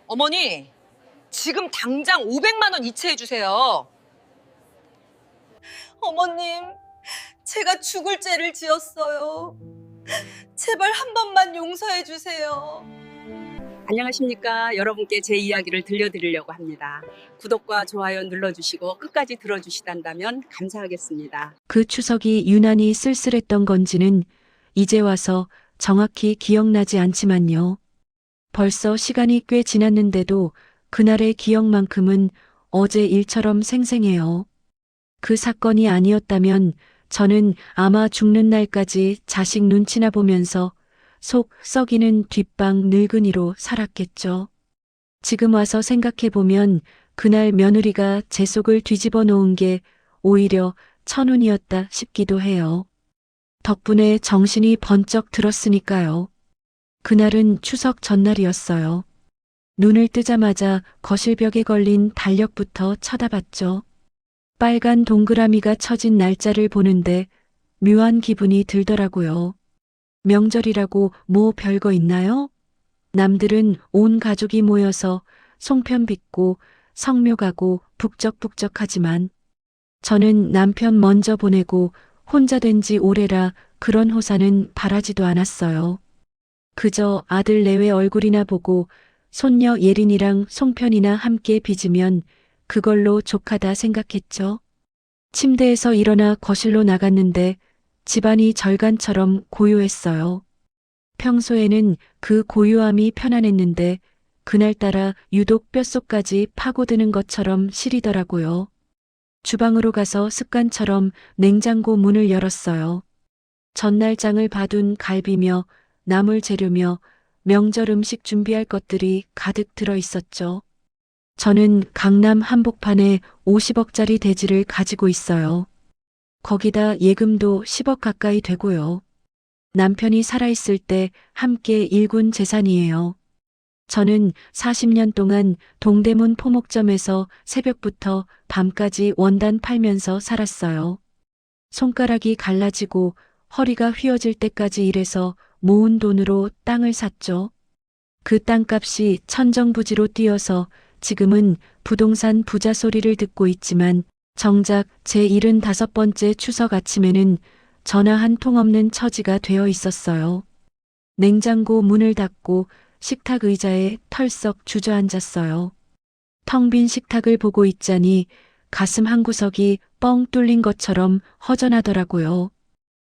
어머니, 지금 당장 500만 원 이체해 주세요. 어머님, 제가 죽을 죄를 지었어요. 제발 한 번만 용서해 주세요. 안녕하십니까. 여러분께 제 이야기를 들려드리려고 합니다. 구독과 좋아요 눌러주시고 끝까지 들어주시단다면 감사하겠습니다. 그 추석이 유난히 쓸쓸했던 건지는 이제 와서 정확히 기억나지 않지만요. 벌써 시간이 꽤 지났는데도 그날의 기억만큼은 어제 일처럼 생생해요. 그 사건이 아니었다면 저는 아마 죽는 날까지 자식 눈치나 보면서 속 썩이는 뒷방 늙은이로 살았겠죠. 지금 와서 생각해보면 그날 며느리가 제 속을 뒤집어 놓은 게 오히려 천운이었다 싶기도 해요. 덕분에 정신이 번쩍 들었으니까요. 그날은 추석 전날이었어요. 눈을 뜨자마자 거실벽에 걸린 달력부터 쳐다봤죠. 빨간 동그라미가 쳐진 날짜를 보는데 묘한 기분이 들더라고요. 명절이라고 뭐 별거 있나요? 남들은 온 가족이 모여서 송편 빚고 성묘 가고 북적북적하지만 저는 남편 먼저 보내고 혼자 된 지 오래라 그런 호사는 바라지도 않았어요. 그저 아들 내외 얼굴이나 보고 손녀 예린이랑 송편이나 함께 빚으면 그걸로 족하다 생각했죠. 침대에서 일어나 거실로 나갔는데 집안이 절간처럼 고요했어요. 평소에는 그 고요함이 편안했는데 그날따라 유독 뼛속까지 파고드는 것처럼 시리더라고요. 주방으로 가서 습관처럼 냉장고 문을 열었어요. 전날 장을 봐둔 갈비며 나물 재료며 명절 음식 준비할 것들이 가득 들어 있었죠. 저는 강남 한복판에 50억짜리 대지를 가지고 있어요. 거기다 예금도 10억 가까이 되고요. 남편이 살아있을 때 함께 일군 재산이에요. 저는 40년 동안 동대문 포목점에서 새벽부터 밤까지 원단 팔면서 살았어요. 손가락이 갈라지고 허리가 휘어질 때까지 일해서 모은 돈으로 땅을 샀죠. 그 땅값이 천정부지로 뛰어서 지금은 부동산 부자 소리를 듣고 있지만 정작 제 75번째 추석 아침에는 전화 한 통 없는 처지가 되어 있었어요. 냉장고 문을 닫고 식탁 의자에 털썩 주저앉았어요. 텅 빈 식탁을 보고 있자니 가슴 한구석이 뻥 뚫린 것처럼 허전하더라고요.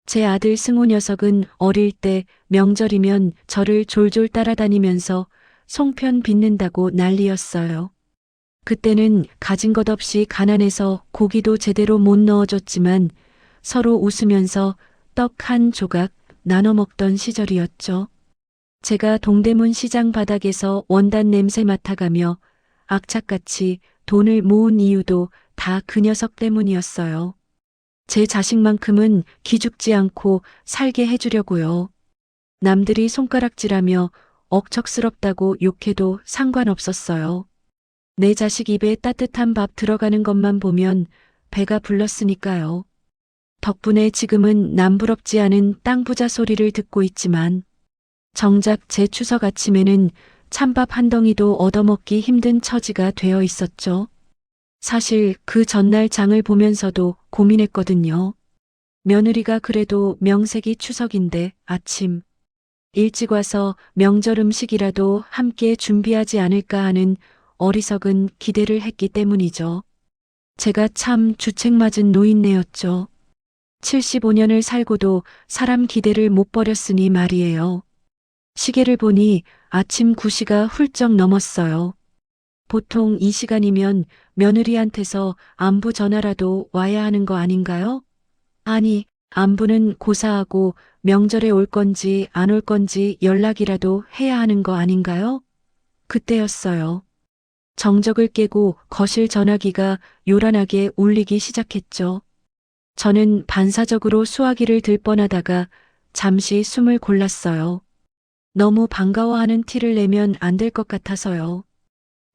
제 아들 승우 녀석은 어릴 때 명절이면 저를 졸졸 따라다니면서 송편 빚는다고 난리였어요. 그때는 가진 것 없이 가난해서 고기도 제대로 못 넣어줬지만 서로 웃으면서 떡 한 조각 나눠 먹던 시절이었죠. 제가 동대문 시장 바닥에서 원단 냄새 맡아가며 악착같이 돈을 모은 이유도 다 그 녀석 때문이었어요. 제 자식만큼은 기죽지 않고 살게 해주려고요. 남들이 손가락질하며 억척스럽다고 욕해도 상관없었어요. 내 자식 입에 따뜻한 밥 들어가는 것만 보면 배가 불렀으니까요. 덕분에 지금은 남부럽지 않은 땅 부자 소리를 듣고 있지만 정작 제 추석 아침에는 찬밥 한 덩이도 얻어먹기 힘든 처지가 되어 있었죠. 사실 그 전날 장을 보면서도 고민했거든요. 며느리가 그래도 명색이 추석인데 아침 일찍 와서 명절 음식이라도 함께 준비하지 않을까 하는 어리석은 기대를 했기 때문이죠. 제가 참 주책맞은 노인네였죠. 75년을 살고도 사람 기대를 못 버렸으니 말이에요. 시계를 보니 아침 9시가 훌쩍 넘었어요. 보통 이 시간이면 며느리한테서 안부 전화라도 와야 하는 거 아닌가요? 아니, 안부는 고사하고 명절에 올 건지 안 올 건지 연락이라도 해야 하는 거 아닌가요? 그때였어요. 정적을 깨고 거실 전화기가 요란하게 울리기 시작했죠. 저는 반사적으로 수화기를 들 뻔하다가 잠시 숨을 골랐어요. 너무 반가워하는 티를 내면 안 될 것 같아서요.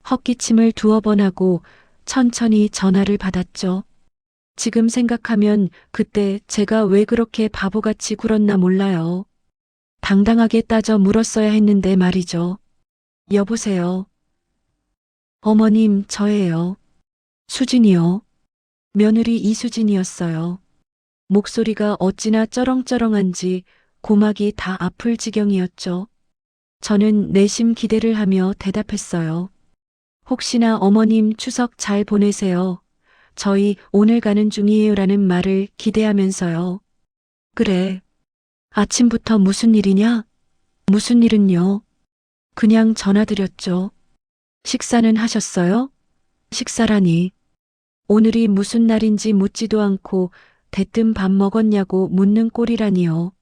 헛기침을 두어 번 하고 천천히 전화를 받았죠. 지금 생각하면 그때 제가 왜 그렇게 바보같이 굴었나 몰라요. 당당하게 따져 물었어야 했는데 말이죠. 여보세요. 어머님, 저예요. 수진이요. 며느리 이수진이었어요. 목소리가 어찌나 쩌렁쩌렁한지 고막이 다 아플 지경이었죠. 저는 내심 기대를 하며 대답했어요. 혹시나 어머님 추석 잘 보내세요. 저희 오늘 가는 중이에요라는 말을 기대하면서요. 그래. 아침부터 무슨 일이냐? 무슨 일은요? 그냥 전화드렸죠. 식사는 하셨어요? 식사라니. 오늘이 무슨 날인지 묻지도 않고 대뜸 밥 먹었냐고 묻는 꼴이라니요.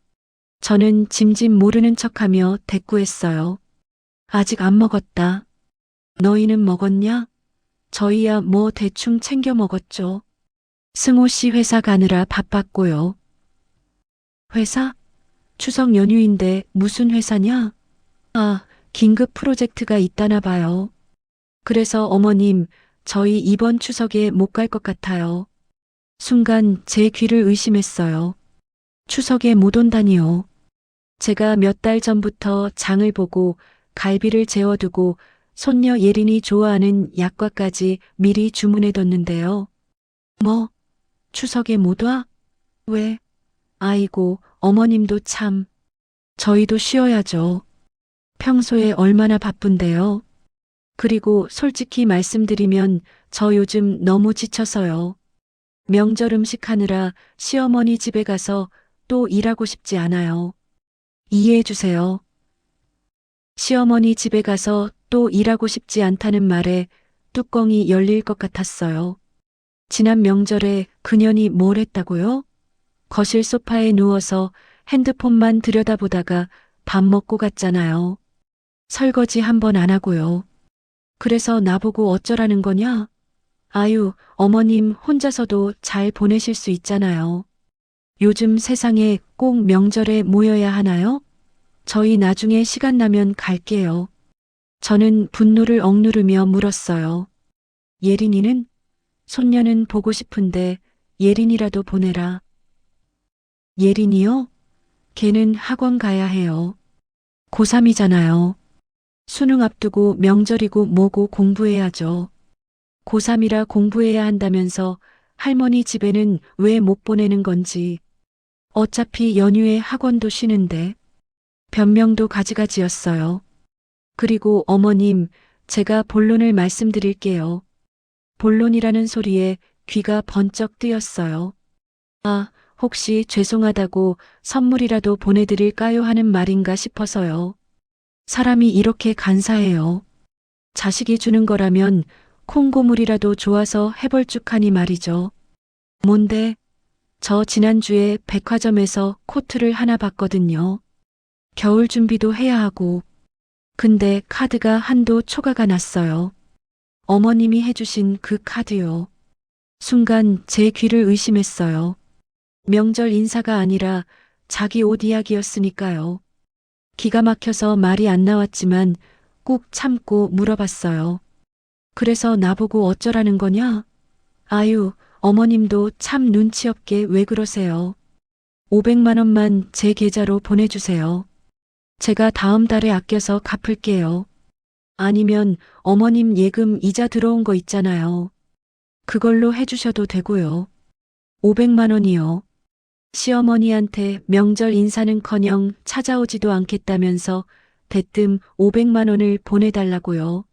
저는 짐짓 모르는 척하며 대꾸했어요. 아직 안 먹었다. 너희는 먹었냐? 저희야 뭐 대충 챙겨 먹었죠. 승호 씨 회사 가느라 바빴고요. 회사? 추석 연휴인데 무슨 회사냐? 아, 긴급 프로젝트가 있다나 봐요. 그래서 어머님, 저희 이번 추석에 못 갈 것 같아요. 순간 제 귀를 의심했어요. 추석에 못 온다니요. 제가 몇 달 전부터 장을 보고 갈비를 재워두고 손녀 예린이 좋아하는 약과까지 미리 주문해뒀는데요. 뭐? 추석에 못 와? 왜? 아이고, 어머님도 참. 저희도 쉬어야죠. 평소에 얼마나 바쁜데요. 그리고 솔직히 말씀드리면 저 요즘 너무 지쳐서요. 명절 음식 하느라 시어머니 집에 가서 또 일하고 싶지 않아요. 이해해 주세요. 시어머니 집에 가서 또 일하고 싶지 않다는 말에 뚜껑이 열릴 것 같았어요. 지난 명절에 그년이 뭘 했다고요? 거실 소파에 누워서 핸드폰만 들여다보다가 밥 먹고 갔잖아요. 설거지 한 번 안 하고요. 그래서 나보고 어쩌라는 거냐? 아유, 어머님 혼자서도 잘 보내실 수 있잖아요. 요즘 세상에 꼭 명절에 모여야 하나요? 저희 나중에 시간 나면 갈게요. 저는 분노를 억누르며 물었어요. 예린이는? 손녀는 보고 싶은데 예린이라도 보내라. 예린이요? 걔는 학원 가야 해요. 고3이잖아요. 수능 앞두고 명절이고 뭐고 공부해야죠. 고3이라 공부해야 한다면서 할머니 집에는 왜 못 보내는 건지. 어차피 연휴에 학원도 쉬는데. 변명도 가지가지였어요. 그리고 어머님, 제가 본론을 말씀드릴게요. 본론이라는 소리에 귀가 번쩍 뜨였어요. 아, 혹시 죄송하다고 선물이라도 보내드릴까요 하는 말인가 싶어서요. 사람이 이렇게 간사해요. 자식이 주는 거라면 콩고물이라도 좋아서 해볼쭉하니 말이죠. 뭔데? 저 지난주에 백화점에서 코트를 하나 봤거든요. 겨울 준비도 해야 하고. 근데 카드가 한도 초과가 났어요. 어머님이 해주신 그 카드요. 순간 제 귀를 의심했어요. 명절 인사가 아니라 자기 옷 이야기였으니까요. 기가 막혀서 말이 안 나왔지만 꾹 참고 물어봤어요. 그래서 나보고 어쩌라는 거냐? 아유, 어머님도 참 눈치 없게 왜 그러세요? 500만 원만 제 계좌로 보내주세요. 제가 다음 달에 아껴서 갚을게요. 아니면 어머님 예금 이자 들어온 거 있잖아요. 그걸로 해주셔도 되고요. 500만 원이요. 시어머니한테 명절 인사는커녕 찾아오지도 않겠다면서 대뜸 500만 원을 보내달라고요.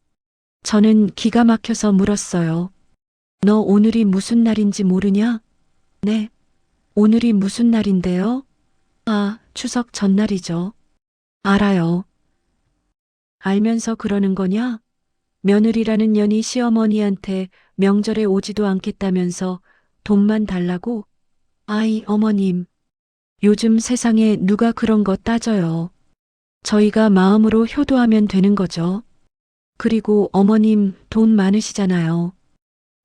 저는 기가 막혀서 물었어요. 너 오늘이 무슨 날인지 모르냐? 네. 오늘이 무슨 날인데요? 아, 추석 전날이죠. 알아요. 알면서 그러는 거냐? 며느리라는 년이 시어머니한테 명절에 오지도 않겠다면서 돈만 달라고? 아이, 어머님. 요즘 세상에 누가 그런 거 따져요. 저희가 마음으로 효도하면 되는 거죠. 그리고 어머님 돈 많으시잖아요.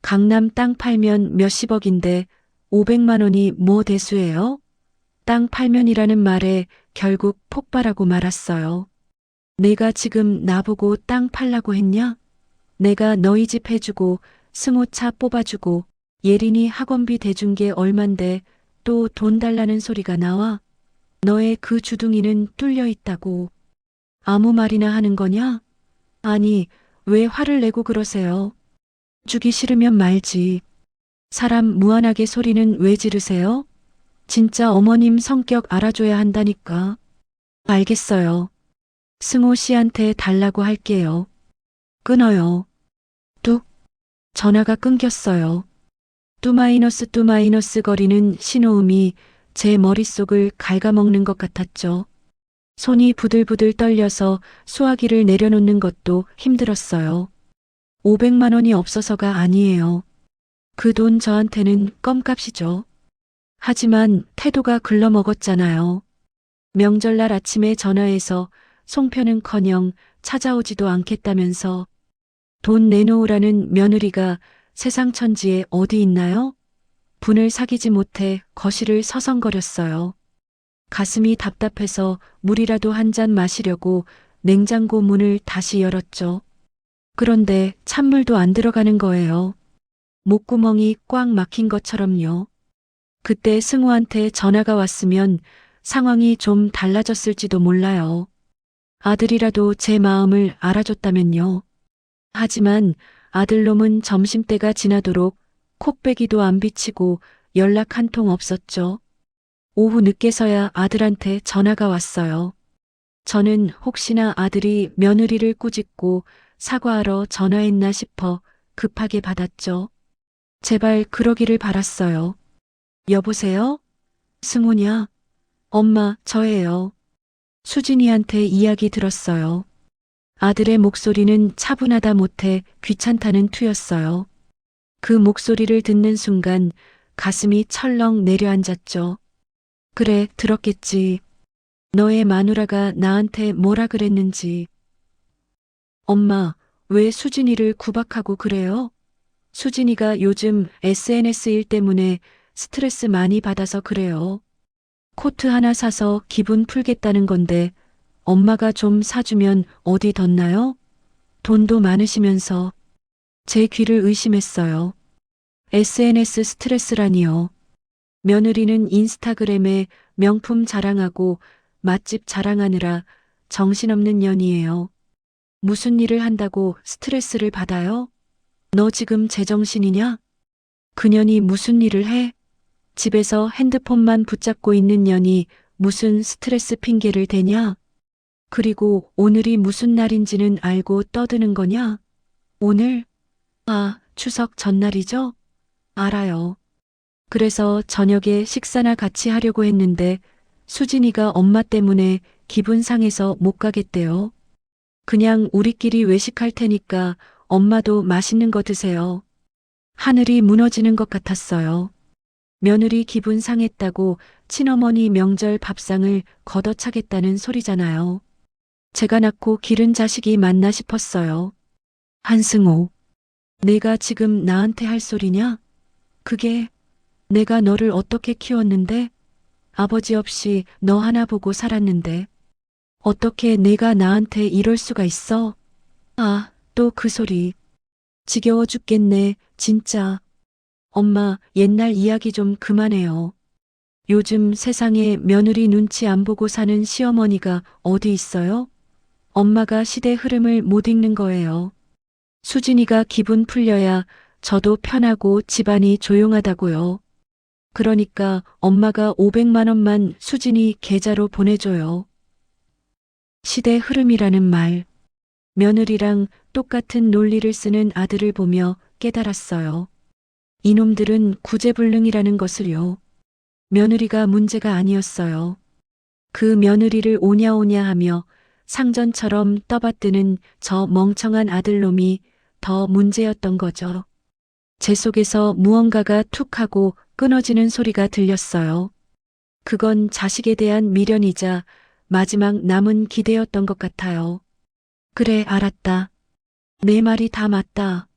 강남 땅 팔면 몇십억인데 500만 원이 뭐 대수예요? 땅 팔면이라는 말에 결국 폭발하고 말았어요. 내가 지금 나보고 땅 팔라고 했냐? 내가 너희 집 해주고 승호차 뽑아주고 예린이 학원비 대준 게 얼만데 또 돈 달라는 소리가 나와? 너의 그 주둥이는 뚫려 있다고. 아무 말이나 하는 거냐? 아니, 왜 화를 내고 그러세요? 주기 싫으면 말지. 사람 무한하게 소리는 왜 지르세요? 진짜 어머님 성격 알아줘야 한다니까. 알겠어요. 승호 씨한테 달라고 할게요. 끊어요. 뚝. 전화가 끊겼어요. 뚜마이너스 거리는 신호음이 제 머릿속을 갉아먹는 것 같았죠. 손이 부들부들 떨려서 수화기를 내려놓는 것도 힘들었어요. 500만 원이 없어서가 아니에요. 그 돈 저한테는 껌값이죠. 하지만 태도가 글러먹었잖아요. 명절날 아침에 전화해서 송편은커녕 찾아오지도 않겠다면서 돈 내놓으라는 며느리가 세상 천지에 어디 있나요? 분을 사귀지 못해 거실을 서성거렸어요. 가슴이 답답해서 물이라도 한 잔 마시려고 냉장고 문을 다시 열었죠. 그런데 찬물도 안 들어가는 거예요. 목구멍이 꽉 막힌 것처럼요. 그때 승우한테 전화가 왔으면 상황이 좀 달라졌을지도 몰라요. 아들이라도 제 마음을 알아줬다면요. 하지만 아들놈은 점심때가 지나도록 콕배기도 안 비치고 연락 한 통 없었죠. 오후 늦게서야 아들한테 전화가 왔어요. 저는 혹시나 아들이 며느리를 꾸짖고 사과하러 전화했나 싶어 급하게 받았죠. 제발 그러기를 바랐어요. 여보세요? 승우냐? 엄마, 저예요. 수진이한테 이야기 들었어요. 아들의 목소리는 차분하다 못해 귀찮다는 투였어요. 그 목소리를 듣는 순간 가슴이 철렁 내려앉았죠. 그래, 들었겠지. 너의 마누라가 나한테 뭐라 그랬는지. 엄마, 왜 수진이를 구박하고 그래요? 수진이가 요즘 SNS 일 때문에 스트레스 많이 받아서 그래요. 코트 하나 사서 기분 풀겠다는 건데 엄마가 좀 사주면 어디 덧나요? 돈도 많으시면서. 제 귀를 의심했어요. SNS 스트레스라니요. 며느리는 인스타그램에 명품 자랑하고 맛집 자랑하느라 정신없는 년이에요. 무슨 일을 한다고 스트레스를 받아요? 너 지금 제정신이냐? 그년이 무슨 일을 해? 집에서 핸드폰만 붙잡고 있는 년이 무슨 스트레스 핑계를 대냐? 그리고 오늘이 무슨 날인지는 알고 떠드는 거냐? 오늘? 아, 추석 전날이죠? 알아요. 그래서 저녁에 식사나 같이 하려고 했는데 수진이가 엄마 때문에 기분 상해서 못 가겠대요. 그냥 우리끼리 외식할 테니까 엄마도 맛있는 거 드세요. 하늘이 무너지는 것 같았어요. 며느리 기분 상했다고 친어머니 명절 밥상을 걷어차겠다는 소리잖아요. 제가 낳고 기른 자식이 맞나 싶었어요. 한승호, 내가 지금 나한테 할 소리냐? 그게 내가 너를 어떻게 키웠는데? 아버지 없이 너 하나 보고 살았는데. 어떻게 내가 나한테 이럴 수가 있어? 아, 또 그 소리. 지겨워 죽겠네, 진짜. 엄마, 옛날 이야기 좀 그만해요. 요즘 세상에 며느리 눈치 안 보고 사는 시어머니가 어디 있어요? 엄마가 시대 흐름을 못 읽는 거예요. 수진이가 기분 풀려야 저도 편하고 집안이 조용하다고요. 그러니까 엄마가 500만 원만 수진이 계좌로 보내줘요. 시대 흐름이라는 말. 며느리랑 똑같은 논리를 쓰는 아들을 보며 깨달았어요. 이놈들은 구제불능이라는 것을요. 며느리가 문제가 아니었어요. 그 며느리를 오냐오냐 하며 상전처럼 떠받드는 저 멍청한 아들놈이 더 문제였던 거죠. 제 속에서 무언가가 툭 하고 끊어지는 소리가 들렸어요. 그건 자식에 대한 미련이자 마지막 남은 기대였던 것 같아요. 그래, 알았다. 내 말이 다 맞다.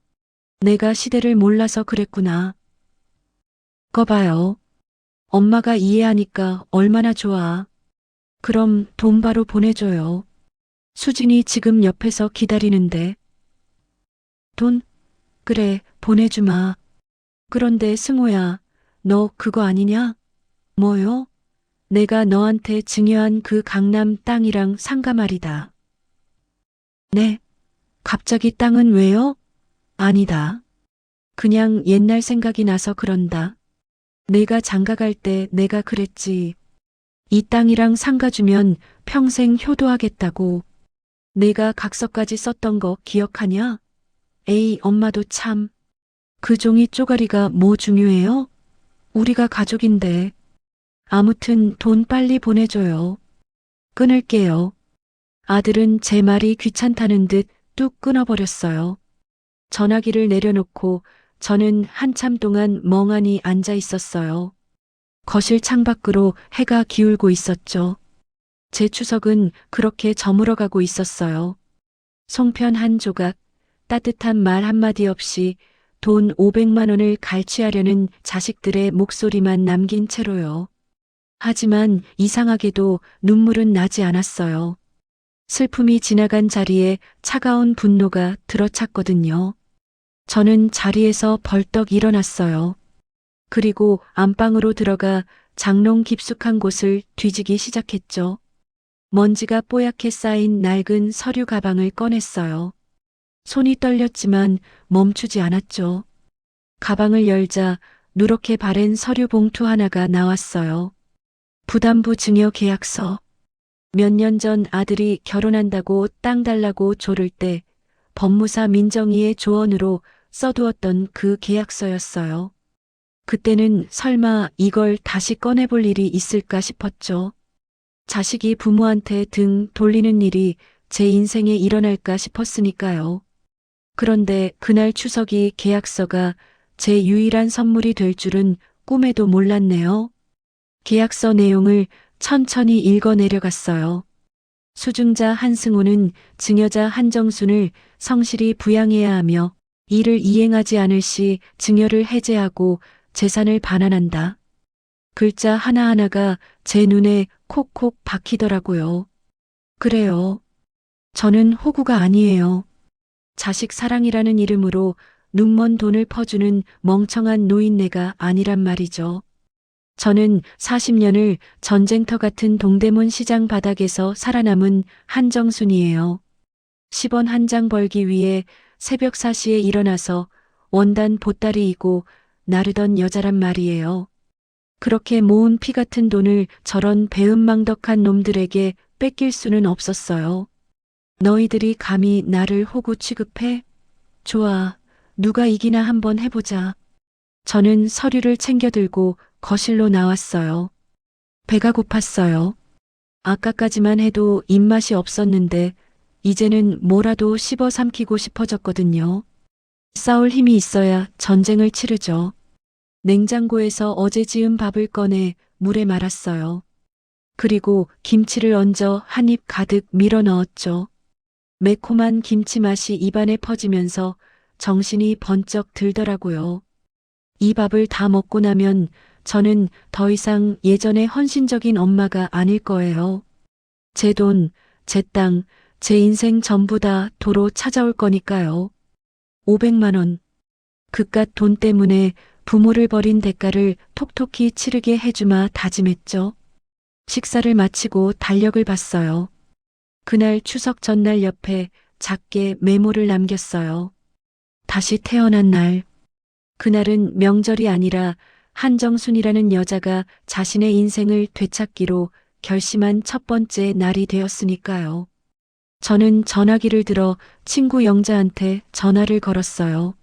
내가 시대를 몰라서 그랬구나. 거 봐요. 엄마가 이해하니까 얼마나 좋아. 그럼 돈 바로 보내줘요. 수진이 지금 옆에서 기다리는데. 돈? 그래, 보내주마. 그런데 승호야, 너 그거 아니냐? 뭐요? 내가 너한테 증여한 그 강남 땅이랑 상가 말이다. 네? 갑자기 땅은 왜요? 아니다. 그냥 옛날 생각이 나서 그런다. 내가 장가갈 때 내가 그랬지. 이 땅이랑 상가 주면 평생 효도하겠다고. 내가 각서까지 썼던 거 기억하냐? 에이, 엄마도 참. 그 종이 쪼가리가 뭐 중요해요? 우리가 가족인데. 아무튼 돈 빨리 보내줘요. 끊을게요. 아들은 제 말이 귀찮다는 듯 뚝 끊어버렸어요. 전화기를 내려놓고 저는 한참 동안 멍하니 앉아 있었어요. 거실 창밖으로 해가 기울고 있었죠. 제 추석은 그렇게 저물어가고 있었어요. 송편 한 조각, 따뜻한 말 한마디 없이 돈 500만 원을 갈취하려는 자식들의 목소리만 남긴 채로요. 하지만 이상하게도 눈물은 나지 않았어요. 슬픔이 지나간 자리에 차가운 분노가 들어찼거든요. 저는 자리에서 벌떡 일어났어요. 그리고 안방으로 들어가 장롱 깊숙한 곳을 뒤지기 시작했죠. 먼지가 뽀얗게 쌓인 낡은 서류 가방을 꺼냈어요. 손이 떨렸지만 멈추지 않았죠. 가방을 열자 누렇게 바랜 서류 봉투 하나가 나왔어요. 부담부 증여 계약서. 몇 년 전 아들이 결혼한다고 땅 달라고 조를 때 법무사 민정이의 조언으로 써두었던 그 계약서였어요. 그때는 설마 이걸 다시 꺼내볼 일이 있을까 싶었죠. 자식이 부모한테 등 돌리는 일이 제 인생에 일어날까 싶었으니까요. 그런데 그날 추석이 계약서가 제 유일한 선물이 될 줄은 꿈에도 몰랐네요. 계약서 내용을 천천히 읽어 내려갔어요. 수증자 한승호는 증여자 한정순을 성실히 부양해야 하며 이를 이행하지 않을 시 증여를 해제하고 재산을 반환한다. 글자 하나하나가 제 눈에 콕콕 박히더라고요. 그래요. 저는 호구가 아니에요. 자식 사랑이라는 이름으로 눈먼 돈을 퍼주는 멍청한 노인네가 아니란 말이죠. 저는 40년을 전쟁터 같은 동대문 시장 바닥에서 살아남은 한정순이에요. 10원 한 장 벌기 위해 새벽 4시에 일어나서 원단 보따리 이고 나르던 여자란 말이에요. 그렇게 모은 피 같은 돈을 저런 배은망덕한 놈들에게 뺏길 수는 없었어요. 너희들이 감히 나를 호구 취급해? 좋아, 누가 이기나 한번 해보자. 저는 서류를 챙겨들고 거실로 나왔어요. 배가 고팠어요. 아까까지만 해도 입맛이 없었는데 이제는 뭐라도 씹어 삼키고 싶어졌거든요. 싸울 힘이 있어야 전쟁을 치르죠. 냉장고에서 어제 지은 밥을 꺼내 물에 말았어요. 그리고 김치를 얹어 한 입 가득 밀어 넣었죠. 매콤한 김치 맛이 입안에 퍼지면서 정신이 번쩍 들더라고요. 이 밥을 다 먹고 나면 저는 더 이상 예전의 헌신적인 엄마가 아닐 거예요. 제 돈, 제 땅, 제 인생 전부 다 도로 찾아올 거니까요. 500만 원. 그깟 돈 때문에 부모를 버린 대가를 톡톡히 치르게 해주마 다짐했죠. 식사를 마치고 달력을 봤어요. 그날 추석 전날 옆에 작게 메모를 남겼어요. 다시 태어난 날. 그날은 명절이 아니라 한정순이라는 여자가 자신의 인생을 되찾기로 결심한 첫 번째 날이 되었으니까요. 저는 전화기를 들어 친구 영자한테 전화를 걸었어요.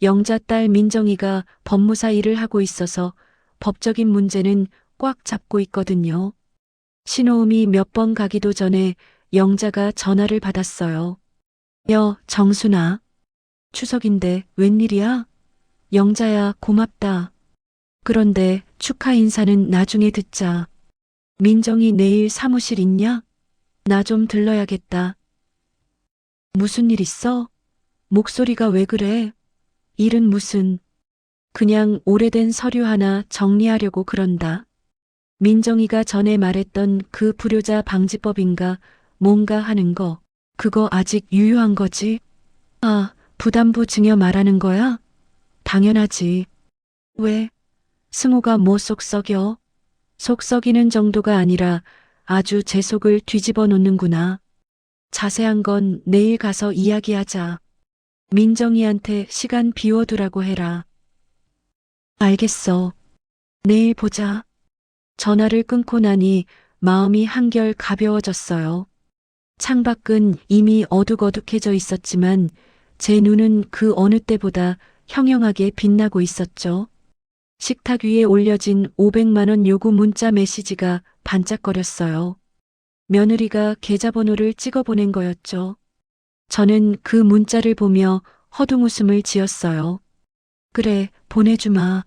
영자 딸 민정이가 법무사 일을 하고 있어서 법적인 문제는 꽉 잡고 있거든요. 신호음이 몇 번 가기도 전에 영자가 전화를 받았어요. 정순아. 추석인데 웬일이야? 영자야, 고맙다. 그런데 축하 인사는 나중에 듣자. 민정이 내일 사무실 있냐? 나 좀 들러야겠다. 무슨 일 있어? 목소리가 왜 그래? 일은 무슨. 그냥 오래된 서류 하나 정리하려고 그런다. 민정이가 전에 말했던 그 불효자 방지법인가 뭔가 하는 거. 그거 아직 유효한 거지? 아, 부담부 증여 말하는 거야? 당연하지. 왜? 승호가 뭐 속 썩여? 속 썩이는 정도가 아니라 아주 제 속을 뒤집어 놓는구나. 자세한 건 내일 가서 이야기하자. 민정이한테 시간 비워두라고 해라. 알겠어. 내일 보자. 전화를 끊고 나니 마음이 한결 가벼워졌어요. 창밖은 이미 어둑어둑해져 있었지만 제 눈은 그 어느 때보다 형형하게 빛나고 있었죠. 식탁 위에 올려진 500만 원 요구 문자 메시지가 반짝거렸어요. 며느리가 계좌번호를 찍어 보낸 거였죠. 저는 그 문자를 보며 허둥웃음을 지었어요. 그래, 보내주마.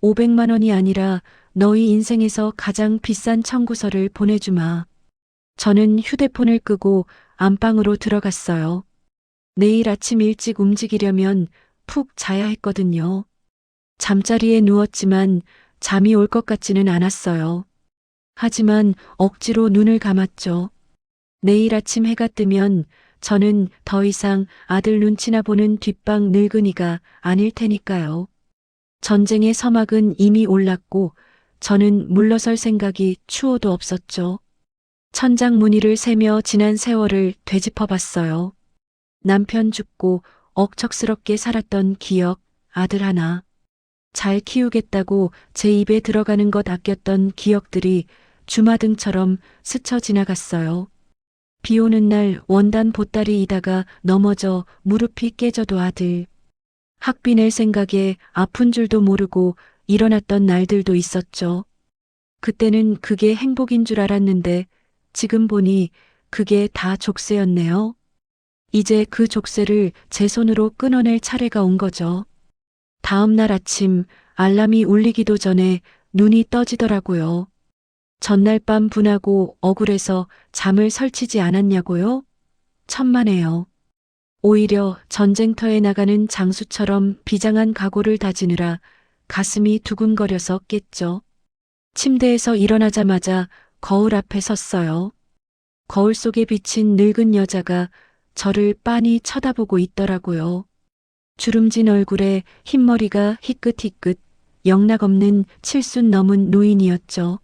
500만 원이 아니라 너희 인생에서 가장 비싼 청구서를 보내주마. 저는 휴대폰을 끄고 안방으로 들어갔어요. 내일 아침 일찍 움직이려면 푹 자야 했거든요. 잠자리에 누웠지만 잠이 올 것 같지는 않았어요. 하지만 억지로 눈을 감았죠. 내일 아침 해가 뜨면 저는 더 이상 아들 눈치나 보는 뒷방 늙은이가 아닐 테니까요. 전쟁의 서막은 이미 올랐고 저는 물러설 생각이 추호도 없었죠. 천장 무늬를 세며 지난 세월을 되짚어 봤어요. 남편 죽고 억척스럽게 살았던 기억, 아들 하나. 잘 키우겠다고 제 입에 들어가는 것 아꼈던 기억들이 주마등처럼 스쳐 지나갔어요. 비 오는 날 원단 보따리 이다가 넘어져 무릎이 깨져도 아들. 학비 낼 생각에 아픈 줄도 모르고 일어났던 날들도 있었죠. 그때는 그게 행복인 줄 알았는데 지금 보니 그게 다 족쇄였네요. 이제 그 족쇄를 제 손으로 끊어낼 차례가 온 거죠. 다음 날 아침 알람이 울리기도 전에 눈이 떠지더라고요. 전날 밤 분하고 억울해서 잠을 설치지 않았냐고요? 천만에요. 오히려 전쟁터에 나가는 장수처럼 비장한 각오를 다지느라 가슴이 두근거려서 깼죠. 침대에서 일어나자마자 거울 앞에 섰어요. 거울 속에 비친 늙은 여자가 저를 빤히 쳐다보고 있더라고요. 주름진 얼굴에 흰머리가 희끗희끗 영락없는 칠순 넘은 노인이었죠.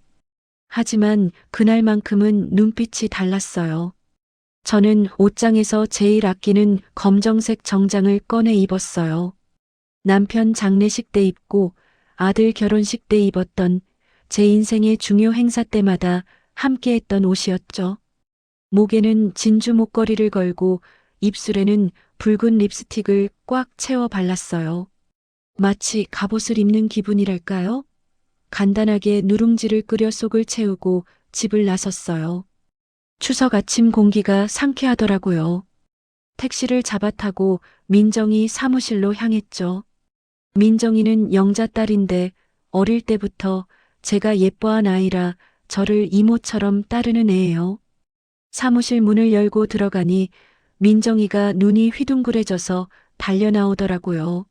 하지만 그날만큼은 눈빛이 달랐어요. 저는 옷장에서 제일 아끼는 검정색 정장을 꺼내 입었어요. 남편 장례식 때 입고 아들 결혼식 때 입었던 제 인생의 중요 행사 때마다 함께했던 옷이었죠. 목에는 진주 목걸이를 걸고 입술에는 붉은 립스틱을 꽉 채워 발랐어요. 마치 갑옷을 입는 기분이랄까요? 간단하게 누룽지를 끓여 속을 채우고 집을 나섰어요. 추석 아침 공기가 상쾌하더라고요. 택시를 잡아 타고 민정이 사무실로 향했죠. 민정이는 영자딸인데 어릴 때부터 제가 예뻐한 아이라 저를 이모처럼 따르는 애예요. 사무실 문을 열고 들어가니 민정이가 눈이 휘둥그레져서 달려나오더라고요.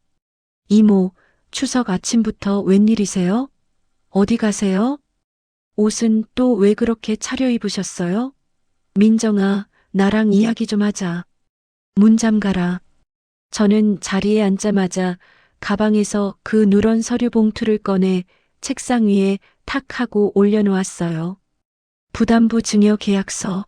이모, 추석 아침부터 웬일이세요? 어디 가세요? 옷은 또 왜 그렇게 차려입으셨어요? 민정아, 나랑 이야기 좀 하자. 문 잠가라. 저는 자리에 앉자마자 가방에서 그 누런 서류 봉투를 꺼내 책상 위에 탁 하고 올려놓았어요. 부담부 증여 계약서.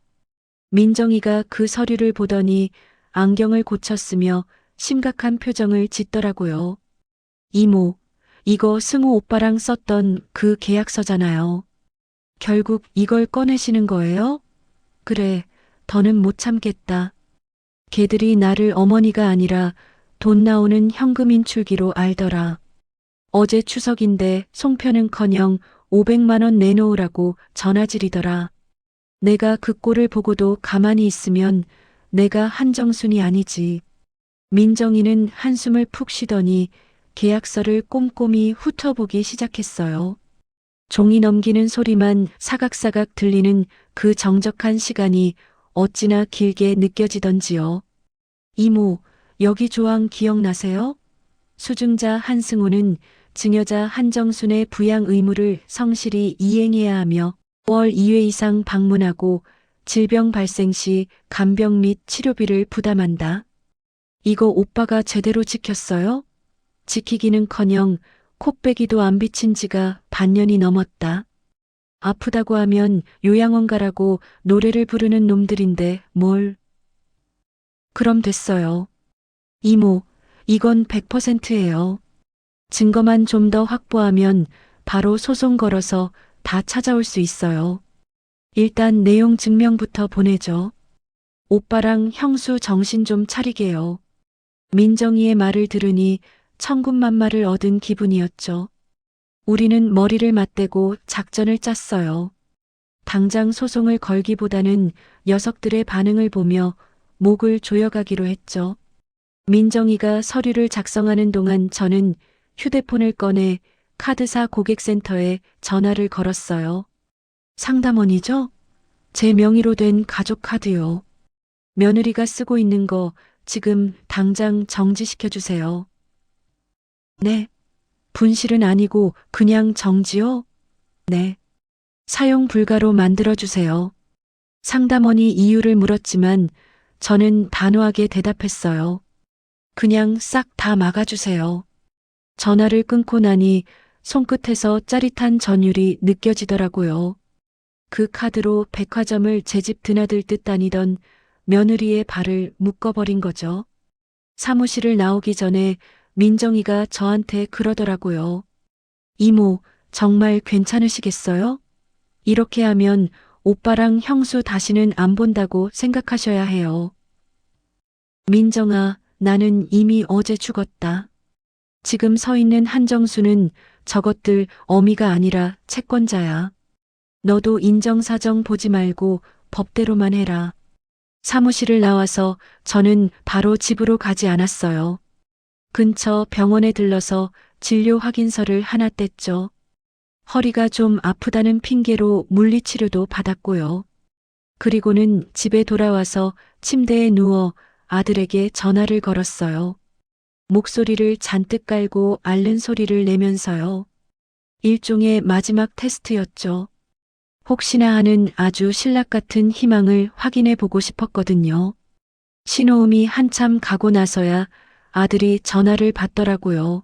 민정이가 그 서류를 보더니 안경을 고쳤으며 심각한 표정을 짓더라고요. 이모, 이거 승우 오빠랑 썼던 그 계약서잖아요. 결국 이걸 꺼내시는 거예요? 그래, 더는 못 참겠다. 걔들이 나를 어머니가 아니라 돈 나오는 현금 인출기로 알더라. 어제 추석인데 송편은커녕 500만 원 내놓으라고 전화질이더라. 내가 그 꼴을 보고도 가만히 있으면 내가 한정순이 아니지. 민정이는 한숨을 푹 쉬더니 계약서를 꼼꼼히 훑어보기 시작했어요. 종이 넘기는 소리만 사각사각 들리는 그 정적한 시간이 어찌나 길게 느껴지던지요. 이모, 여기 조항 기억나세요? 수증자 한승우는 증여자 한정순의 부양 의무를 성실히 이행해야 하며 5월 2회 이상 방문하고 질병 발생 시 간병 및 치료비를 부담한다. 이거 오빠가 제대로 지켰어요? 지키기는커녕 콧배기도 안 비친 지가 반년이 넘었다. 아프다고 하면 요양원 가라고 노래를 부르는 놈들인데 뭘 그럼 됐어요. 이모, 이건 100%예요. 증거만 좀 더 확보하면 바로 소송 걸어서 다 찾아올 수 있어요. 일단 내용 증명부터 보내죠. 오빠랑 형수 정신 좀 차리게요. 민정이의 말을 들으니 천군만마를 얻은 기분이었죠. 우리는 머리를 맞대고 작전을 짰어요. 당장 소송을 걸기보다는 녀석들의 반응을 보며 목을 조여가기로 했죠. 민정이가 서류를 작성하는 동안 저는 휴대폰을 꺼내 카드사 고객센터에 전화를 걸었어요. 상담원이죠? 제 명의로 된 가족 카드요. 며느리가 쓰고 있는 거 지금 당장 정지시켜 주세요. 네. 분실은 아니고 그냥 정지요? 네. 사용 불가로 만들어 주세요. 상담원이 이유를 물었지만 저는 단호하게 대답했어요. 그냥 싹 다 막아주세요. 전화를 끊고 나니 손끝에서 짜릿한 전율이 느껴지더라고요. 그 카드로 백화점을 제 집 드나들 듯 다니던 며느리의 발을 묶어버린 거죠. 사무실을 나오기 전에 민정이가 저한테 그러더라고요. 이모, 정말 괜찮으시겠어요? 이렇게 하면 오빠랑 형수 다시는 안 본다고 생각하셔야 해요. 민정아, 나는 이미 어제 죽었다. 지금 서 있는 한정수는 저것들 어미가 아니라 채권자야. 너도 인정사정 보지 말고 법대로만 해라. 사무실을 나와서 저는 바로 집으로 가지 않았어요. 근처 병원에 들러서 진료 확인서를 하나 뗐죠. 허리가 좀 아프다는 핑계로 물리치료도 받았고요. 그리고는 집에 돌아와서 침대에 누워 아들에게 전화를 걸었어요. 목소리를 잔뜩 깔고 앓는 소리를 내면서요. 일종의 마지막 테스트였죠. 혹시나 하는 아주 신락 같은 희망을 확인해 보고 싶었거든요. 신호음이 한참 가고 나서야 아들이 전화를 받더라고요.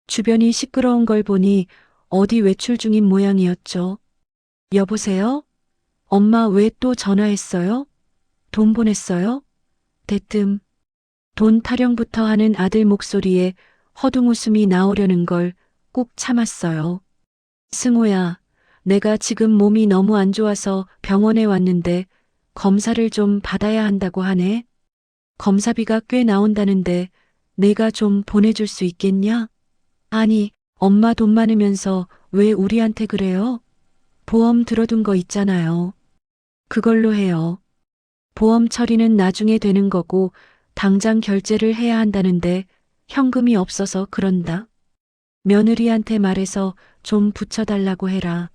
주변이 시끄러운 걸 보니 어디 외출 중인 모양이었죠. 여보세요? 엄마 왜 또 전화했어요? 돈 보냈어요? 대뜸 돈 타령부터 하는 아들 목소리에 허둥 웃음이 나오려는 걸 꾹 참았어요. 승호야, 내가 지금 몸이 너무 안 좋아서 병원에 왔는데 검사를 좀 받아야 한다고 하네. 검사비가 꽤 나온다는데 내가 좀 보내줄 수 있겠냐? 아니, 엄마 돈 많으면서 왜 우리한테 그래요? 보험 들어둔 거 있잖아요. 그걸로 해요. 보험 처리는 나중에 되는 거고 당장 결제를 해야 한다는데 현금이 없어서 그런다. 며느리한테 말해서 좀 붙여달라고 해라.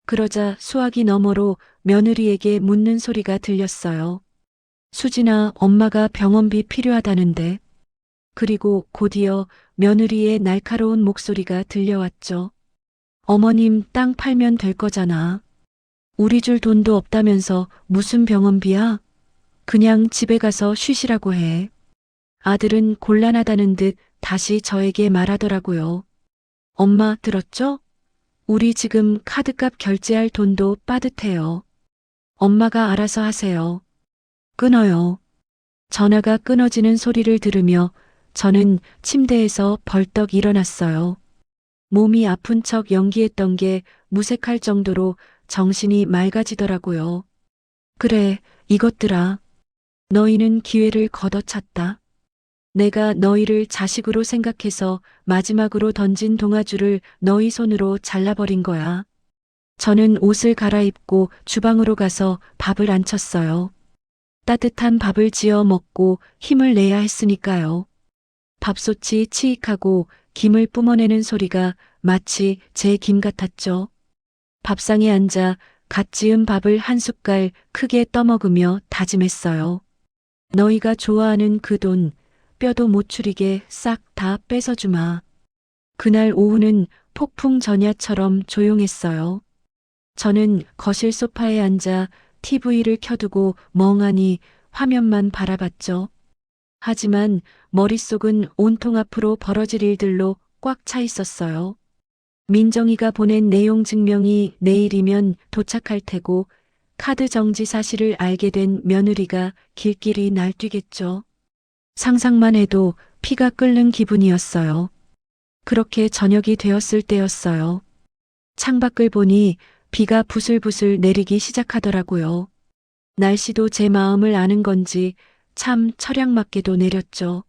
그러자 수화기 너머로 며느리에게 묻는 소리가 들렸어요. 수진아, 엄마가 병원비 필요하다는데. 그리고 곧이어 며느리의 날카로운 목소리가 들려왔죠. 어머님 땅 팔면 될 거잖아. 우리 줄 돈도 없다면서 무슨 병원비야? 그냥 집에 가서 쉬시라고 해. 아들은 곤란하다는 듯 다시 저에게 말하더라고요. 엄마 들었죠? 우리 지금 카드값 결제할 돈도 빠듯해요. 엄마가 알아서 하세요. 끊어요. 전화가 끊어지는 소리를 들으며 저는 침대에서 벌떡 일어났어요. 몸이 아픈 척 연기했던 게 무색할 정도로 정신이 맑아지더라고요. 그래, 이것들아. 너희는 기회를 걷어찼다. 내가 너희를 자식으로 생각해서 마지막으로 던진 동아줄을 너희 손으로 잘라버린 거야. 저는 옷을 갈아입고 주방으로 가서 밥을 안 쳤어요. 따뜻한 밥을 지어 먹고 힘을 내야 했으니까요. 밥솥이 치익하고 김을 뿜어내는 소리가 마치 제 김 같았죠. 밥상에 앉아 갓 지은 밥을 한 숟갈 크게 떠먹으며 다짐했어요. 너희가 좋아하는 그 돈, 뼈도 못 추리게 싹 다 뺏어주마. 그날 오후는 폭풍 전야처럼 조용했어요. 저는 거실 소파에 앉아 TV를 켜두고 멍하니 화면만 바라봤죠. 하지만 머릿속은 온통 앞으로 벌어질 일들로 꽉 차 있었어요. 민정이가 보낸 내용 증명이 내일이면 도착할 테고 카드 정지 사실을 알게 된 며느리가 길길이 날뛰겠죠. 상상만 해도 피가 끓는 기분이었어요. 그렇게 저녁이 되었을 때였어요. 창밖을 보니 비가 부슬부슬 내리기 시작하더라고요. 날씨도 제 마음을 아는 건지 참 철양맞게도 내렸죠.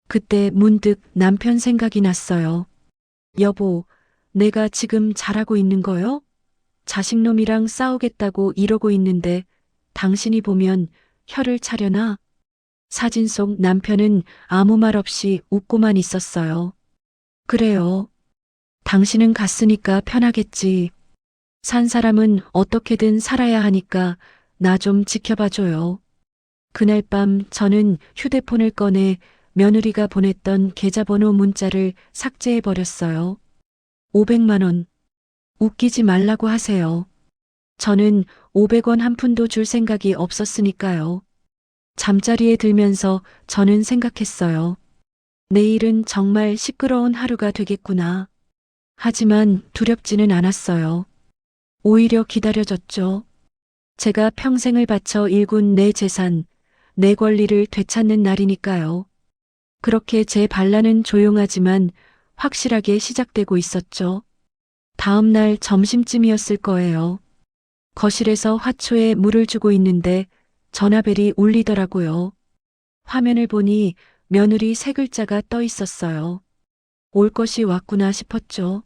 그때 문득 남편 생각이 났어요. 여보, 내가 지금 잘하고 있는 거요? 자식놈이랑 싸우겠다고 이러고 있는데 당신이 보면 혀를 차려나? 사진 속 남편은 아무 말 없이 웃고만 있었어요. 그래요. 당신은 갔으니까 편하겠지. 산 사람은 어떻게든 살아야 하니까 나 좀 지켜봐줘요. 그날 밤 저는 휴대폰을 꺼내 며느리가 보냈던 계좌번호 문자를 삭제해버렸어요. 500만 원. 웃기지 말라고 하세요. 저는 500원 한 푼도 줄 생각이 없었으니까요. 잠자리에 들면서 저는 생각했어요. 내일은 정말 시끄러운 하루가 되겠구나. 하지만 두렵지는 않았어요. 오히려 기다려졌죠. 제가 평생을 바쳐 일군 내 재산, 내 권리를 되찾는 날이니까요. 그렇게 제 반란은 조용하지만 확실하게 시작되고 있었죠. 다음 날 점심쯤이었을 거예요. 거실에서 화초에 물을 주고 있는데 전화벨이 울리더라고요. 화면을 보니 며느리 세 글자가 떠 있었어요. 올 것이 왔구나 싶었죠.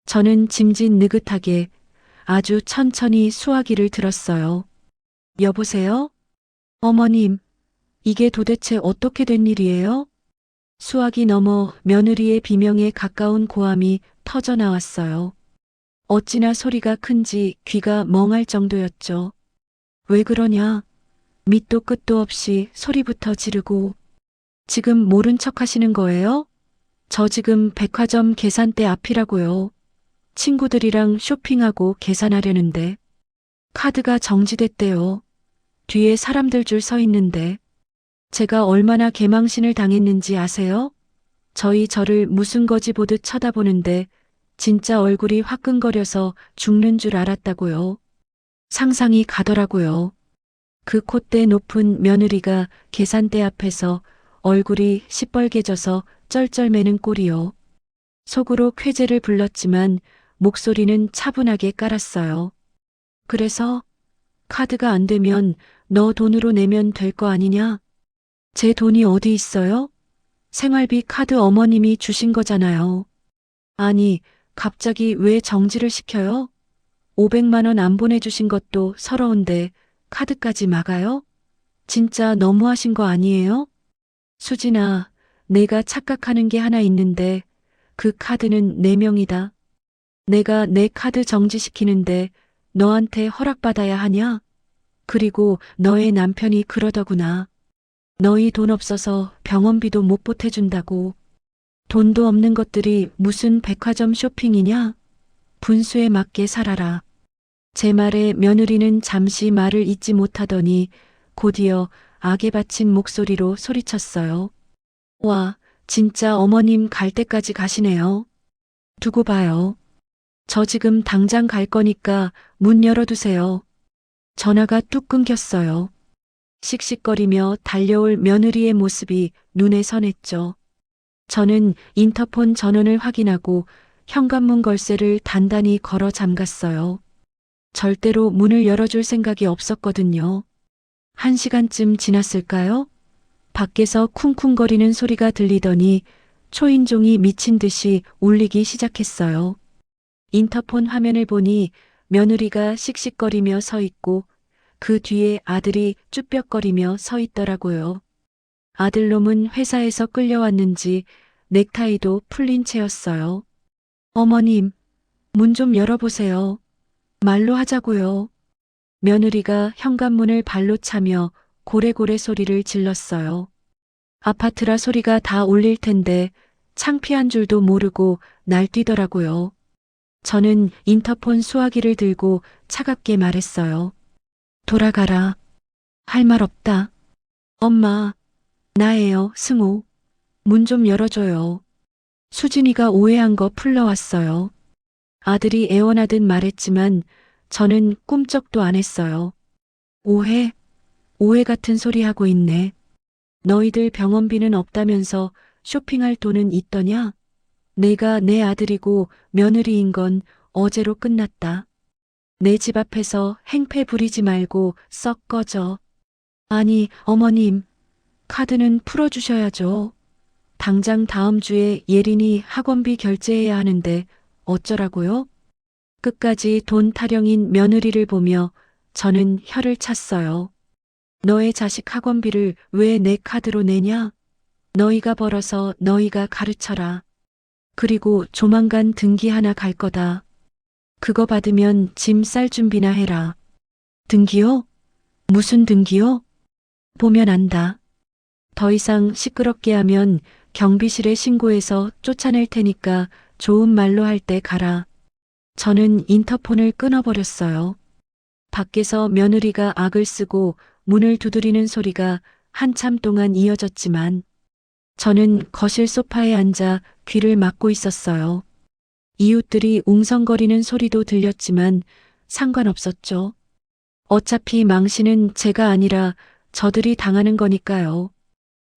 저는 짐짓 느긋하게 아주 천천히 수화기를 들었어요. 여보세요? 어머님, 이게 도대체 어떻게 된 일이에요? 수화기 너머 며느리의 비명에 가까운 고함이 터져 나왔어요. 어찌나 소리가 큰지 귀가 멍할 정도였죠. 왜 그러냐? 밑도 끝도 없이 소리부터 지르고. 지금 모른 척 하시는 거예요? 저 지금 백화점 계산대 앞이라고요. 친구들이랑 쇼핑하고 계산하려는데. 카드가 정지됐대요. 뒤에 사람들 줄 서 있는데. 제가 얼마나 개망신을 당했는지 아세요? 저를 무슨 거지 보듯 쳐다보는데 진짜 얼굴이 화끈거려서 죽는 줄 알았다고요. 상상이 가더라고요. 그 콧대 높은 며느리가 계산대 앞에서 얼굴이 시뻘개져서 쩔쩔매는 꼴이요. 속으로 쾌재를 불렀지만 목소리는 차분하게 깔았어요. 그래서 카드가 안 되면 너 돈으로 내면 될 거 아니냐? 제 돈이 어디 있어요? 생활비 카드 어머님이 주신 거잖아요. 아니, 갑자기 왜 정지를 시켜요? 500만 원 안 보내주신 것도 서러운데 카드까지 막아요? 진짜 너무하신 거 아니에요? 수진아, 내가 착각하는 게 하나 있는데 그 카드는 내 명이다. 내가 내 카드 정지시키는데 너한테 허락받아야 하냐? 그리고 너의 남편이 그러더구나. 너희 돈 없어서 병원비도 못 보태준다고. 돈도 없는 것들이 무슨 백화점 쇼핑이냐? 분수에 맞게 살아라. 제 말에 며느리는 잠시 말을 잇지 못하더니 곧이어 악에 받친 목소리로 소리쳤어요. 와, 진짜 어머님 갈 때까지 가시네요. 두고 봐요. 저 지금 당장 갈 거니까 문 열어두세요. 전화가 뚝 끊겼어요. 씩씩거리며 달려올 며느리의 모습이 눈에 선했죠. 저는 인터폰 전원을 확인하고 현관문 걸쇠를 단단히 걸어 잠갔어요. 절대로 문을 열어줄 생각이 없었거든요. 1시간쯤 지났을까요? 밖에서 쿵쿵거리는 소리가 들리더니 초인종이 미친 듯이 울리기 시작했어요. 인터폰 화면을 보니 며느리가 씩씩거리며 서 있고 그 뒤에 아들이 쭈뼛거리며 서 있더라고요. 아들놈은 회사에서 끌려왔는지 넥타이도 풀린 채였어요. 어머님, 문 좀 열어보세요. 말로 하자고요. 며느리가 현관문을 발로 차며 고래고래 소리를 질렀어요. 아파트라 소리가 다 울릴 텐데 창피한 줄도 모르고 날뛰더라고요. 저는 인터폰 수화기를 들고 차갑게 말했어요. 돌아가라. 할 말 없다. 엄마, 나예요, 승호. 문 좀 열어줘요. 수진이가 오해한 거 풀러왔어요. 아들이 애원하듯 말했지만 저는 꿈쩍도 안 했어요. 오해? 오해 같은 소리 하고 있네. 너희들 병원비는 없다면서 쇼핑할 돈은 있더냐? 내가 내 아들이고 며느리인 건 어제로 끝났다. 내 집 앞에서 행패 부리지 말고 썩 꺼져. 아니, 어머님, 카드는 풀어주셔야죠. 당장 다음 주에 예린이 학원비 결제해야 하는데 어쩌라고요? 끝까지 돈 타령인 며느리를 보며 저는 혀를 찼어요. 너의 자식 학원비를 왜 내 카드로 내냐? 너희가 벌어서 너희가 가르쳐라. 그리고 조만간 등기 하나 갈 거다. 그거 받으면 짐 쌀 준비나 해라. 등기요? 무슨 등기요? 보면 안다. 더 이상 시끄럽게 하면 경비실에 신고해서 쫓아낼 테니까 좋은 말로 할 때 가라. 저는 인터폰을 끊어버렸어요. 밖에서 며느리가 악을 쓰고 문을 두드리는 소리가 한참 동안 이어졌지만 저는 거실 소파에 앉아 귀를 막고 있었어요. 이웃들이 웅성거리는 소리도 들렸지만 상관없었죠. 어차피 망신은 제가 아니라 저들이 당하는 거니까요.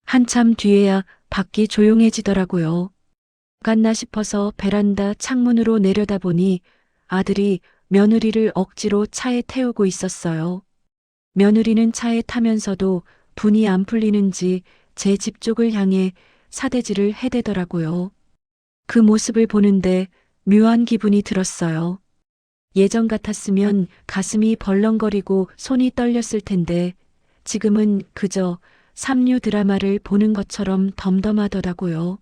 한참 뒤에야 밖이 조용해지더라고요. 갔나 싶어서 베란다 창문으로 내려다보니 아들이 며느리를 억지로 차에 태우고 있었어요. 며느리는 차에 타면서도 분이 안 풀리는지 제 집 쪽을 향해 사대질을 해대더라고요. 그 모습을 보는데 묘한 기분이 들었어요. 예전 같았으면 가슴이 벌렁거리고 손이 떨렸을 텐데 지금은 그저 삼류 드라마를 보는 것처럼 덤덤하더라고요.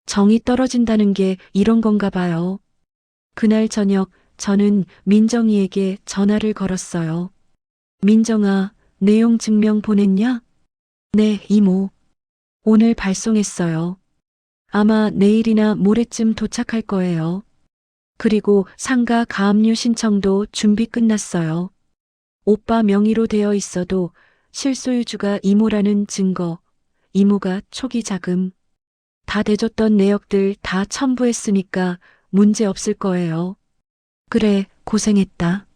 정이 떨어진다는 게 이런 건가 봐요. 그날 저녁 저는 민정이에게 전화를 걸었어요. 민정아, 내용 증명 보냈냐? 네, 이모. 오늘 발송했어요. 아마 내일이나 모레쯤 도착할 거예요. 그리고 상가 가압류 신청도 준비 끝났어요. 오빠 명의로 되어 있어도 실소유주가 이모라는 증거, 이모가 초기 자금, 다 대줬던 내역들 다 첨부했으니까 문제 없을 거예요. 그래, 고생했다.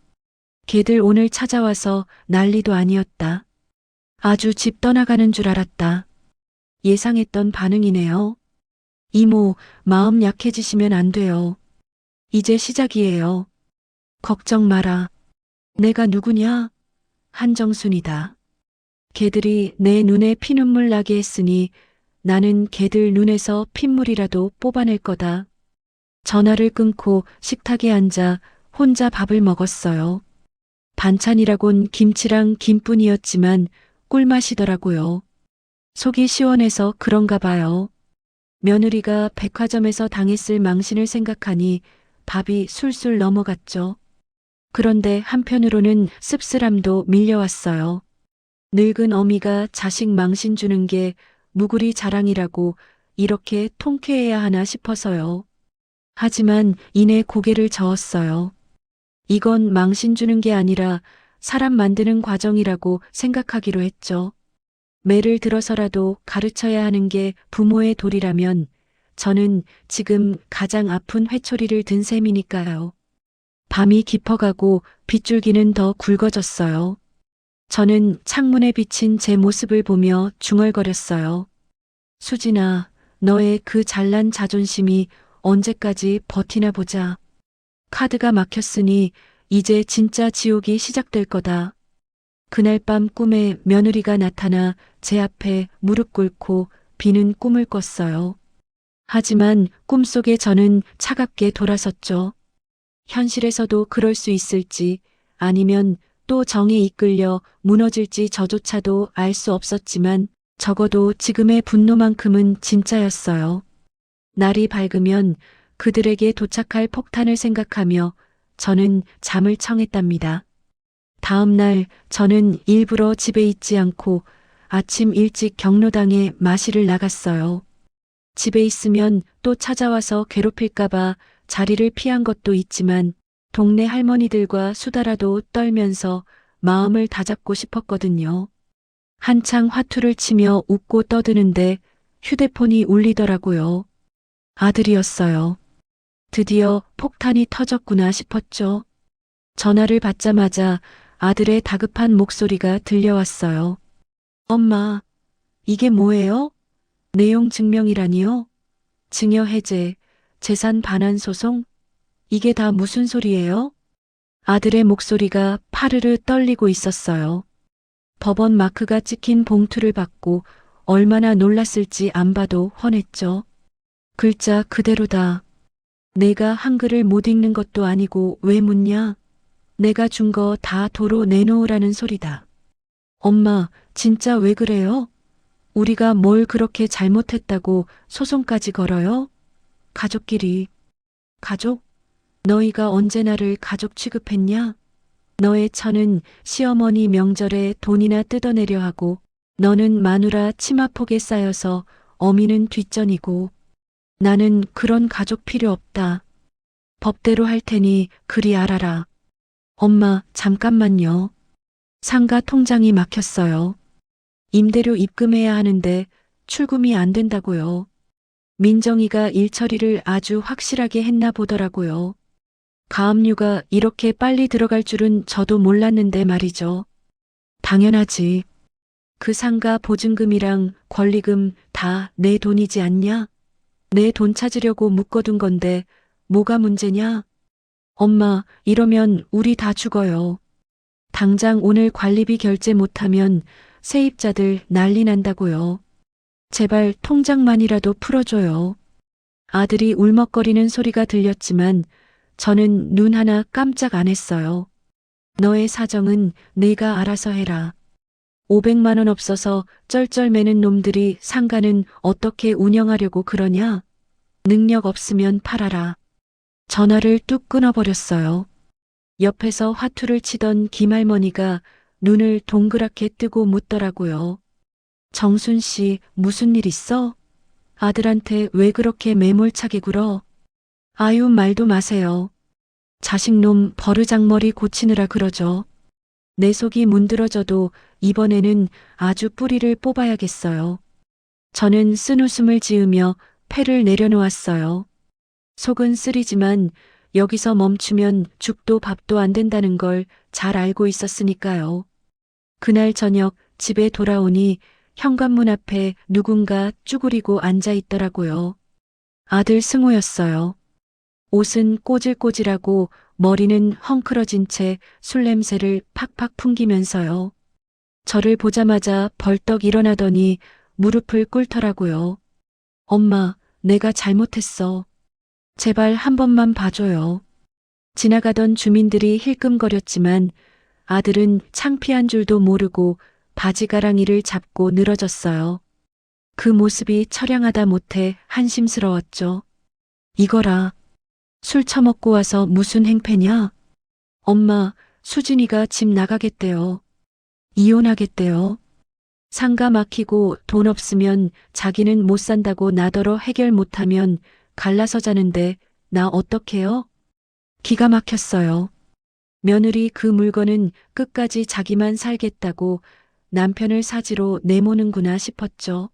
걔들 오늘 찾아와서 난리도 아니었다. 아주 집 떠나가는 줄 알았다. 예상했던 반응이네요. 이모, 마음 약해지시면 안 돼요. 이제 시작이에요. 걱정 마라. 내가 누구냐? 한정순이다. 걔들이 내 눈에 피눈물 나게 했으니 나는 걔들 눈에서 핏물이라도 뽑아낼 거다. 전화를 끊고 식탁에 앉아 혼자 밥을 먹었어요. 반찬이라곤 김치랑 김뿐이었지만 꿀맛이더라고요. 속이 시원해서 그런가 봐요. 며느리가 백화점에서 당했을 망신을 생각하니 밥이 술술 넘어갔죠. 그런데 한편으로는 씁쓸함도 밀려왔어요. 늙은 어미가 자식 망신 주는 게 무구리 자랑이라고 이렇게 통쾌해야 하나 싶어서요. 하지만 이내 고개를 저었어요. 이건 망신 주는 게 아니라 사람 만드는 과정이라고 생각하기로 했죠. 매를 들어서라도 가르쳐야 하는 게 부모의 도리라면 저는 지금 가장 아픈 회초리를 든 셈이니까요. 밤이 깊어가고 빗줄기는 더 굵어졌어요. 저는 창문에 비친 제 모습을 보며 중얼거렸어요. 수진아, 너의 그 잘난 자존심이 언제까지 버티나 보자. 카드가 막혔으니 이제 진짜 지옥이 시작될 거다. 그날 밤 꿈에 며느리가 나타나 제 앞에 무릎 꿇고 비는 꿈을 꿨어요. 하지만 꿈속에 저는 차갑게 돌아섰죠. 현실에서도 그럴 수 있을지 아니면 또 정에 이끌려 무너질지 저조차도 알 수 없었지만 적어도 지금의 분노만큼은 진짜였어요. 날이 밝으면 그들에게 도착할 폭탄을 생각하며 저는 잠을 청했답니다. 다음 날 저는 일부러 집에 있지 않고 아침 일찍 경로당에 마시를 나갔어요. 집에 있으면 또 찾아와서 괴롭힐까봐 자리를 피한 것도 있지만 동네 할머니들과 수다라도 떨면서 마음을 다잡고 싶었거든요. 한창 화투를 치며 웃고 떠드는데 휴대폰이 울리더라고요. 아들이었어요. 드디어 폭탄이 터졌구나 싶었죠. 전화를 받자마자 아들의 다급한 목소리가 들려왔어요. 엄마, 이게 뭐예요? 내용 증명이라니요? 증여 해제, 재산 반환 소송? 이게 다 무슨 소리예요? 아들의 목소리가 파르르 떨리고 있었어요. 법원 마크가 찍힌 봉투를 받고 얼마나 놀랐을지 안 봐도 훤했죠. 글자 그대로다. 내가 한글을 못 읽는 것도 아니고 왜 묻냐? 내가 준 거 다 도로 내놓으라는 소리다. 엄마, 진짜 왜 그래요? 우리가 뭘 그렇게 잘못했다고 소송까지 걸어요? 가족끼리. 가족? 너희가 언제 나를 가족 취급했냐? 너의 처는 시어머니 명절에 돈이나 뜯어내려 하고 너는 마누라 치마폭에 쌓여서 어미는 뒷전이고 나는 그런 가족 필요 없다. 법대로 할 테니 그리 알아라. 엄마, 잠깐만요. 상가 통장이 막혔어요. 임대료 입금해야 하는데 출금이 안 된다고요. 민정이가 일처리를 아주 확실하게 했나 보더라고요. 가압류가 이렇게 빨리 들어갈 줄은 저도 몰랐는데 말이죠. 당연하지. 그 상가 보증금이랑 권리금 다 내 돈이지 않냐? 내 돈 찾으려고 묶어둔 건데 뭐가 문제냐? 엄마, 이러면 우리 다 죽어요. 당장 오늘 관리비 결제 못하면 세입자들 난리 난다고요. 제발 통장만이라도 풀어줘요. 아들이 울먹거리는 소리가 들렸지만 저는 눈 하나 깜짝 안 했어요. 너의 사정은 내가 알아서 해라. 500만 원 없어서 쩔쩔매는 놈들이 상가는 어떻게 운영하려고 그러냐? 능력 없으면 팔아라. 전화를 뚝 끊어버렸어요. 옆에서 화투를 치던 김할머니가 눈을 동그랗게 뜨고 묻더라고요. 정순 씨, 무슨 일 있어? 아들한테 왜 그렇게 매몰차게 굴어? 아유, 말도 마세요. 자식놈 버르장머리 고치느라 그러죠. 내 속이 문드러져도 이번에는 아주 뿌리를 뽑아야겠어요. 저는 쓴웃음을 지으며 패를 내려놓았어요. 속은 쓰리지만 여기서 멈추면 죽도 밥도 안 된다는 걸 잘 알고 있었으니까요. 그날 저녁 집에 돌아오니 현관문 앞에 누군가 쭈그리고 앉아 있더라고요. 아들 승우였어요. 옷은 꼬질꼬질하고 머리는 헝클어진 채 술 냄새를 팍팍 풍기면서요. 저를 보자마자 벌떡 일어나더니 무릎을 꿇더라고요. 엄마, 내가 잘못했어. 제발 한 번만 봐줘요. 지나가던 주민들이 힐끔거렸지만 아들은 창피한 줄도 모르고 바지가랑이를 잡고 늘어졌어요. 그 모습이 처량하다 못해 한심스러웠죠. 이거라. 술 처먹고 와서 무슨 행패냐? 엄마, 수진이가 집 나가겠대요. 이혼하겠대요. 상가 막히고 돈 없으면 자기는 못 산다고 나더러 해결 못하면 갈라서 자는데 나 어떡해요? 기가 막혔어요. 며느리 그 물건은 끝까지 자기만 살겠다고 남편을 사지로 내모는구나 싶었죠.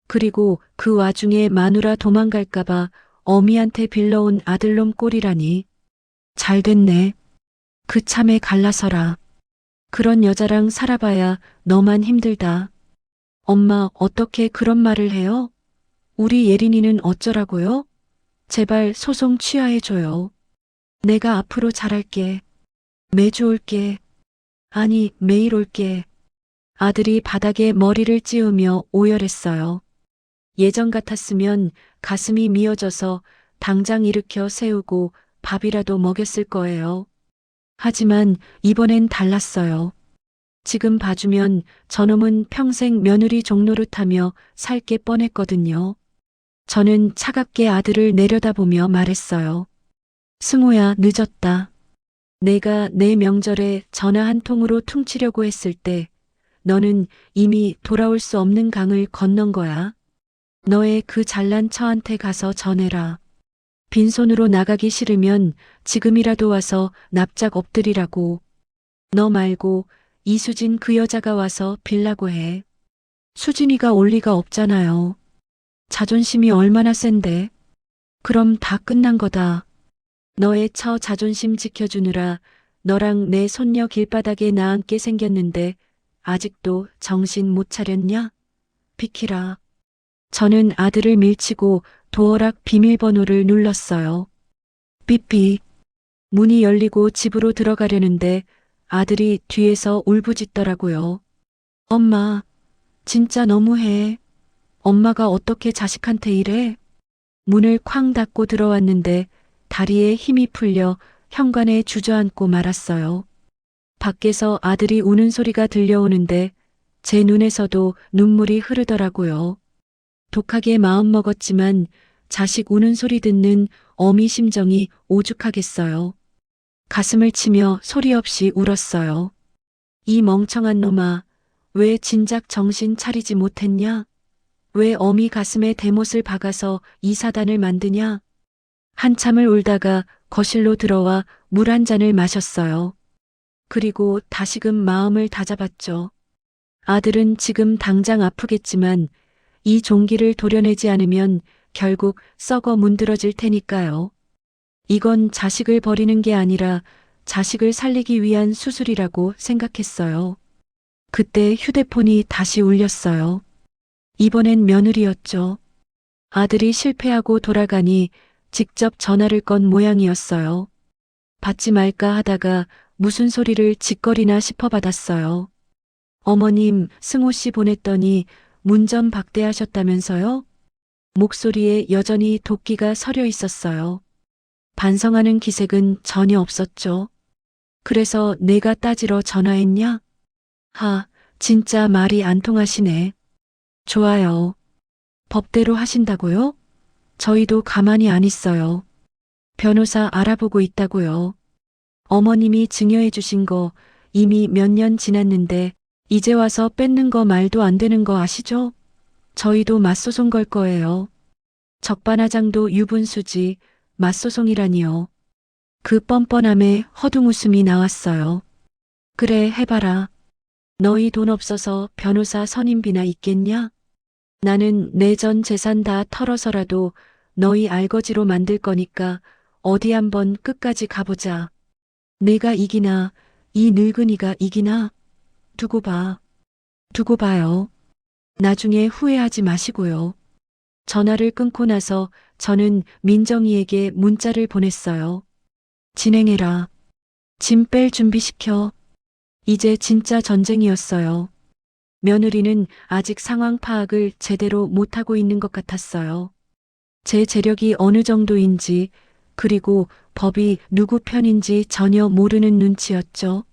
그리고 그 와중에 마누라 도망갈까봐 어미한테 빌려온 아들놈 꼴이라니. 잘 됐네. 그 참에 갈라서라. 그런 여자랑 살아봐야 너만 힘들다. 엄마, 어떻게 그런 말을 해요? 우리 예린이는 어쩌라고요? 제발 소송 취하해줘요. 내가 앞으로 잘할게. 매주 올게. 아니, 매일 올게. 아들이 바닥에 머리를 찌우며 오열했어요. 예전 같았으면 가슴이 미어져서 당장 일으켜 세우고 밥이라도 먹였을 거예요. 하지만 이번엔 달랐어요. 지금 봐주면 저놈은 평생 며느리 종노릇하며 살 게 뻔했거든요. 저는 차갑게 아들을 내려다보며 말했어요. 승우야, 늦었다. 내가 내 명절에 전화 한 통으로 퉁치려고 했을 때 너는 이미 돌아올 수 없는 강을 건넌 거야. 너의 그 잘난 처한테 가서 전해라. 빈손으로 나가기 싫으면 지금이라도 와서 납작 엎드리라고. 너 말고 이수진 그 여자가 와서 빌라고 해. 수진이가 올 리가 없잖아요. 자존심이 얼마나 센데. 그럼 다 끝난 거다. 너의 처 자존심 지켜주느라 너랑 내 손녀 길바닥에 나앉게 생겼는데 아직도 정신 못 차렸냐? 비키라. 저는 아들을 밀치고 도어락 비밀번호를 눌렀어요. 삐삐. 문이 열리고 집으로 들어가려는데 아들이 뒤에서 울부짖더라고요. 엄마, 진짜 너무해. 엄마가 어떻게 자식한테 이래? 문을 쾅 닫고 들어왔는데 다리에 힘이 풀려 현관에 주저앉고 말았어요. 밖에서 아들이 우는 소리가 들려오는데 제 눈에서도 눈물이 흐르더라고요. 독하게 마음먹었지만 자식 우는 소리 듣는 어미 심정이 오죽하겠어요. 가슴을 치며 소리 없이 울었어요. 이 멍청한 놈아, 왜 진작 정신 차리지 못했냐? 왜 어미 가슴에 대못을 박아서 이 사단을 만드냐? 한참을 울다가 거실로 들어와 물 한 잔을 마셨어요. 그리고 다시금 마음을 다잡았죠. 아들은 지금 당장 아프겠지만 이 종기를 도려내지 않으면 결국 썩어 문드러질 테니까요. 이건 자식을 버리는 게 아니라 자식을 살리기 위한 수술이라고 생각했어요. 그때 휴대폰이 다시 울렸어요. 이번엔 며느리였죠. 아들이 실패하고 돌아가니 직접 전화를 건 모양이었어요. 받지 말까 하다가 무슨 소리를 짓거리나 싶어 받았어요. 어머님, 승호 씨 보냈더니 문전 박대하셨다면서요? 목소리에 여전히 도끼가 서려 있었어요. 반성하는 기색은 전혀 없었죠. 그래서 내가 따지러 전화했냐? 진짜 말이 안 통하시네. 좋아요. 법대로 하신다고요? 저희도 가만히 안 있어요. 변호사 알아보고 있다고요. 어머님이 증여해 주신 거 이미 몇 년 지났는데 이제 와서 뺏는 거 말도 안 되는 거 아시죠? 저희도 맞소송 걸 거예요. 적반하장도 유분수지 맞소송이라니요. 그 뻔뻔함에 허둥웃음이 나왔어요. 그래, 해봐라. 너희 돈 없어서 변호사 선임비나 있겠냐? 나는 내 전 재산 다 털어서라도 너희 알거지로 만들 거니까 어디 한번 끝까지 가보자. 내가 이기나 이 늙은이가 이기나? 두고 봐. 두고 봐요. 나중에 후회하지 마시고요. 전화를 끊고 나서 저는 민정이에게 문자를 보냈어요. 진행해라. 짐 뺄 준비시켜. 이제 진짜 전쟁이었어요. 며느리는 아직 상황 파악을 제대로 못하고 있는 것 같았어요. 제 재력이 어느 정도인지 그리고 법이 누구 편인지 전혀 모르는 눈치였죠.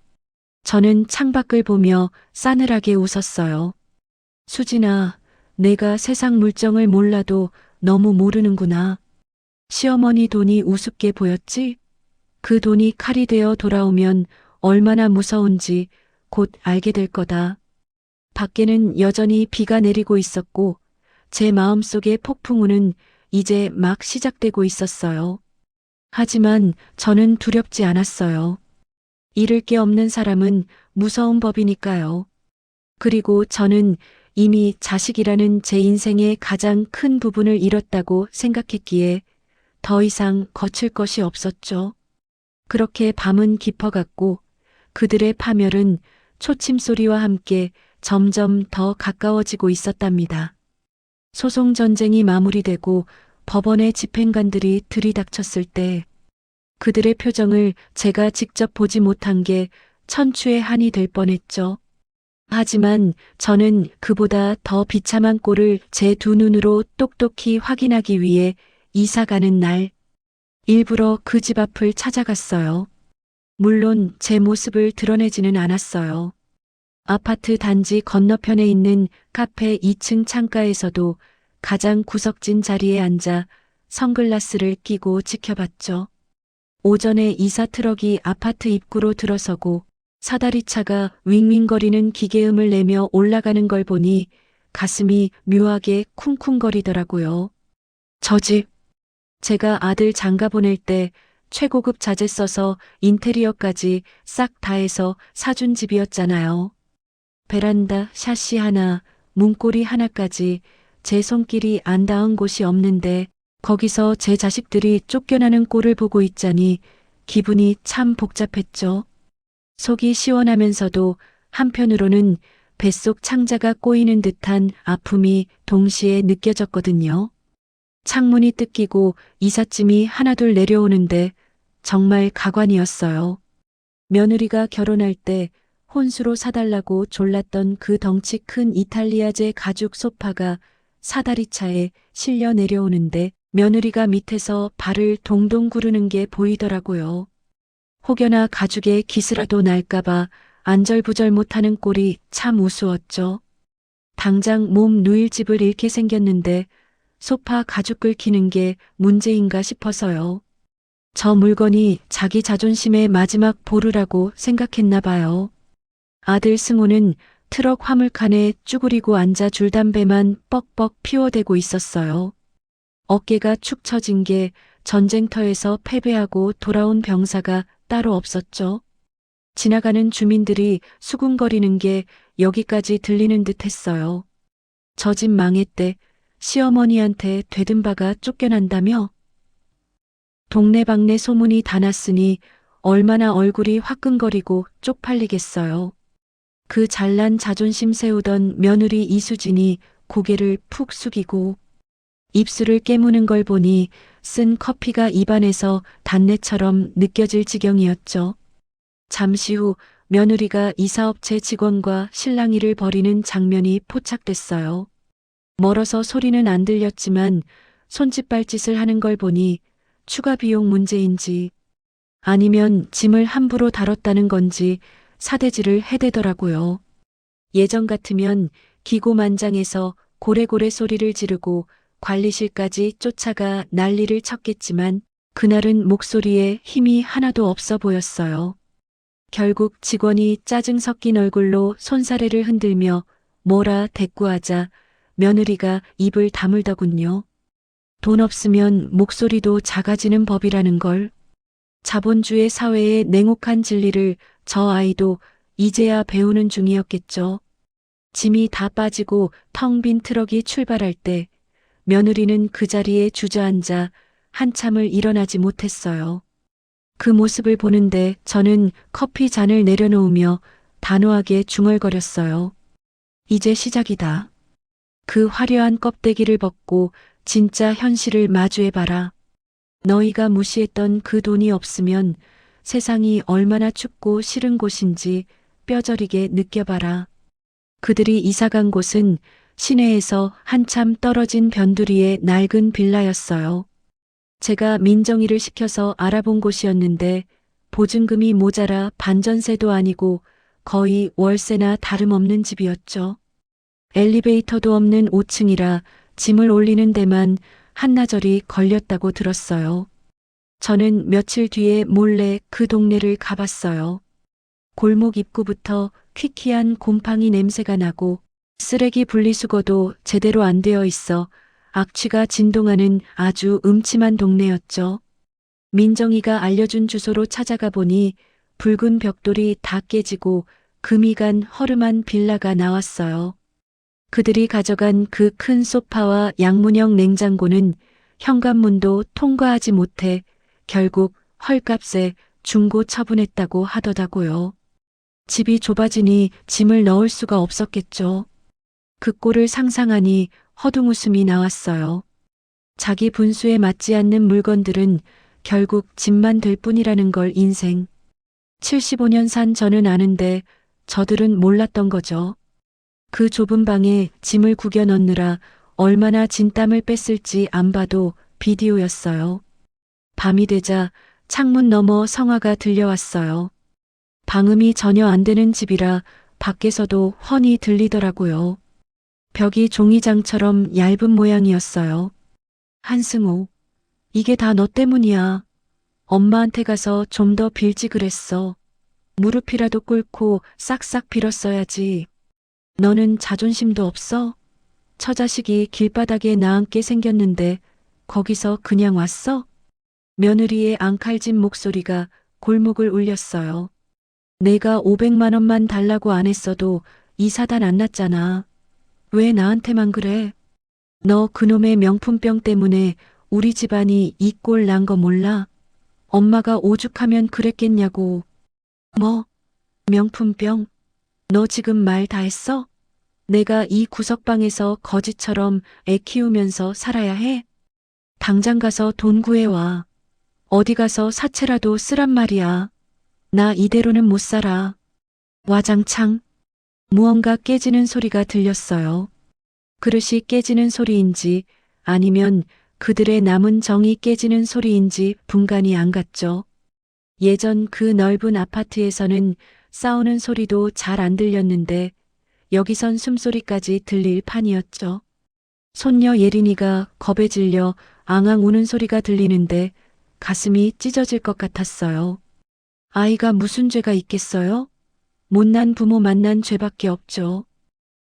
저는 창밖을 보며 싸늘하게 웃었어요. 수진아, 내가 세상 물정을 몰라도 너무 모르는구나. 시어머니 돈이 우습게 보였지? 그 돈이 칼이 되어 돌아오면 얼마나 무서운지 곧 알게 될 거다. 밖에는 여전히 비가 내리고 있었고 제 마음속의 폭풍우는 이제 막 시작되고 있었어요. 하지만 저는 두렵지 않았어요. 잃을 게 없는 사람은 무서운 법이니까요. 그리고 저는 이미 자식이라는 제 인생의 가장 큰 부분을 잃었다고 생각했기에 더 이상 거칠 것이 없었죠. 그렇게 밤은 깊어갔고 그들의 파멸은 초침 소리와 함께 점점 더 가까워지고 있었답니다. 소송 전쟁이 마무리되고 법원의 집행관들이 들이닥쳤을 때 그들의 표정을 제가 직접 보지 못한 게 천추의 한이 될 뻔했죠. 하지만 저는 그보다 더 비참한 꼴을 제 두 눈으로 똑똑히 확인하기 위해 이사 가는 날 일부러 그 집 앞을 찾아갔어요. 물론 제 모습을 드러내지는 않았어요. 아파트 단지 건너편에 있는 카페 2층 창가에서도 가장 구석진 자리에 앉아 선글라스를 끼고 지켜봤죠. 오전에 이사 트럭이 아파트 입구로 들어서고 사다리차가 윙윙거리는 기계음을 내며 올라가는 걸 보니 가슴이 묘하게 쿵쿵거리더라고요. 저 집, 제가 아들 장가 보낼 때 최고급 자재 써서 인테리어까지 싹 다 해서 사준 집이었잖아요. 베란다, 샤시 하나, 문고리 하나까지 제 손길이 안 닿은 곳이 없는데 거기서 제 자식들이 쫓겨나는 꼴을 보고 있자니 기분이 참 복잡했죠. 속이 시원하면서도 한편으로는 뱃속 창자가 꼬이는 듯한 아픔이 동시에 느껴졌거든요. 창문이 뜯기고 이삿짐이 하나둘 내려오는데 정말 가관이었어요. 며느리가 결혼할 때 혼수로 사달라고 졸랐던 그 덩치 큰 이탈리아제 가죽 소파가 사다리차에 실려 내려오는데 며느리가 밑에서 발을 동동 구르는 게 보이더라고요. 혹여나 가죽에 기스라도 날까봐 안절부절 못하는 꼴이 참 우스웠죠. 당장 몸 누일 집을 잃게 생겼는데 소파 가죽 긁히는 게 문제인가 싶어서요. 저 물건이 자기 자존심의 마지막 보루라고 생각했나 봐요. 아들 승호는 트럭 화물칸에 쭈그리고 앉아 줄담배만 뻑뻑 피워대고 있었어요. 어깨가 축 처진 게 전쟁터에서 패배하고 돌아온 병사가 따로 없었죠. 지나가는 주민들이 수군거리는 게 여기까지 들리는 듯 했어요. 저 집 망했대. 시어머니한테 되든 바가 쫓겨난다며? 동네방네 소문이 다 났으니 얼마나 얼굴이 화끈거리고 쪽팔리겠어요. 그 잘난 자존심 세우던 며느리 이수진이 고개를 푹 숙이고 입술을 깨무는 걸 보니 쓴 커피가 입안에서 단내처럼 느껴질 지경이었죠. 잠시 후 며느리가 이사업체 직원과 실랑이를 벌이는 장면이 포착됐어요. 멀어서 소리는 안 들렸지만 손짓발짓을 하는 걸 보니 추가 비용 문제인지 아니면 짐을 함부로 다뤘다는 건지 사대질을 해대더라고요. 예전 같으면 기고만장해서 고래고래 소리를 지르고 관리실까지 쫓아가 난리를 쳤겠지만 그날은 목소리에 힘이 하나도 없어 보였어요. 결국 직원이 짜증 섞인 얼굴로 손사래를 흔들며 뭐라 대꾸하자 며느리가 입을 다물더군요. 돈 없으면 목소리도 작아지는 법이라는 걸. 자본주의 사회의 냉혹한 진리를 저 아이도 이제야 배우는 중이었겠죠. 짐이 다 빠지고 텅 빈 트럭이 출발할 때 며느리는 그 자리에 주저앉아 한참을 일어나지 못했어요. 그 모습을 보는데 저는 커피 잔을 내려놓으며 단호하게 중얼거렸어요. 이제 시작이다. 그 화려한 껍데기를 벗고 진짜 현실을 마주해봐라. 너희가 무시했던 그 돈이 없으면 세상이 얼마나 춥고 싫은 곳인지 뼈저리게 느껴봐라. 그들이 이사간 곳은 시내에서 한참 떨어진 변두리의 낡은 빌라였어요. 제가 민정이를 시켜서 알아본 곳이었는데 보증금이 모자라 반전세도 아니고 거의 월세나 다름없는 집이었죠. 엘리베이터도 없는 5층이라 짐을 올리는 데만 한나절이 걸렸다고 들었어요. 저는 며칠 뒤에 몰래 그 동네를 가봤어요. 골목 입구부터 퀴퀴한 곰팡이 냄새가 나고 쓰레기 분리수거도 제대로 안 되어 있어 악취가 진동하는 아주 음침한 동네였죠. 민정이가 알려준 주소로 찾아가 보니 붉은 벽돌이 다 깨지고 금이 간 허름한 빌라가 나왔어요. 그들이 가져간 그 큰 소파와 양문형 냉장고는 현관문도 통과하지 못해 결국 헐값에 중고 처분했다고 하더라고요. 집이 좁아지니 짐을 넣을 수가 없었겠죠. 그 꼴을 상상하니 허둥웃음이 나왔어요. 자기 분수에 맞지 않는 물건들은 결국 짐만 될 뿐이라는 걸 인생. 75년 산 저는 아는데 저들은 몰랐던 거죠. 그 좁은 방에 짐을 구겨 넣느라 얼마나 진땀을 뺐을지 안 봐도 비디오였어요. 밤이 되자 창문 너머 성화가 들려왔어요. 방음이 전혀 안 되는 집이라 밖에서도 훤히 들리더라고요. 벽이 종이장처럼 얇은 모양이었어요. 한승호, 이게 다 너 때문이야. 엄마한테 가서 좀 더 빌지 그랬어. 무릎이라도 꿇고 싹싹 빌었어야지. 너는 자존심도 없어? 처자식이 길바닥에 나앉게 생겼는데 거기서 그냥 왔어? 며느리의 앙칼진 목소리가 골목을 울렸어요. 내가 500만 원만 달라고 안 했어도 이 사단 안 났잖아. 왜 나한테만 그래? 너 그놈의 명품병 때문에 우리 집안이 이 꼴 난 거 몰라? 엄마가 오죽하면 그랬겠냐고. 뭐? 명품병, 너 지금 말 다 했어? 내가 이 구석방에서 거지처럼 애 키우면서 살아야 해? 당장 가서 돈 구해와. 어디 가서 사채라도 쓰란 말이야. 나 이대로는 못 살아. 와장창. 무언가 깨지는 소리가 들렸어요. 그릇이 깨지는 소리인지 아니면 그들의 남은 정이 깨지는 소리인지 분간이 안 갔죠. 예전 그 넓은 아파트에서는 싸우는 소리도 잘 안 들렸는데 여기선 숨소리까지 들릴 판이었죠. 손녀 예린이가 겁에 질려 앙앙 우는 소리가 들리는데 가슴이 찢어질 것 같았어요. 아이가 무슨 죄가 있겠어요? 못난 부모 만난 죄밖에 없죠.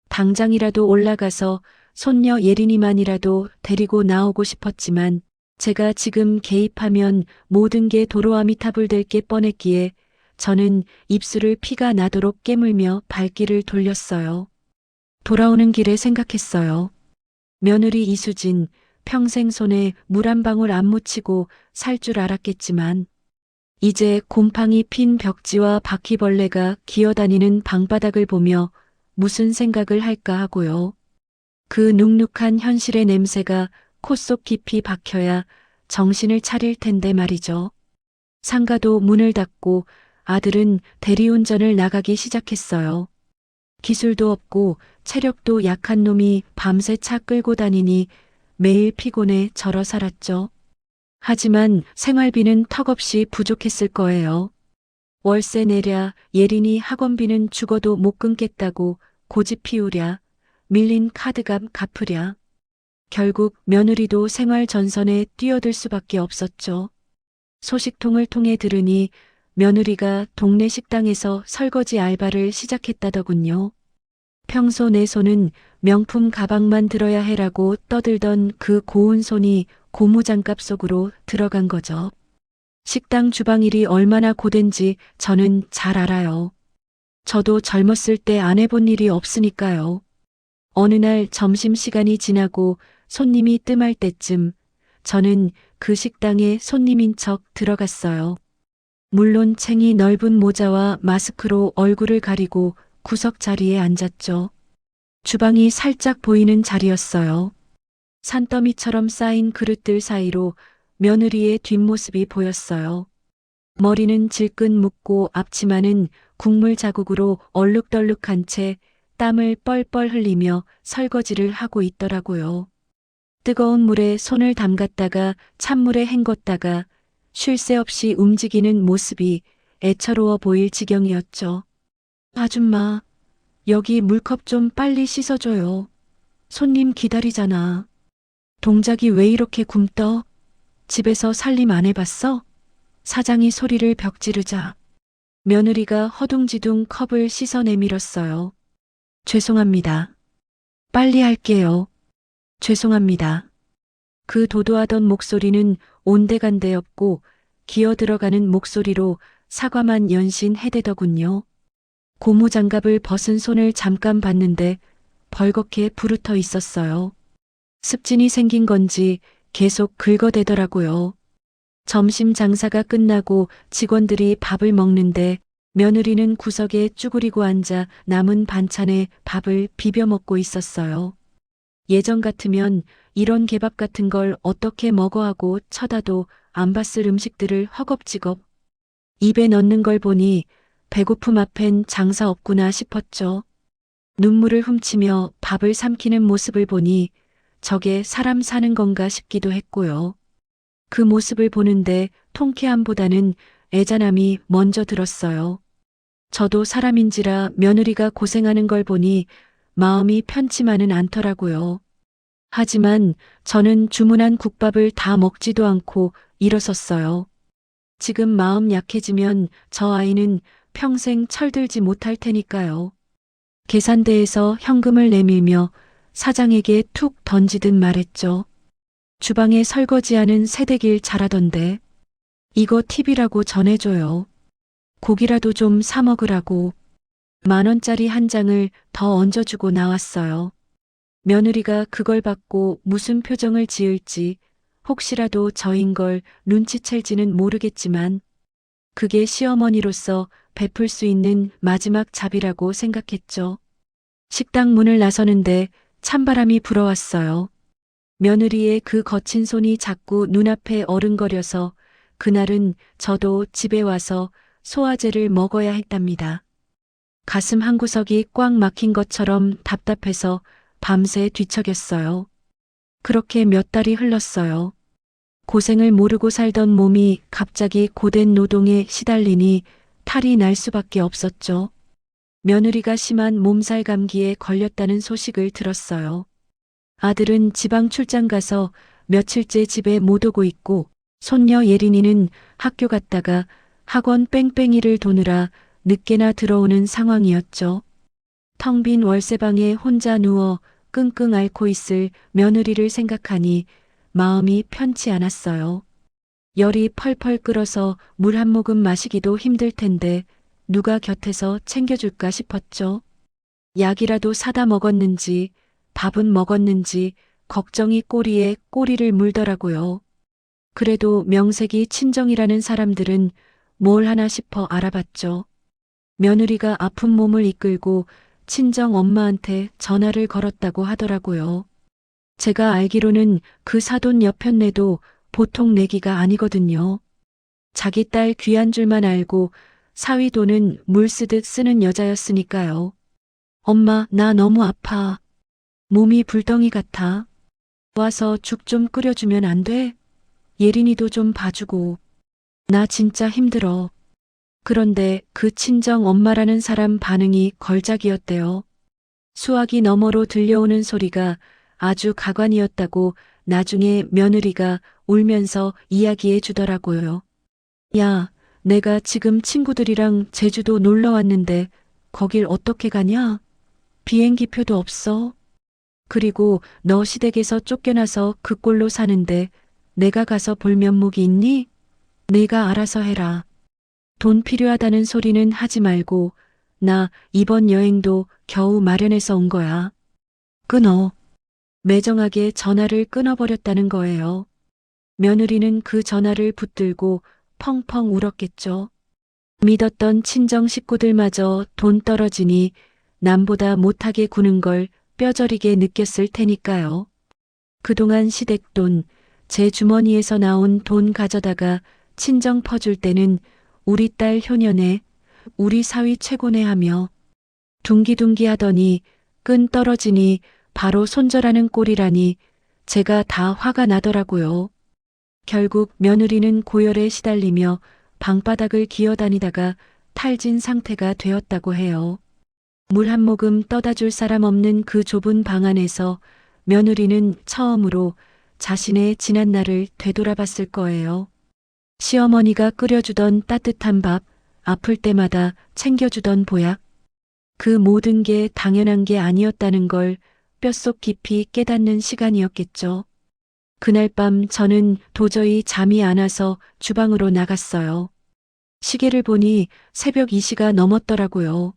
당장이라도 올라가서 손녀 예린이만이라도 데리고 나오고 싶었지만 제가 지금 개입하면 모든 게 도로아미타불 될 게 뻔했기에 저는 입술을 피가 나도록 깨물며 발길을 돌렸어요. 돌아오는 길에 생각했어요. 며느리 이수진, 평생 손에 물 한 방울 안 묻히고 살 줄 알았겠지만 이제 곰팡이 핀 벽지와 바퀴벌레가 기어다니는 방바닥을 보며 무슨 생각을 할까 하고요. 그 눅눅한 현실의 냄새가 코 속 깊이 박혀야 정신을 차릴 텐데 말이죠. 상가도 문을 닫고 아들은 대리운전을 나가기 시작했어요. 기술도 없고 체력도 약한 놈이 밤새 차 끌고 다니니 매일 피곤해 절어 살았죠. 하지만 생활비는 턱없이 부족했을 거예요. 월세 내랴 예린이 학원비는 죽어도 못 끊겠다고 고집 피우랴 밀린 카드값 갚으랴. 결국 며느리도 생활 전선에 뛰어들 수밖에 없었죠. 소식통을 통해 들으니 며느리가 동네 식당에서 설거지 알바를 시작했다더군요. 평소 내 손은 명품 가방만 들어야 해라고 떠들던 그 고운 손이 고무장갑 속으로 들어간 거죠. 식당 주방 일이 얼마나 고된지 저는 잘 알아요. 저도 젊었을 때 안 해본 일이 없으니까요. 어느 날 점심시간이 지나고 손님이 뜸할 때쯤 저는 그 식당에 손님인 척 들어갔어요. 물론 챙이 넓은 모자와 마스크로 얼굴을 가리고 구석 자리에 앉았죠. 주방이 살짝 보이는 자리였어요. 산더미처럼 쌓인 그릇들 사이로 며느리의 뒷모습이 보였어요. 머리는 질끈 묶고 앞치마는 국물 자국으로 얼룩덜룩한 채 땀을 뻘뻘 흘리며 설거지를 하고 있더라고요. 뜨거운 물에 손을 담갔다가 찬물에 헹궜다가 쉴 새 없이 움직이는 모습이 애처로워 보일 지경이었죠. 아줌마, 여기 물컵 좀 빨리 씻어줘요. 손님 기다리잖아. 동작이 왜 이렇게 굼떠? 집에서 살림 안 해봤어? 사장이 소리를 벽지르자 며느리가 허둥지둥 컵을 씻어 내밀었어요. 죄송합니다. 빨리 할게요. 죄송합니다. 그 도도하던 목소리는 온데간데없고 기어 들어가는 목소리로 사과만 연신 해대더군요. 고무장갑을 벗은 손을 잠깐 봤는데 벌겋게 부르터 있었어요. 습진이 생긴 건지 계속 긁어대더라고요. 점심 장사가 끝나고 직원들이 밥을 먹는데 며느리는 구석에 쭈그리고 앉아 남은 반찬에 밥을 비벼 먹고 있었어요. 예전 같으면 이런 개밥 같은 걸 어떻게 먹어 하고 쳐다도 안 봤을 음식들을 허겁지겁 입에 넣는 걸 보니 배고픔 앞엔 장사 없구나 싶었죠. 눈물을 훔치며 밥을 삼키는 모습을 보니 저게 사람 사는 건가 싶기도 했고요. 그 모습을 보는데 통쾌함보다는 애잔함이 먼저 들었어요. 저도 사람인지라 며느리가 고생하는 걸 보니 마음이 편치만은 않더라고요. 하지만 저는 주문한 국밥을 다 먹지도 않고 일어섰어요. 지금 마음 약해지면 저 아이는 평생 철들지 못할 테니까요. 계산대에서 현금을 내밀며 사장에게 툭 던지듯 말했죠. 주방에 설거지하는 새댁일 잘하던데 이거 팁이라고 전해줘요. 고기라도 좀 사 먹으라고 10,000원짜리 한 장을 더 얹어주고 나왔어요. 며느리가 그걸 받고 무슨 표정을 지을지 혹시라도 저인 걸 눈치챌지는 모르겠지만 그게 시어머니로서 베풀 수 있는 마지막 잡이라고 생각했죠. 식당 문을 나서는데 찬바람이 불어왔어요. 며느리의 그 거친 손이 자꾸 눈앞에 어른거려서 그날은 저도 집에 와서 소화제를 먹어야 했답니다. 가슴 한구석이 꽉 막힌 것처럼 답답해서 밤새 뒤척였어요. 그렇게 몇 달이 흘렀어요. 고생을 모르고 살던 몸이 갑자기 고된 노동에 시달리니 탈이 날 수밖에 없었죠. 며느리가 심한 몸살 감기에 걸렸다는 소식을 들었어요. 아들은 지방 출장 가서 며칠째 집에 못 오고 있고 손녀 예린이는 학교 갔다가 학원 뺑뺑이를 도느라 늦게나 들어오는 상황이었죠. 텅 빈 월세방에 혼자 누워 끙끙 앓고 있을 며느리를 생각하니 마음이 편치 않았어요. 열이 펄펄 끓어서 물 한 모금 마시기도 힘들 텐데 누가 곁에서 챙겨줄까 싶었죠. 약이라도 사다 먹었는지 밥은 먹었는지 걱정이 꼬리에 꼬리를 물더라고요. 그래도 명색이 친정이라는 사람들은 뭘 하나 싶어 알아봤죠. 며느리가 아픈 몸을 이끌고 친정 엄마한테 전화를 걸었다고 하더라고요. 제가 알기로는 그 사돈 여편네도 보통 내기가 아니거든요. 자기 딸 귀한 줄만 알고 사위 돈은 물 쓰듯 쓰는 여자였으니까요. 엄마, 나 너무 아파. 몸이 불덩이 같아. 와서 죽 좀 끓여주면 안 돼? 예린이도 좀 봐주고. 나 진짜 힘들어. 그런데 그 친정 엄마라는 사람 반응이 걸작이었대요. 수화기 너머로 들려오는 소리가 아주 가관이었다고 나중에 며느리가 울면서 이야기해 주더라고요. 야, 내가 지금 친구들이랑 제주도 놀러 왔는데 거길 어떻게 가냐? 비행기표도 없어. 그리고 너 시댁에서 쫓겨나서 그 꼴로 사는데 내가 가서 볼 면목이 있니? 내가 알아서 해라. 돈 필요하다는 소리는 하지 말고 나 이번 여행도 겨우 마련해서 온 거야. 끊어. 매정하게 전화를 끊어버렸다는 거예요. 며느리는 그 전화를 붙들고 펑펑 울었겠죠. 믿었던 친정 식구들마저 돈 떨어지니 남보다 못하게 구는 걸 뼈저리게 느꼈을 테니까요. 그동안 시댁돈, 제 주머니에서 나온 돈 가져다가 친정 퍼줄 때는 우리 딸 효녀네, 우리 사위 최고네 하며 둥기둥기 하더니 끈 떨어지니 바로 손절하는 꼴이라니 제가 다 화가 나더라고요. 결국 며느리는 고열에 시달리며 방바닥을 기어다니다가 탈진 상태가 되었다고 해요. 물 한 모금 떠다 줄 사람 없는 그 좁은 방 안에서 며느리는 처음으로 자신의 지난 날을 되돌아봤을 거예요. 시어머니가 끓여주던 따뜻한 밥, 아플 때마다 챙겨주던 보약, 그 모든 게 당연한 게 아니었다는 걸 뼛속 깊이 깨닫는 시간이었겠죠. 그날 밤 저는 도저히 잠이 안 와서 주방으로 나갔어요. 시계를 보니 새벽 2시가 넘었더라고요.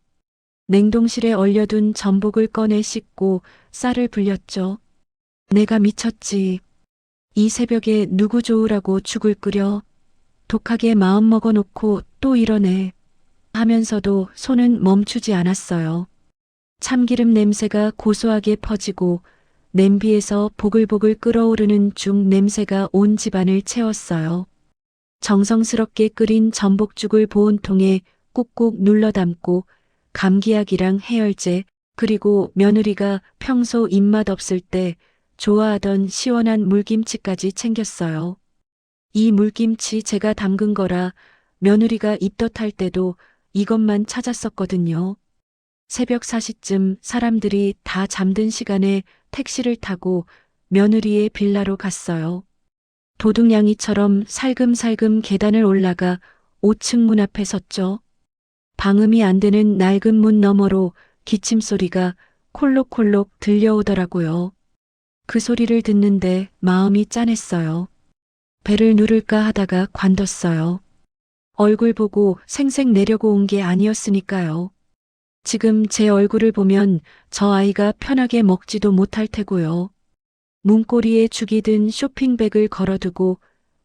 냉동실에 얼려둔 전복을 꺼내 씻고 쌀을 불렸죠. 내가 미쳤지. 이 새벽에 누구 좋으라고 죽을 끓여. 독하게 마음 먹어놓고 또 이러네. 하면서도 손은 멈추지 않았어요. 참기름 냄새가 고소하게 퍼지고 냄비에서 보글보글 끓어오르는 죽 냄새가 온 집안을 채웠어요. 정성스럽게 끓인 전복죽을 보온통에 꾹꾹 눌러 담고 감기약이랑 해열제, 그리고 며느리가 평소 입맛 없을 때 좋아하던 시원한 물김치까지 챙겼어요. 이 물김치 제가 담근 거라 며느리가 입덧할 때도 이것만 찾았었거든요. 새벽 4시쯤 사람들이 다 잠든 시간에 택시를 타고 며느리의 빌라로 갔어요. 도둑냥이처럼 살금살금 계단을 올라가 5층 문 앞에 섰죠. 방음이 안 되는 낡은 문 너머로 기침 소리가 콜록콜록 들려오더라고요. 그 소리를 듣는데 마음이 짠했어요. 배를 누를까 하다가 관뒀어요. 얼굴 보고 생색 내려고 온 게 아니었으니까요. 지금 제 얼굴을 보면 저 아이가 편하게 먹지도 못할 테고요. 문고리에 죽이 든 쇼핑백을 걸어두고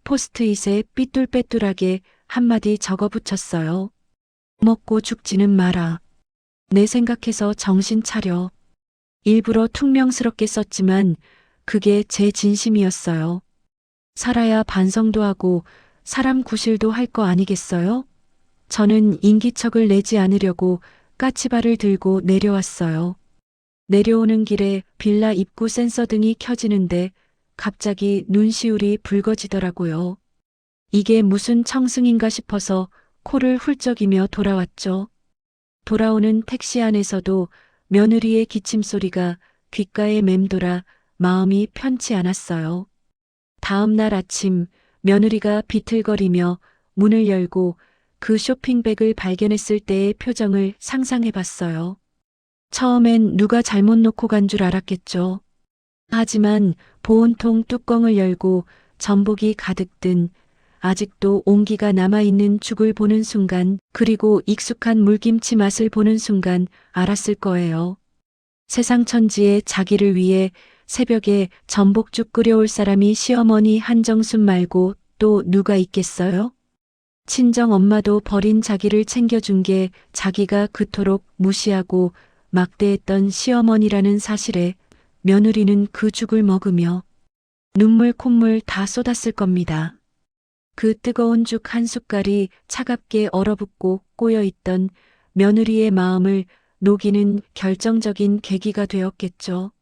포스트잇에 삐뚤빼뚤하게 한마디 적어 붙였어요. 먹고 죽지는 마라. 내 생각해서 정신 차려. 일부러 퉁명스럽게 썼지만 그게 제 진심이었어요. 살아야 반성도 하고 사람 구실도 할 거 아니겠어요? 저는 인기척을 내지 않으려고 까치발을 들고 내려왔어요. 내려오는 길에 빌라 입구 센서 등이 켜지는데 갑자기 눈시울이 붉어지더라고요. 이게 무슨 청승인가 싶어서 코를 훌쩍이며 돌아왔죠. 돌아오는 택시 안에서도 며느리의 기침소리가 귓가에 맴돌아 마음이 편치 않았어요. 다음 날 아침 며느리가 비틀거리며 문을 열고 그 쇼핑백을 발견했을 때의 표정을 상상해 봤어요. 처음엔 누가 잘못 놓고 간 줄 알았겠죠. 하지만 보온통 뚜껑을 열고 전복이 가득 든 아직도 온기가 남아있는 죽을 보는 순간, 그리고 익숙한 물김치 맛을 보는 순간 알았을 거예요. 세상 천지에 자기를 위해 새벽에 전복죽 끓여올 사람이 시어머니 한정순 말고 또 누가 있겠어요? 친정 엄마도 버린 자기를 챙겨준 게 자기가 그토록 무시하고 막대했던 시어머니라는 사실에 며느리는 그 죽을 먹으며 눈물 콧물 다 쏟았을 겁니다. 그 뜨거운 죽 한 숟갈이 차갑게 얼어붙고 꼬여있던 며느리의 마음을 녹이는 결정적인 계기가 되었겠죠.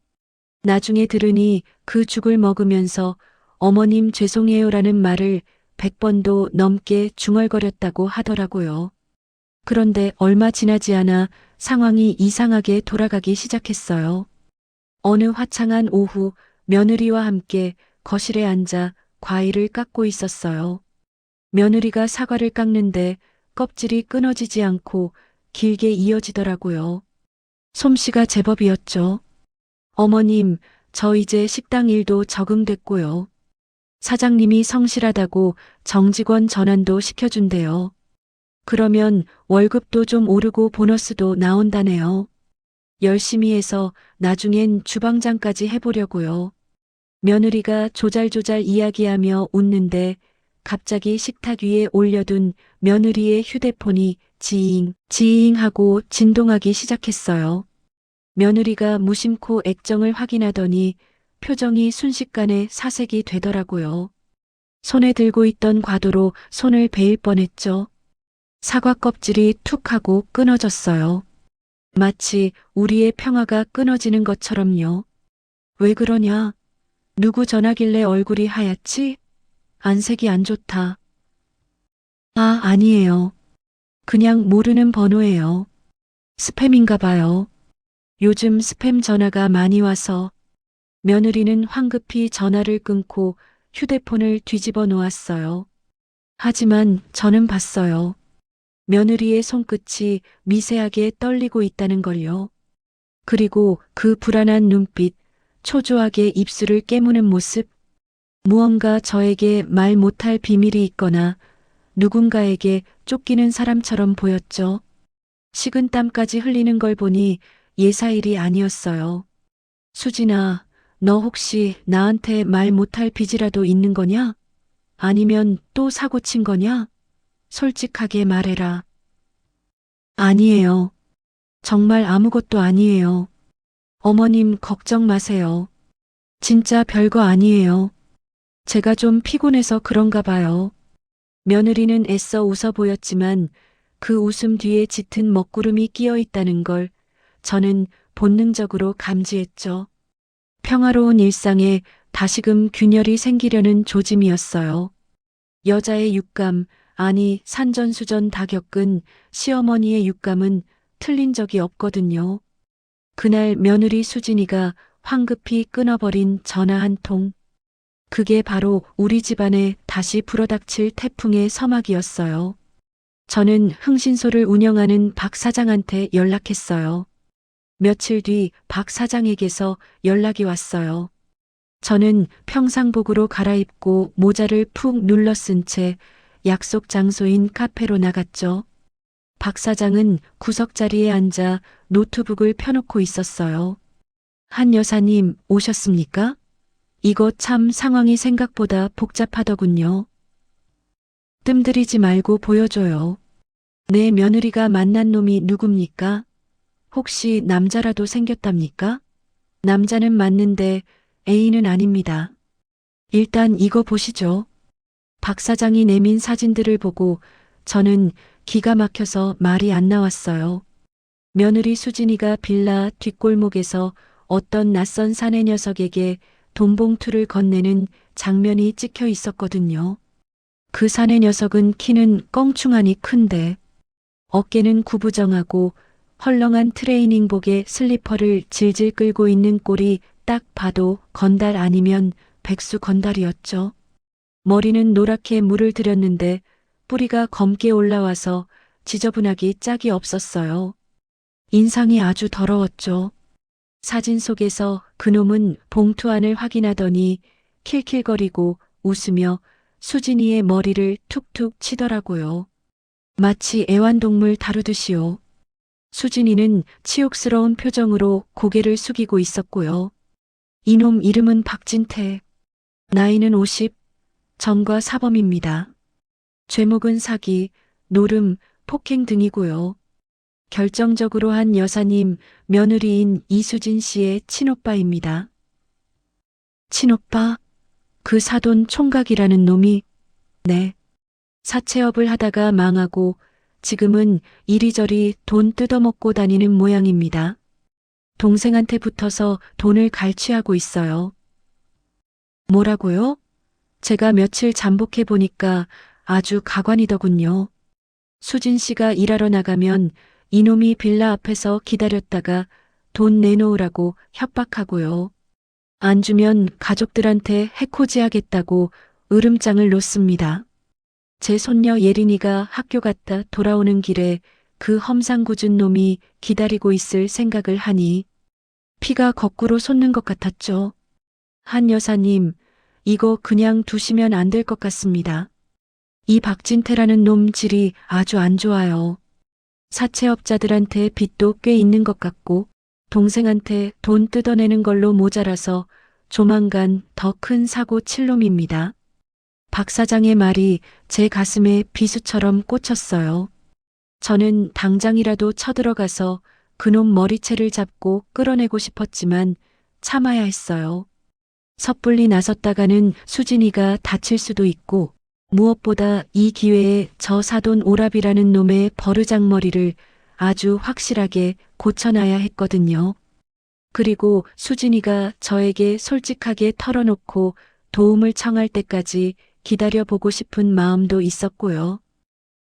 나중에 들으니 그 죽을 먹으면서 어머님 죄송해요라는 말을 100번도 넘게 중얼거렸다고 하더라고요. 그런데 얼마 지나지 않아 상황이 이상하게 돌아가기 시작했어요. 어느 화창한 오후 며느리와 함께 거실에 앉아 과일을 깎고 있었어요. 며느리가 사과를 깎는데 껍질이 끊어지지 않고 길게 이어지더라고요. 솜씨가 제법이었죠. 어머님, 저 이제 식당 일도 적응됐고요. 사장님이 성실하다고 정직원 전환도 시켜준대요. 그러면 월급도 좀 오르고 보너스도 나온다네요. 열심히 해서 나중엔 주방장까지 해보려고요. 며느리가 조잘조잘 이야기하며 웃는데 갑자기 식탁 위에 올려둔 며느리의 휴대폰이 지잉하고 진동하기 시작했어요. 며느리가 무심코 액정을 확인하더니 표정이 순식간에 사색이 되더라고요. 손에 들고 있던 과도로 손을 베일 뻔했죠. 사과 껍질이 툭 하고 끊어졌어요. 마치 우리의 평화가 끊어지는 것처럼요. 왜 그러냐? 누구 전화길래 얼굴이 하얗지? 안색이 안 좋다. 아, 아니에요. 그냥 모르는 번호예요. 스팸인가 봐요. 요즘 스팸 전화가 많이 와서. 며느리는 황급히 전화를 끊고 휴대폰을 뒤집어 놓았어요. 하지만 저는 봤어요. 며느리의 손끝이 미세하게 떨리고 있다는 걸요. 그리고 그 불안한 눈빛, 초조하게 입술을 깨무는 모습, 무언가 저에게 말 못할 비밀이 있거나 누군가에게 쫓기는 사람처럼 보였죠. 식은 땀까지 흘리는 걸 보니 예사일이 아니었어요. 수진아, 너 혹시 나한테 말 못할 빚이라도 있는 거냐? 아니면 또 사고 친 거냐? 솔직하게 말해라. 아니에요. 정말 아무것도 아니에요. 어머님 걱정 마세요. 진짜 별거 아니에요. 제가 좀 피곤해서 그런가 봐요. 며느리는 애써 웃어 보였지만 그 웃음 뒤에 짙은 먹구름이 끼어 있다는 걸 저는 본능적으로 감지했죠. 평화로운 일상에 다시금 균열이 생기려는 조짐이었어요. 여자의 육감, 아니 산전수전 다 겪은 시어머니의 육감은 틀린 적이 없거든요. 그날 며느리 수진이가 황급히 끊어버린 전화 한 통. 그게 바로 우리 집안에 다시 불어닥칠 태풍의 서막이었어요. 저는 흥신소를 운영하는 박 사장한테 연락했어요. 며칠 뒤 박 사장에게서 연락이 왔어요. 저는 평상복으로 갈아입고 모자를 푹 눌러 쓴 채 약속 장소인 카페로 나갔죠. 박 사장은 구석자리에 앉아 노트북을 펴놓고 있었어요. 한 여사님 오셨습니까? 이거 참 상황이 생각보다 복잡하더군요. 뜸들이지 말고 보여줘요. 내 며느리가 만난 놈이 누굽니까? 혹시 남자라도 생겼답니까? 남자는 맞는데 애인은 아닙니다. 일단 이거 보시죠. 박 사장이 내민 사진들을 보고 저는 기가 막혀서 말이 안 나왔어요. 며느리 수진이가 빌라 뒷골목에서 어떤 낯선 사내 녀석에게 돈봉투를 건네는 장면이 찍혀 있었거든요. 그 사내 녀석은 키는 껑충하니 큰데 어깨는 구부정하고 헐렁한 트레이닝복에 슬리퍼를 질질 끌고 있는 꼴이 딱 봐도 건달 아니면 백수 건달이었죠. 머리는 노랗게 물을 들였는데 뿌리가 검게 올라와서 지저분하기 짝이 없었어요. 인상이 아주 더러웠죠. 사진 속에서 그놈은 봉투 안을 확인하더니 킬킬거리고 웃으며 수진이의 머리를 툭툭 치더라고요. 마치 애완동물 다루듯이요. 수진이는 치욕스러운 표정으로 고개를 숙이고 있었고요. 이놈 이름은 박진태. 나이는 50, 전과 사범입니다. 죄목은 사기, 노름, 폭행 등이고요. 결정적으로 한 여사님, 며느리인 이수진 씨의 친오빠입니다. 친오빠? 그 사돈 총각이라는 놈이? 네. 사채업을 하다가 망하고 지금은 이리저리 돈 뜯어먹고 다니는 모양입니다. 동생한테 붙어서 돈을 갈취하고 있어요. 뭐라고요? 제가 며칠 잠복해 보니까 아주 가관이더군요. 수진 씨가 일하러 나가면 이놈이 빌라 앞에서 기다렸다가 돈 내놓으라고 협박하고요. 안 주면 가족들한테 해코지하겠다고 으름장을 놓습니다. 제 손녀 예린이가 학교 갔다 돌아오는 길에 그 험상궂은 놈이 기다리고 있을 생각을 하니 피가 거꾸로 솟는 것 같았죠. 한 여사님, 이거 그냥 두시면 안 될 것 같습니다. 이 박진태라는 놈 질이 아주 안 좋아요. 사채업자들한테 빚도 꽤 있는 것 같고 동생한테 돈 뜯어내는 걸로 모자라서 조만간 더 큰 사고 칠 놈입니다. 박 사장의 말이 제 가슴에 비수처럼 꽂혔어요. 저는 당장이라도 쳐들어가서 그놈 머리채를 잡고 끌어내고 싶었지만 참아야 했어요. 섣불리 나섰다가는 수진이가 다칠 수도 있고 무엇보다 이 기회에 저 사돈 오랍이라는 놈의 버르장머리를 아주 확실하게 고쳐놔야 했거든요. 그리고 수진이가 저에게 솔직하게 털어놓고 도움을 청할 때까지 기다려보고 싶은 마음도 있었고요.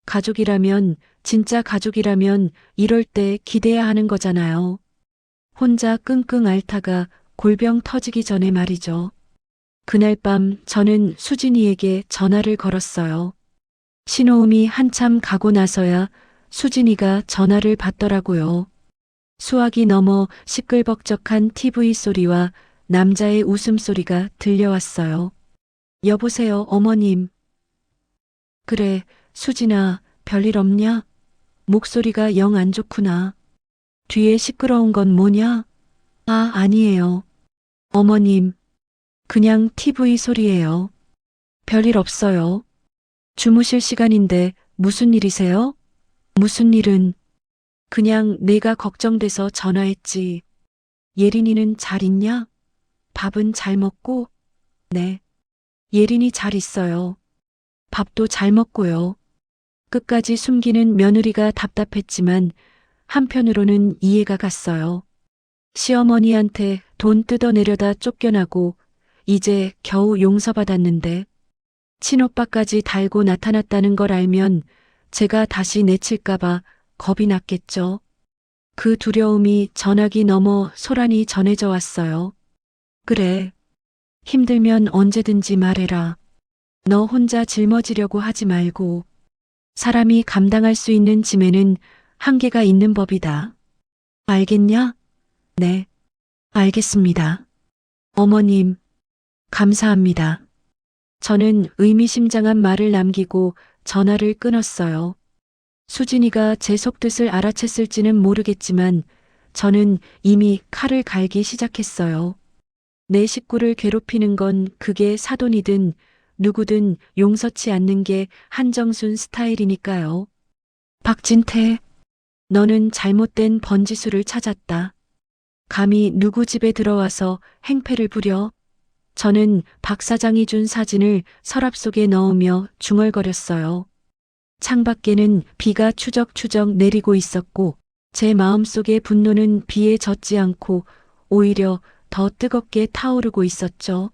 가족이라면, 진짜 가족이라면 이럴 때 기대야 하는 거잖아요. 혼자 끙끙 앓다가 골병 터지기 전에 말이죠. 그날 밤 저는 수진이에게 전화를 걸었어요. 신호음이 한참 가고 나서야 수진이가 전화를 받더라고요. 수화기 너머 시끌벅적한 TV 소리와 남자의 웃음소리가 들려왔어요. 여보세요, 어머님. 그래, 수진아, 별일 없냐? 목소리가 영 안 좋구나. 뒤에 시끄러운 건 뭐냐? 아, 아니에요. 어머님, 그냥 TV 소리예요. 별일 없어요. 주무실 시간인데 무슨 일이세요? 무슨 일은? 그냥 내가 걱정돼서 전화했지. 예린이는 잘 있냐? 밥은 잘 먹고? 네. 예린이 잘 있어요. 밥도 잘 먹고요. 끝까지 숨기는 며느리가 답답했지만 한편으로는 이해가 갔어요. 시어머니한테 돈 뜯어내려다 쫓겨나고 이제 겨우 용서받았는데 친오빠까지 달고 나타났다는 걸 알면 제가 다시 내칠까봐 겁이 났겠죠. 그 두려움이 전화기 넘어 소란히 전해져 왔어요. 그래. 힘들면 언제든지 말해라. 너 혼자 짊어지려고 하지 말고. 사람이 감당할 수 있는 짐에는 한계가 있는 법이다. 알겠냐? 네. 알겠습니다. 어머님, 감사합니다. 저는 의미심장한 말을 남기고 전화를 끊었어요. 수진이가 제 속뜻을 알아챘을지는 모르겠지만 저는 이미 칼을 갈기 시작했어요. 내 식구를 괴롭히는 건 그게 사돈이든 누구든 용서치 않는 게 한정순 스타일이니까요. 박진태, 너는 잘못된 번지수를 찾았다. 감히 누구 집에 들어와서 행패를 부려? 저는 박 사장이 준 사진을 서랍 속에 넣으며 중얼거렸어요. 창밖에는 비가 추적추적 내리고 있었고 제 마음속의 분노는 비에 젖지 않고 오히려 더 뜨겁게 타오르고 있었죠.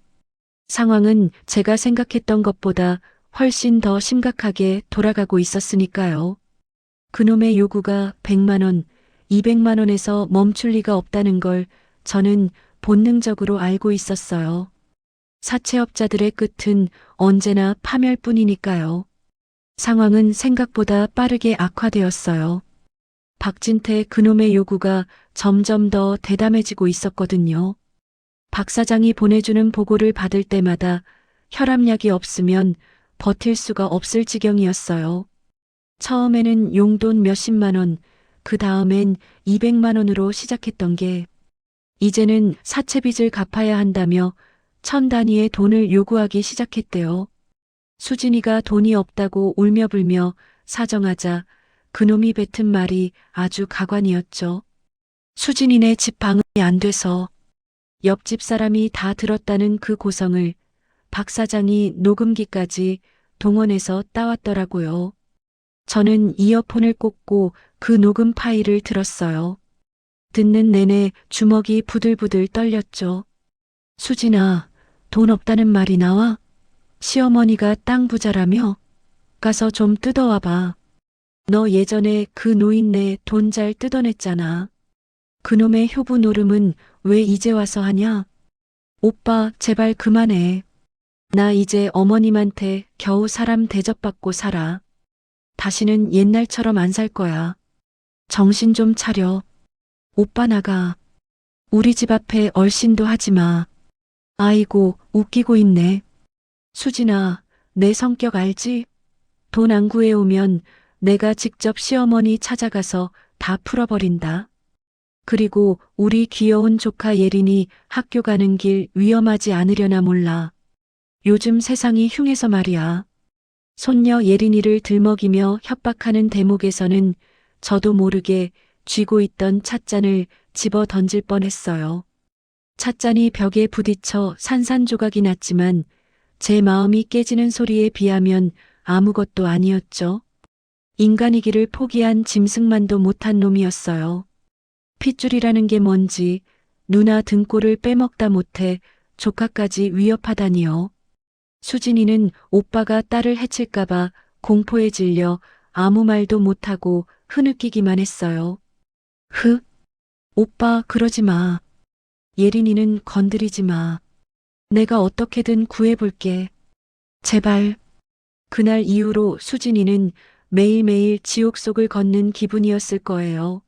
상황은 제가 생각했던 것보다 훨씬 더 심각하게 돌아가고 있었으니까요. 그놈의 요구가 100만 원, 200만 원에서 멈출 리가 없다는 걸 저는 본능적으로 알고 있었어요. 사채업자들의 끝은 언제나 파멸뿐이니까요. 상황은 생각보다 빠르게 악화되었어요. 박진태 그놈의 요구가 점점 더 대담해지고 있었거든요. 박 사장이 보내주는 보고를 받을 때마다 혈압약이 없으면 버틸 수가 없을 지경이었어요. 처음에는 용돈 몇십만 원, 그 다음엔 200만 원으로 시작했던 게 이제는 사채빚을 갚아야 한다며 1000단위의 돈을 요구하기 시작했대요. 수진이가 돈이 없다고 울며불며 사정하자 그놈이 뱉은 말이 아주 가관이었죠. 수진이네 집 방음이 안 돼서 옆집 사람이 다 들었다는 그 고성을 박 사장이 녹음기까지 동원해서 따왔더라고요. 저는 이어폰을 꽂고 그 녹음 파일을 들었어요. 듣는 내내 주먹이 부들부들 떨렸죠. 수진아, 돈 없다는 말이 나와? 시어머니가 땅 부자라며? 가서 좀 뜯어와봐. 너 예전에 그 노인네 돈 잘 뜯어냈잖아. 그놈의 효부 노름은 왜 이제 와서 하냐? 오빠, 제발 그만해. 나 이제 어머님한테 겨우 사람 대접받고 살아. 다시는 옛날처럼 안 살 거야. 정신 좀 차려. 오빠 나가. 우리 집 앞에 얼씬도 하지 마. 아이고, 웃기고 있네. 수진아, 내 성격 알지? 돈 안 구해오면 내가 직접 시어머니 찾아가서 다 풀어버린다. 그리고 우리 귀여운 조카 예린이 학교 가는 길 위험하지 않으려나 몰라. 요즘 세상이 흉해서 말이야. 손녀 예린이를 들먹이며 협박하는 대목에서는 저도 모르게 쥐고 있던 찻잔을 집어 던질 뻔했어요. 찻잔이 벽에 부딪혀 산산조각이 났지만 제 마음이 깨지는 소리에 비하면 아무것도 아니었죠. 인간이기를 포기한 짐승만도 못한 놈이었어요. 핏줄이라는 게 뭔지 누나 등골을 빼먹다 못해 조카까지 위협하다니요. 수진이는 오빠가 딸을 해칠까봐 공포에 질려 아무 말도 못하고 흐느끼기만 했어요. 오빠 그러지 마. 예린이는 건드리지 마. 내가 어떻게든 구해볼게. 제발. 그날 이후로 수진이는 매일매일 지옥 속을 걷는 기분이었을 거예요.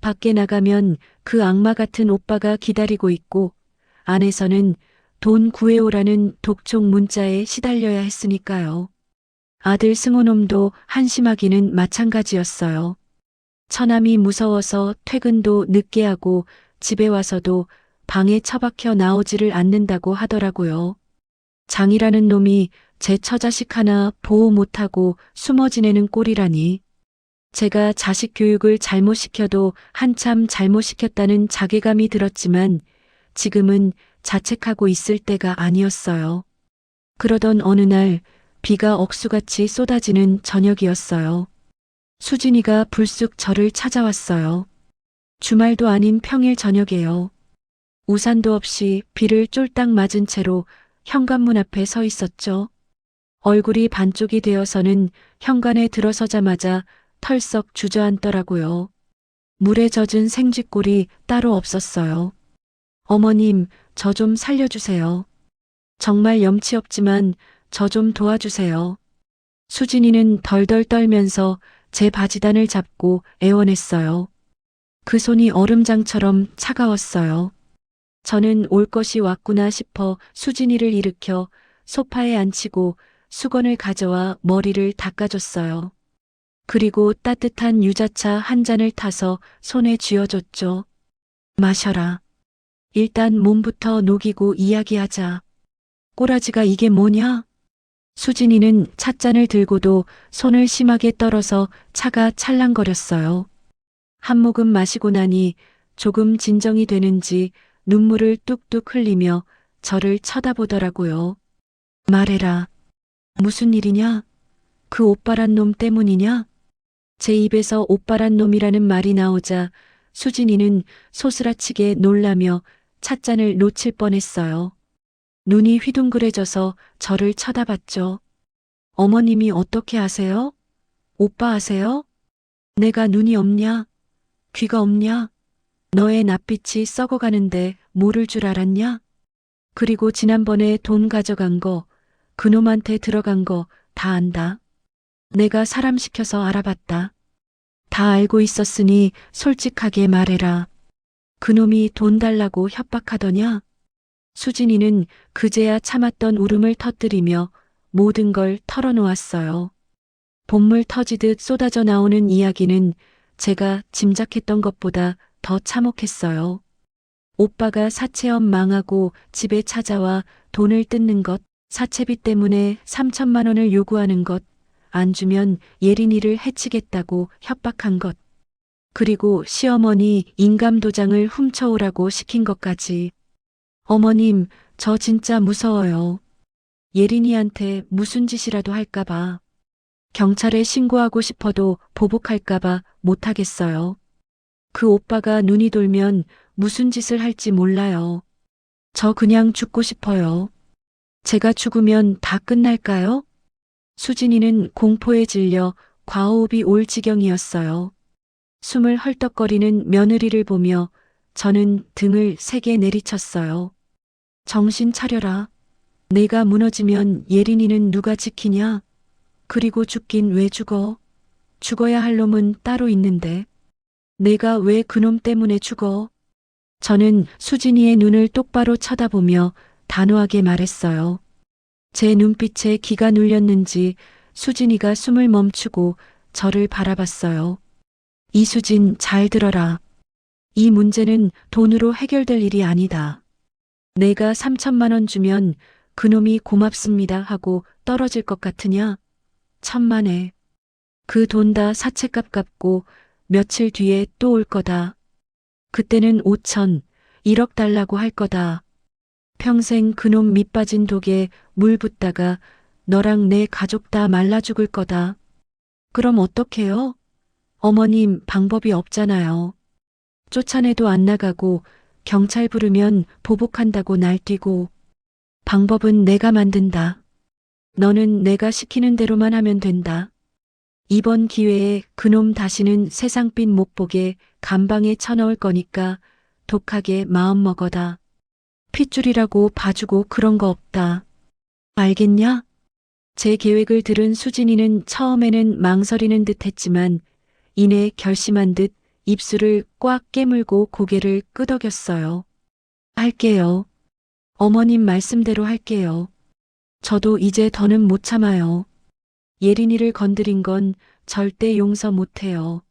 밖에 나가면 그 악마 같은 오빠가 기다리고 있고 안에서는 돈 구해오라는 독촉 문자에 시달려야 했으니까요. 아들 승호놈도 한심하기는 마찬가지였어요. 처남이 무서워서 퇴근도 늦게 하고 집에 와서도 방에 처박혀 나오지를 않는다고 하더라고요. 장이라는 놈이 제 처자식 하나 보호 못하고 숨어 지내는 꼴이라니. 제가 자식 교육을 잘못 시켜도 한참 잘못 시켰다는 자괴감이 들었지만 지금은 자책하고 있을 때가 아니었어요. 그러던 어느 날 비가 억수같이 쏟아지는 저녁이었어요. 수진이가 불쑥 저를 찾아왔어요. 주말도 아닌 평일 저녁에요. 우산도 없이 비를 쫄딱 맞은 채로 현관문 앞에 서 있었죠. 얼굴이 반쪽이 되어서는 현관에 들어서자마자 털썩 주저앉더라고요. 물에 젖은 생쥐꼴이 따로 없었어요. 어머님, 저 좀 살려주세요. 정말 염치 없지만 저 좀 도와주세요. 수진이는 덜덜 떨면서 제 바지단을 잡고 애원했어요. 그 손이 얼음장처럼 차가웠어요. 저는 올 것이 왔구나 싶어 수진이를 일으켜 소파에 앉히고 수건을 가져와 머리를 닦아줬어요. 그리고 따뜻한 유자차 한 잔을 타서 손에 쥐어줬죠. 마셔라. 일단 몸부터 녹이고 이야기하자. 꼬라지가 이게 뭐냐? 수진이는 찻잔을 들고도 손을 심하게 떨어서 차가 찰랑거렸어요. 한 모금 마시고 나니 조금 진정이 되는지 눈물을 뚝뚝 흘리며 저를 쳐다보더라고요. 말해라. 무슨 일이냐? 그 오빠란 놈 때문이냐? 제 입에서 오빠란 놈이라는 말이 나오자 수진이는 소스라치게 놀라며 찻잔을 놓칠 뻔했어요. 눈이 휘둥그레져서 저를 쳐다봤죠. 어머님이 어떻게 아세요? 오빠 아세요? 내가 눈이 없냐? 귀가 없냐? 너의 낯빛이 썩어가는데 모를 줄 알았냐? 그리고 지난번에 돈 가져간 거, 그놈한테 들어간 거 다 안다. 내가 사람 시켜서 알아봤다. 다 알고 있었으니 솔직하게 말해라. 그놈이 돈 달라고 협박하더냐? 수진이는 그제야 참았던 울음을 터뜨리며 모든 걸 털어놓았어요. 본물 터지듯 쏟아져 나오는 이야기는 제가 짐작했던 것보다 더 참혹했어요. 오빠가 사채업 망하고 집에 찾아와 돈을 뜯는 것, 사채비 때문에 3천만 원을 요구하는 것, 안 주면 예린이를 해치겠다고 협박한 것, 그리고 시어머니 인감도장을 훔쳐오라고 시킨 것까지. 어머님, 저 진짜 무서워요. 예린이한테 무슨 짓이라도 할까봐. 경찰에 신고하고 싶어도 보복할까봐 못하겠어요. 그 오빠가 눈이 돌면 무슨 짓을 할지 몰라요. 저 그냥 죽고 싶어요. 제가 죽으면 다 끝날까요? 수진이는 공포에 질려 과호흡이 올 지경이었어요. 숨을 헐떡거리는 며느리를 보며 저는 등을 세게 내리쳤어요. 정신 차려라. 내가 무너지면 예린이는 누가 지키냐? 그리고 죽긴 왜 죽어? 죽어야 할 놈은 따로 있는데. 내가 왜 그놈 때문에 죽어? 저는 수진이의 눈을 똑바로 쳐다보며 단호하게 말했어요. 제 눈빛에 기가 눌렸는지 수진이가 숨을 멈추고 저를 바라봤어요. 이수진, 잘 들어라. 이 문제는 돈으로 해결될 일이 아니다. 내가 3천만 원 주면 그놈이 고맙습니다 하고 떨어질 것 같으냐? 천만에. 그 돈 다 사채값 갚고 며칠 뒤에 또 올 거다. 그때는 5천, 1억 달라고 할 거다. 평생 그놈 밑빠진 독에 물 붓다가 너랑 내 가족 다 말라 죽을 거다. 그럼 어떡해요? 어머님, 방법이 없잖아요. 쫓아내도 안 나가고 경찰 부르면 보복한다고 날뛰고. 방법은 내가 만든다. 너는 내가 시키는 대로만 하면 된다. 이번 기회에 그놈 다시는 세상빛 못 보게 감방에 쳐넣을 거니까 독하게 마음먹어다. 핏줄이라고 봐주고 그런 거 없다. 알겠냐? 제 계획을 들은 수진이는 처음에는 망설이는 듯 했지만 이내 결심한 듯 입술을 꽉 깨물고 고개를 끄덕였어요. 할게요. 어머님 말씀대로 할게요. 저도 이제 더는 못 참아요. 예린이를 건드린 건 절대 용서 못해요.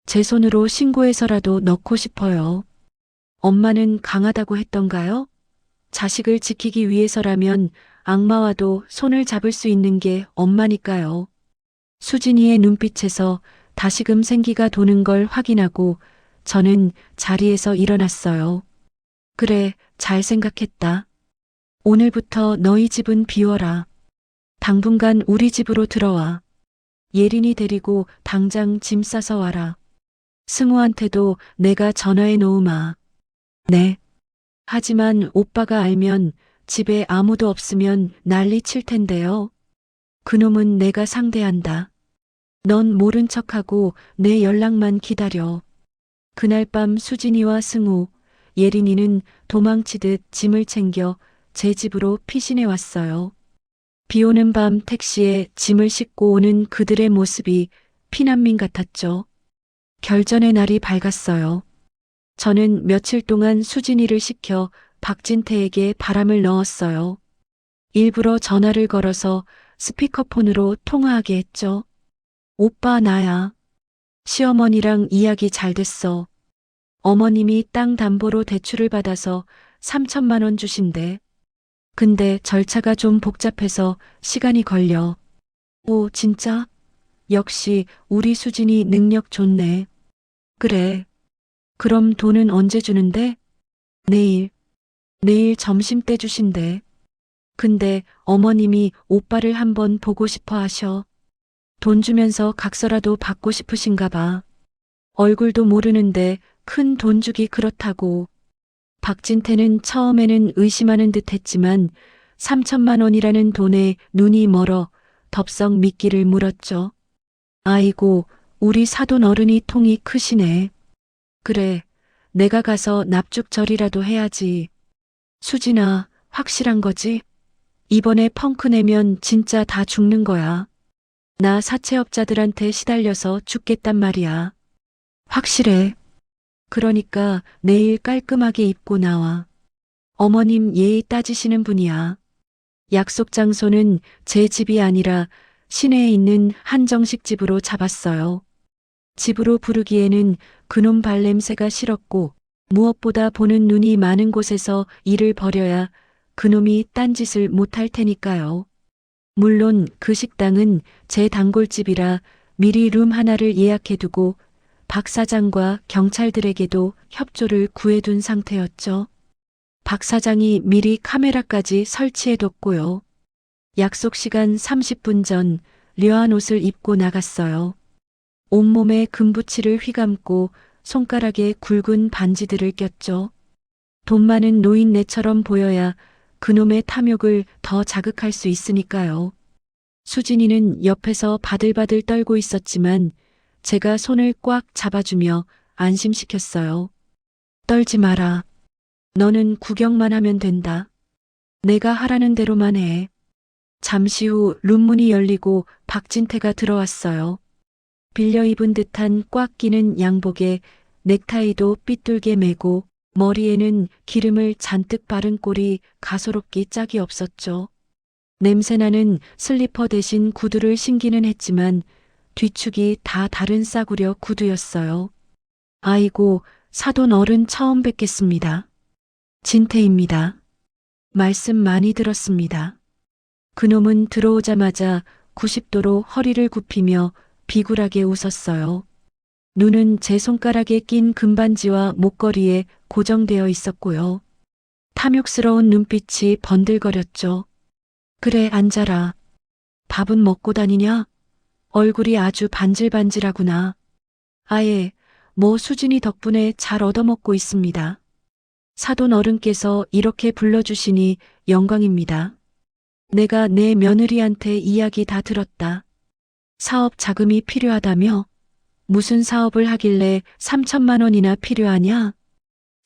제 손으로 신고해서라도 넣고 싶어요. 엄마는 강하다고 했던가요? 자식을 지키기 위해서라면 악마와도 손을 잡을 수 있는 게 엄마니까요. 수진이의 눈빛에서 다시금 생기가 도는 걸 확인하고 저는 자리에서 일어났어요. 그래, 잘 생각했다. 오늘부터 너희 집은 비워라. 당분간 우리 집으로 들어와. 예린이 데리고 당장 짐 싸서 와라. 승우한테도 내가 전화해 놓으마. 네. 하지만 오빠가 알면 집에 아무도 없으면 난리 칠 텐데요. 그놈은 내가 상대한다. 넌 모른 척하고 내 연락만 기다려. 그날 밤 수진이와 승우, 예린이는 도망치듯 짐을 챙겨 제 집으로 피신해 왔어요. 비 오는 밤 택시에 짐을 싣고 오는 그들의 모습이 피난민 같았죠. 결전의 날이 밝았어요. 저는 며칠 동안 수진이를 시켜 박진태에게 바람을 넣었어요. 일부러 전화를 걸어서 스피커폰으로 통화하게 했죠. 오빠, 나야. 시어머니랑 이야기 잘 됐어. 어머님이 땅 담보로 대출을 받아서 3천만 원 주신대. 근데 절차가 좀 복잡해서 시간이 걸려. 오, 진짜? 역시 우리 수진이 능력 좋네. 그래. 그럼 돈은 언제 주는데? 내일. 내일 점심때 주신대. 근데 어머님이 오빠를 한번 보고 싶어 하셔. 돈 주면서 각서라도 받고 싶으신가 봐. 얼굴도 모르는데 큰 돈 주기 그렇다고. 박진태는 처음에는 의심하는 듯 했지만 3천만 원이라는 돈에 눈이 멀어 덥석 미끼를 물었죠. 아이고, 우리 사돈 어른이 통이 크시네. 그래, 내가 가서 납죽절이라도 해야지. 수진아, 확실한 거지? 이번에 펑크 내면 진짜 다 죽는 거야. 나 사채업자들한테 시달려서 죽겠단 말이야. 확실해. 그러니까 내일 깔끔하게 입고 나와. 어머님 예의 따지시는 분이야. 약속 장소는 제 집이 아니라 시내에 있는 한정식 집으로 잡았어요. 집으로 부르기에는 그놈 발냄새가 싫었고 무엇보다 보는 눈이 많은 곳에서 일을 벌여야 그놈이 딴짓을 못할 테니까요. 물론 그 식당은 제 단골집이라 미리 룸 하나를 예약해두고 박 사장과 경찰들에게도 협조를 구해둔 상태였죠. 박 사장이 미리 카메라까지 설치해뒀고요. 약속 시간 30분 전 려한 옷을 입고 나갔어요. 온몸에 금붙이를 휘감고 손가락에 굵은 반지들을 꼈죠. 돈 많은 노인네처럼 보여야 그놈의 탐욕을 더 자극할 수 있으니까요. 수진이는 옆에서 바들바들 떨고 있었지만 제가 손을 꽉 잡아주며 안심시켰어요. 떨지 마라. 너는 구경만 하면 된다. 내가 하라는 대로만 해. 잠시 후 룸문이 열리고 박진태가 들어왔어요. 빌려 입은 듯한 꽉 끼는 양복에 넥타이도 삐뚤게 매고 머리에는 기름을 잔뜩 바른 꼴이 가소롭기 짝이 없었죠. 냄새나는 슬리퍼 대신 구두를 신기는 했지만 뒤축이 다 다른 싸구려 구두였어요. 아이고, 사돈 어른 처음 뵙겠습니다. 진태입니다. 말씀 많이 들었습니다. 그놈은 들어오자마자 90도로 허리를 굽히며 비굴하게 웃었어요. 눈은 제 손가락에 낀 금반지와 목걸이에 고정되어 있었고요. 탐욕스러운 눈빛이 번들거렸죠. 그래, 앉아라. 밥은 먹고 다니냐? 얼굴이 아주 반질반질하구나. 아예, 뭐 수진이 덕분에 잘 얻어먹고 있습니다. 사돈 어른께서 이렇게 불러주시니 영광입니다. 내가 내 며느리한테 이야기 다 들었다. 사업 자금이 필요하다며? 무슨 사업을 하길래 3천만 원이나 필요하냐?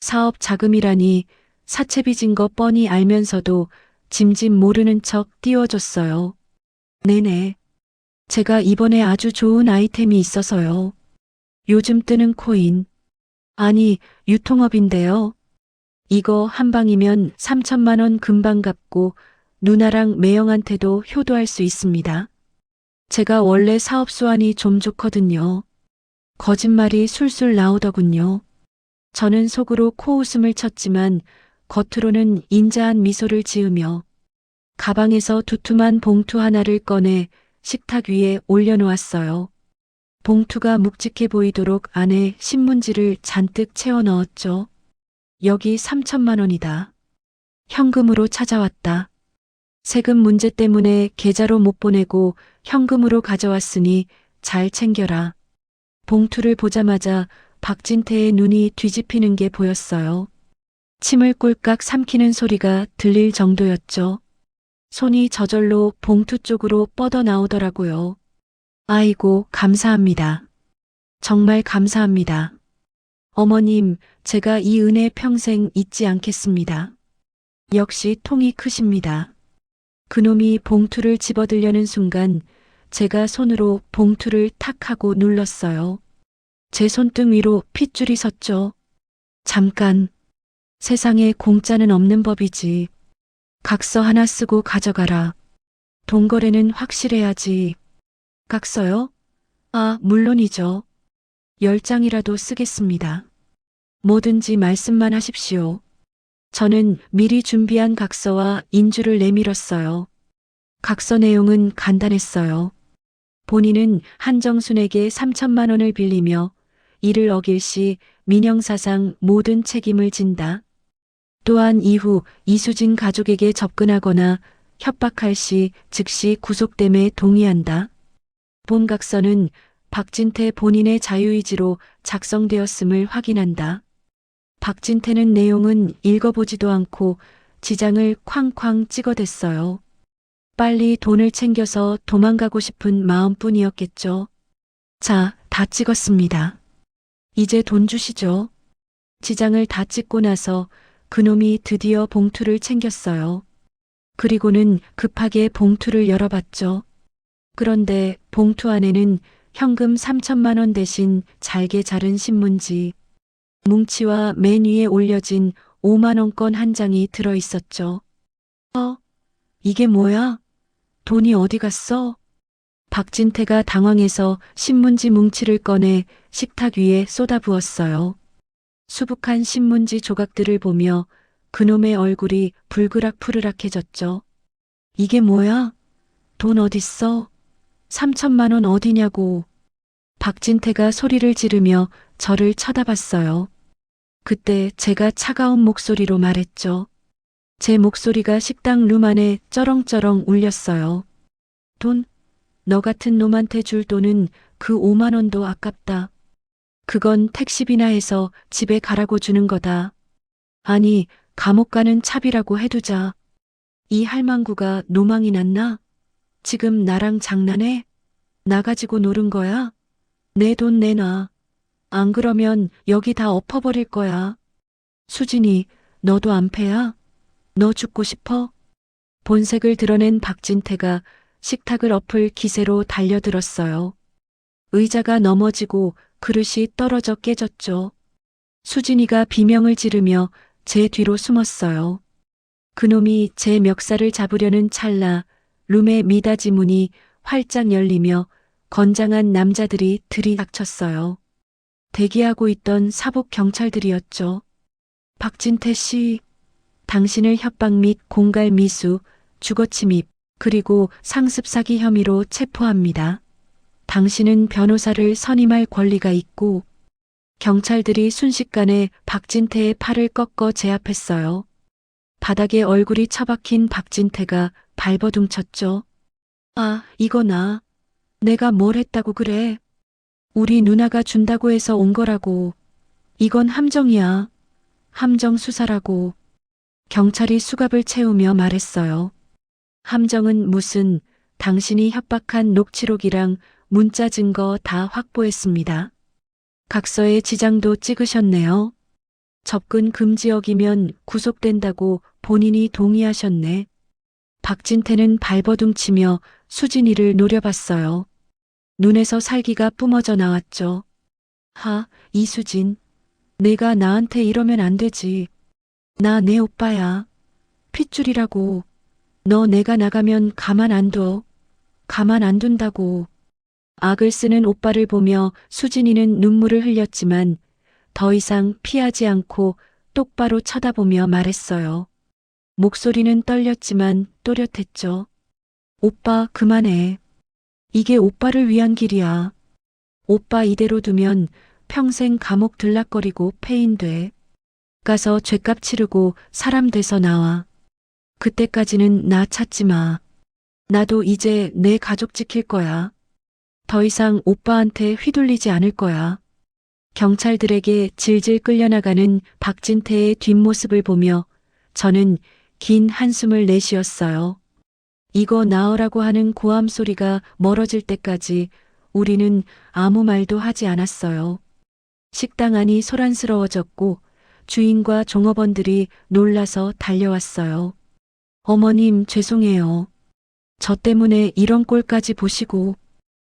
사업 자금이라니 사채 빚인 거 뻔히 알면서도 짐짓 모르는 척 띄워줬어요. 네네. 제가 이번에 아주 좋은 아이템이 있어서요. 요즘 뜨는 코인. 아니, 유통업인데요. 이거 한 방이면 3천만 원 금방 갚고 누나랑 매형한테도 효도할 수 있습니다. 제가 원래 사업 수완이 좀 좋거든요. 거짓말이 술술 나오더군요. 저는 속으로 코웃음을 쳤지만 겉으로는 인자한 미소를 지으며 가방에서 두툼한 봉투 하나를 꺼내 식탁 위에 올려놓았어요. 봉투가 묵직해 보이도록 안에 신문지를 잔뜩 채워 넣었죠. 여기 3천만 원이다. 현금으로 찾아왔다. 세금 문제 때문에 계좌로 못 보내고 현금으로 가져왔으니 잘 챙겨라. 봉투를 보자마자 박진태의 눈이 뒤집히는 게 보였어요. 침을 꼴깍 삼키는 소리가 들릴 정도였죠. 손이 저절로 봉투 쪽으로 뻗어 나오더라고요. 아이고, 감사합니다. 정말 감사합니다. 어머님, 제가 이 은혜 평생 잊지 않겠습니다. 역시 통이 크십니다. 그놈이 봉투를 집어들려는 순간 제가 손으로 봉투를 탁 하고 눌렀어요. 제 손등 위로 핏줄이 섰죠. 잠깐. 세상에 공짜는 없는 법이지. 각서 하나 쓰고 가져가라. 돈거래는 확실해야지. 각서요? 아, 물론이죠. 10장이라도 쓰겠습니다. 뭐든지 말씀만 하십시오. 저는 미리 준비한 각서와 인주를 내밀었어요. 각서 내용은 간단했어요. 본인은 한정순에게 3천만 원을 빌리며 이를 어길 시 민형사상 모든 책임을 진다. 또한 이후 이수진 가족에게 접근하거나 협박할 시 즉시 구속됨에 동의한다. 본 각서는 박진태 본인의 자유의지로 작성되었음을 확인한다. 박진태는 내용은 읽어보지도 않고 지장을 쾅쾅 찍어댔어요. 빨리 돈을 챙겨서 도망가고 싶은 마음뿐이었겠죠. 자, 다 찍었습니다. 이제 돈 주시죠. 지장을 다 찍고 나서 그놈이 드디어 봉투를 챙겼어요. 그리고는 급하게 봉투를 열어봤죠. 그런데 봉투 안에는 현금 3천만 원 대신 잘게 자른 신문지, 뭉치와 맨 위에 올려진 5만 원권 한 장이 들어 있었죠. 이게 뭐야? 돈이 어디 갔어? 박진태가 당황해서 신문지 뭉치를 꺼내 식탁 위에 쏟아부었어요. 수북한 신문지 조각들을 보며 그놈의 얼굴이 불그락푸르락해졌죠. 이게 뭐야? 돈 어딨어? 3천만 원 어디냐고. 박진태가 소리를 지르며 저를 쳐다봤어요. 그때 제가 차가운 목소리로 말했죠. 제 목소리가 식당 룸 안에 쩌렁쩌렁 울렸어요. 돈? 너 같은 놈한테 줄 돈은 그 5만 원도 아깝다. 그건 택시비나 해서 집에 가라고 주는 거다. 아니, 감옥 가는 차비라고 해두자. 이 할망구가 노망이 났나? 지금 나랑 장난해? 나 가지고 노른 거야? 내 돈 내놔. 안 그러면 여기 다 엎어버릴 거야. 수진이, 너도 안패야? 너 죽고 싶어? 본색을 드러낸 박진태가 식탁을 엎을 기세로 달려들었어요. 의자가 넘어지고 그릇이 떨어져 깨졌죠. 수진이가 비명을 지르며 제 뒤로 숨었어요. 그놈이 제 멱살을 잡으려는 찰나 룸의 미닫이 문이 활짝 열리며 건장한 남자들이 들이닥쳤어요. 대기하고 있던 사복 경찰들이었죠. 박진태 씨, 당신을 협박 및 공갈 미수, 주거침입, 그리고 상습 사기 혐의로 체포합니다. 당신은 변호사를 선임할 권리가 있고. 경찰들이 순식간에 박진태의 팔을 꺾어 제압했어요. 바닥에 얼굴이 처박힌 박진태가 발버둥쳤죠. 아, 이거 나. 내가 뭘 했다고 그래. 우리 누나가 준다고 해서 온 거라고. 이건 함정이야. 함정 수사라고. 경찰이 수갑을 채우며 말했어요. 함정은 무슨, 당신이 협박한 녹취록이랑 문자 증거 다 확보했습니다. 각서에 지장도 찍으셨네요. 접근 금지역이면 구속된다고 본인이 동의하셨네. 박진태는 발버둥치며 수진이를 노려봤어요. 눈에서 살기가 뿜어져 나왔죠. 이수진. 내가 나한테 이러면 안 되지. 나 내 오빠야. 핏줄이라고. 너 내가 나가면 가만 안 둬. 가만 안 둔다고. 악을 쓰는 오빠를 보며 수진이는 눈물을 흘렸지만 더 이상 피하지 않고 똑바로 쳐다보며 말했어요. 목소리는 떨렸지만 또렷했죠. 오빠 그만해. 이게 오빠를 위한 길이야. 오빠 이대로 두면 평생 감옥 들락거리고 폐인돼. 가서 죗값 치르고 사람 돼서 나와. 그때까지는 나 찾지 마. 나도 이제 내 가족 지킬 거야. 더 이상 오빠한테 휘둘리지 않을 거야. 경찰들에게 질질 끌려나가는 박진태의 뒷모습을 보며 저는 긴 한숨을 내쉬었어요. 이거 나으라고 하는 고함 소리가 멀어질 때까지 우리는 아무 말도 하지 않았어요. 식당 안이 소란스러워졌고 주인과 종업원들이 놀라서 달려왔어요. 어머님 죄송해요. 저 때문에 이런 꼴까지 보시고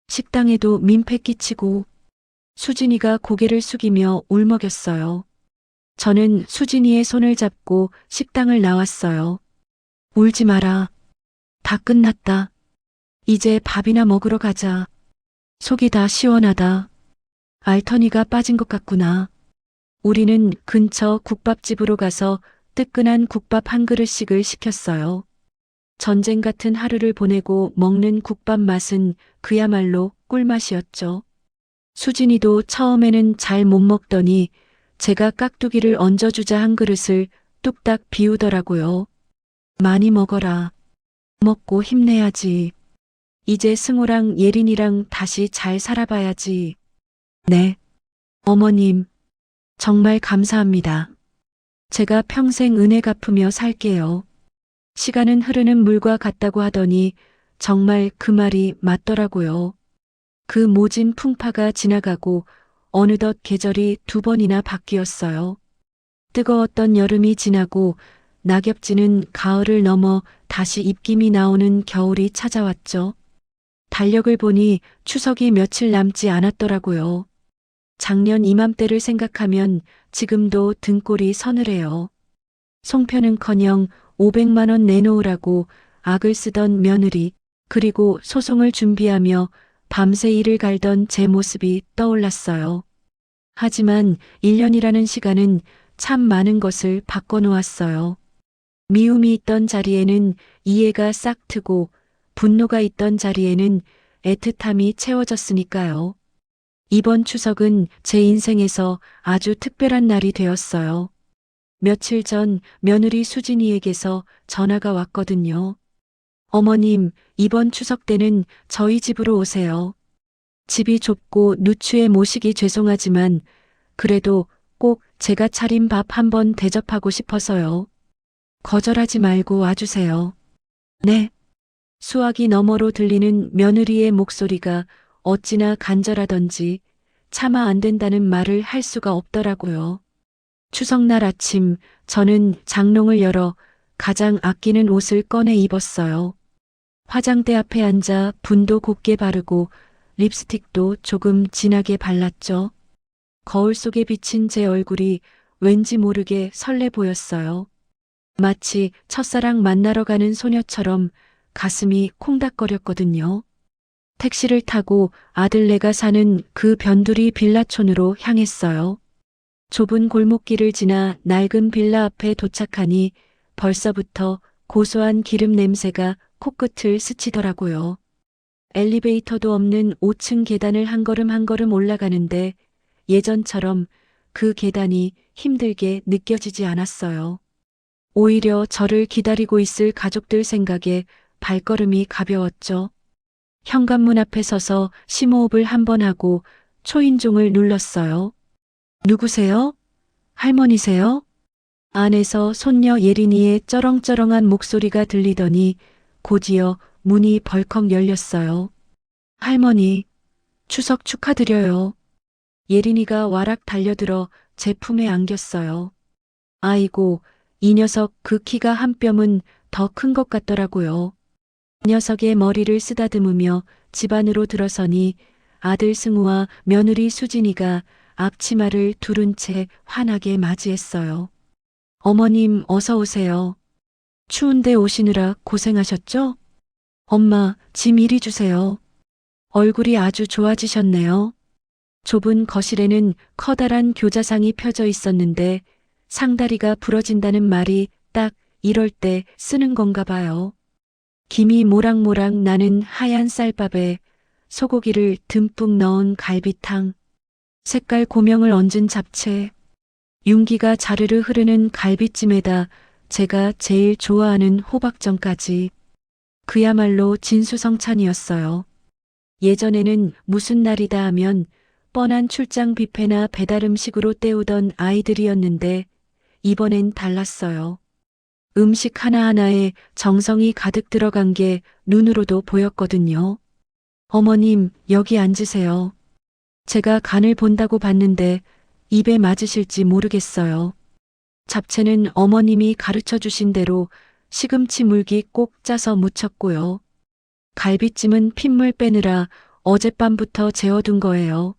식당에도 민폐 끼치고. 수진이가 고개를 숙이며 울먹였어요. 저는 수진이의 손을 잡고 식당을 나왔어요. 울지 마라. 다 끝났다. 이제 밥이나 먹으러 가자. 속이 다 시원하다. 알터니가 빠진 것 같구나. 우리는 근처 국밥집으로 가서 뜨끈한 국밥 한 그릇씩을 시켰어요. 전쟁 같은 하루를 보내고 먹는 국밥 맛은 그야말로 꿀맛이었죠. 수진이도 처음에는 잘 못 먹더니 제가 깍두기를 얹어주자 한 그릇을 뚝딱 비우더라고요. 많이 먹어라. 먹고 힘내야지. 이제 승우랑 예린이랑 다시 잘 살아봐야지. 네. 어머님, 정말 감사합니다. 제가 평생 은혜 갚으며 살게요. 시간은 흐르는 물과 같다고 하더니 정말 그 말이 맞더라고요. 그 모진 풍파가 지나가고 어느덧 계절이 2번이나 바뀌었어요. 뜨거웠던 여름이 지나고 낙엽지는 가을을 넘어 다시 입김이 나오는 겨울이 찾아왔죠. 달력을 보니 추석이 며칠 남지 않았더라고요. 작년 이맘때를 생각하면 지금도 등골이 서늘해요. 송편은커녕 500만 원 내놓으라고 악을 쓰던 며느리, 그리고 소송을 준비하며 밤새 이를 갈던 제 모습이 떠올랐어요. 하지만 1년이라는 시간은 참 많은 것을 바꿔놓았어요. 미움이 있던 자리에는 이해가 싹 트고 분노가 있던 자리에는 애틋함이 채워졌으니까요. 이번 추석은 제 인생에서 아주 특별한 날이 되었어요. 며칠 전 며느리 수진이에게서 전화가 왔거든요. 어머님, 이번 추석 때는 저희 집으로 오세요. 집이 좁고 누추해 모시기 죄송하지만 그래도 꼭 제가 차린 밥 한번 대접하고 싶어서요. 거절하지 말고 와주세요. 네. 수화기 너머로 들리는 며느리의 목소리가 어찌나 간절하던지 차마 안 된다는 말을 할 수가 없더라고요. 추석날 아침 저는 장롱을 열어 가장 아끼는 옷을 꺼내 입었어요. 화장대 앞에 앉아 분도 곱게 바르고 립스틱도 조금 진하게 발랐죠. 거울 속에 비친 제 얼굴이 왠지 모르게 설레 보였어요. 마치 첫사랑 만나러 가는 소녀처럼 가슴이 콩닥거렸거든요. 택시를 타고 아들네가 사는 그 변두리 빌라촌으로 향했어요. 좁은 골목길을 지나 낡은 빌라 앞에 도착하니 벌써부터 고소한 기름 냄새가 코끝을 스치더라고요. 엘리베이터도 없는 5층 계단을 한 걸음 한 걸음 올라가는데 예전처럼 그 계단이 힘들게 느껴지지 않았어요. 오히려 저를 기다리고 있을 가족들 생각에 발걸음이 가벼웠죠. 현관문 앞에 서서 심호흡을 한번 하고 초인종을 눌렀어요. 누구세요? 할머니세요? 안에서 손녀 예린이의 쩌렁쩌렁한 목소리가 들리더니 곧이어 문이 벌컥 열렸어요. 할머니, 추석 축하드려요. 예린이가 와락 달려들어 제 품에 안겼어요. 아이고, 이 녀석 그 키가 한 뼘은 더 큰 것 같더라고요. 녀석의 머리를 쓰다듬으며 집 안으로 들어서니 아들 승우와 며느리 수진이가 앞치마를 두른 채 환하게 맞이했어요. 어머님 어서 오세요. 추운데 오시느라 고생하셨죠? 엄마, 짐 이리 주세요. 얼굴이 아주 좋아지셨네요. 좁은 거실에는 커다란 교자상이 펴져 있었는데 상다리가 부러진다는 말이 딱 이럴 때 쓰는 건가 봐요. 김이 모락모락 나는 하얀 쌀밥에 소고기를 듬뿍 넣은 갈비탕, 색깔 고명을 얹은 잡채, 윤기가 자르르 흐르는 갈비찜에다 제가 제일 좋아하는 호박전까지. 그야말로 진수성찬이었어요. 예전에는 무슨 날이다 하면 뻔한 출장 뷔페나 배달 음식으로 때우던 아이들이었는데 이번엔 달랐어요. 음식 하나하나에 정성이 가득 들어간 게 눈으로도 보였거든요. 어머님, 여기 앉으세요. 제가 간을 본다고 봤는데 입에 맞으실지 모르겠어요. 잡채는 어머님이 가르쳐 주신 대로 시금치 물기 꼭 짜서 무쳤고요. 갈비찜은 핏물 빼느라 어젯밤부터 재워둔 거예요.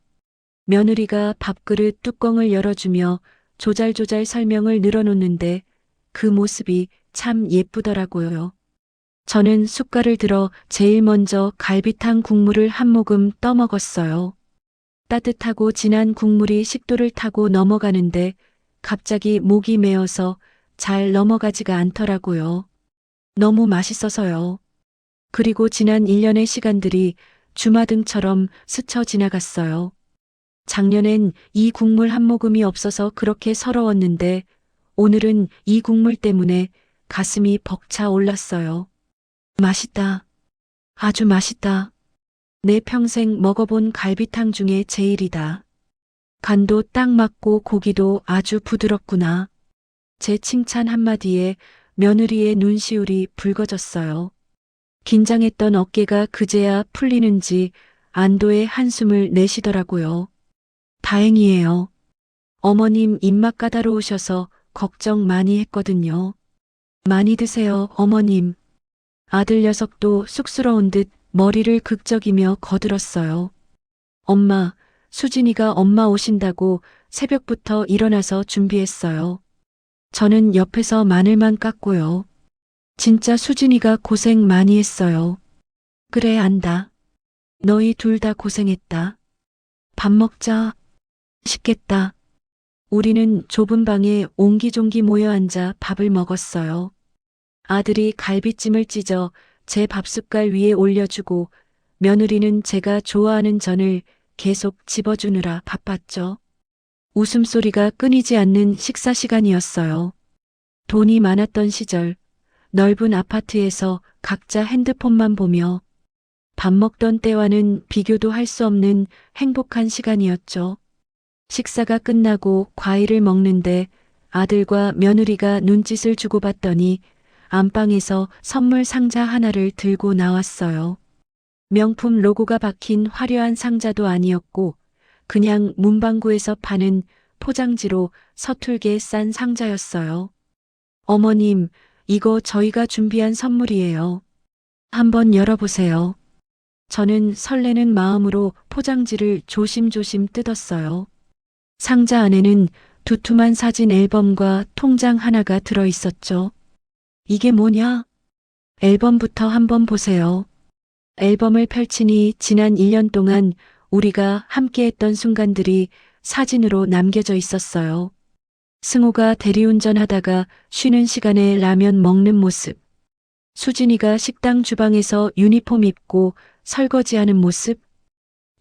며느리가 밥그릇 뚜껑을 열어주며 조잘조잘 설명을 늘어놓는데 그 모습이 참 예쁘더라고요. 저는 숟갈을 들어 제일 먼저 갈비탕 국물을 한 모금 떠먹었어요. 따뜻하고 진한 국물이 식도를 타고 넘어가는데 갑자기 목이 메어서 잘 넘어가지가 않더라고요. 너무 맛있어서요. 그리고 지난 1년의 시간들이 주마등처럼 스쳐 지나갔어요. 작년엔 이 국물 한 모금이 없어서 그렇게 서러웠는데 오늘은 이 국물 때문에 가슴이 벅차 올랐어요. 맛있다. 아주 맛있다. 내 평생 먹어본 갈비탕 중에 제일이다. 간도 딱 맞고 고기도 아주 부드럽구나. 제 칭찬 한마디에 며느리의 눈시울이 붉어졌어요. 긴장했던 어깨가 그제야 풀리는지 안도의 한숨을 내쉬더라고요. 다행이에요. 어머님 입맛 까다로우셔서 걱정 많이 했거든요. 많이 드세요, 어머님. 아들 녀석도 쑥스러운 듯 머리를 극적이며 거들었어요. 엄마, 수진이가 엄마 오신다고 새벽부터 일어나서 준비했어요. 저는 옆에서 마늘만 깎고요. 진짜 수진이가 고생 많이 했어요. 그래, 안다. 너희 둘 다 고생했다. 밥 먹자. 식겠다. 우리는 좁은 방에 옹기종기 모여 앉아 밥을 먹었어요. 아들이 갈비찜을 찢어 제 밥숟갈 위에 올려주고 며느리는 제가 좋아하는 전을 계속 집어주느라 바빴죠. 웃음소리가 끊이지 않는 식사 시간이었어요. 돈이 많았던 시절 넓은 아파트에서 각자 핸드폰만 보며 밥 먹던 때와는 비교도 할 수 없는 행복한 시간이었죠. 식사가 끝나고 과일을 먹는데 아들과 며느리가 눈짓을 주고받더니 안방에서 선물 상자 하나를 들고 나왔어요. 명품 로고가 박힌 화려한 상자도 아니었고 그냥 문방구에서 파는 포장지로 서툴게 싼 상자였어요. 어머님, 이거 저희가 준비한 선물이에요. 한번 열어보세요. 저는 설레는 마음으로 포장지를 조심조심 뜯었어요. 상자 안에는 두툼한 사진 앨범과 통장 하나가 들어 있었죠. 이게 뭐냐? 앨범부터 한번 보세요. 앨범을 펼치니 지난 1년 동안 우리가 함께했던 순간들이 사진으로 남겨져 있었어요. 승우가 대리운전하다가 쉬는 시간에 라면 먹는 모습. 수진이가 식당 주방에서 유니폼 입고 설거지하는 모습.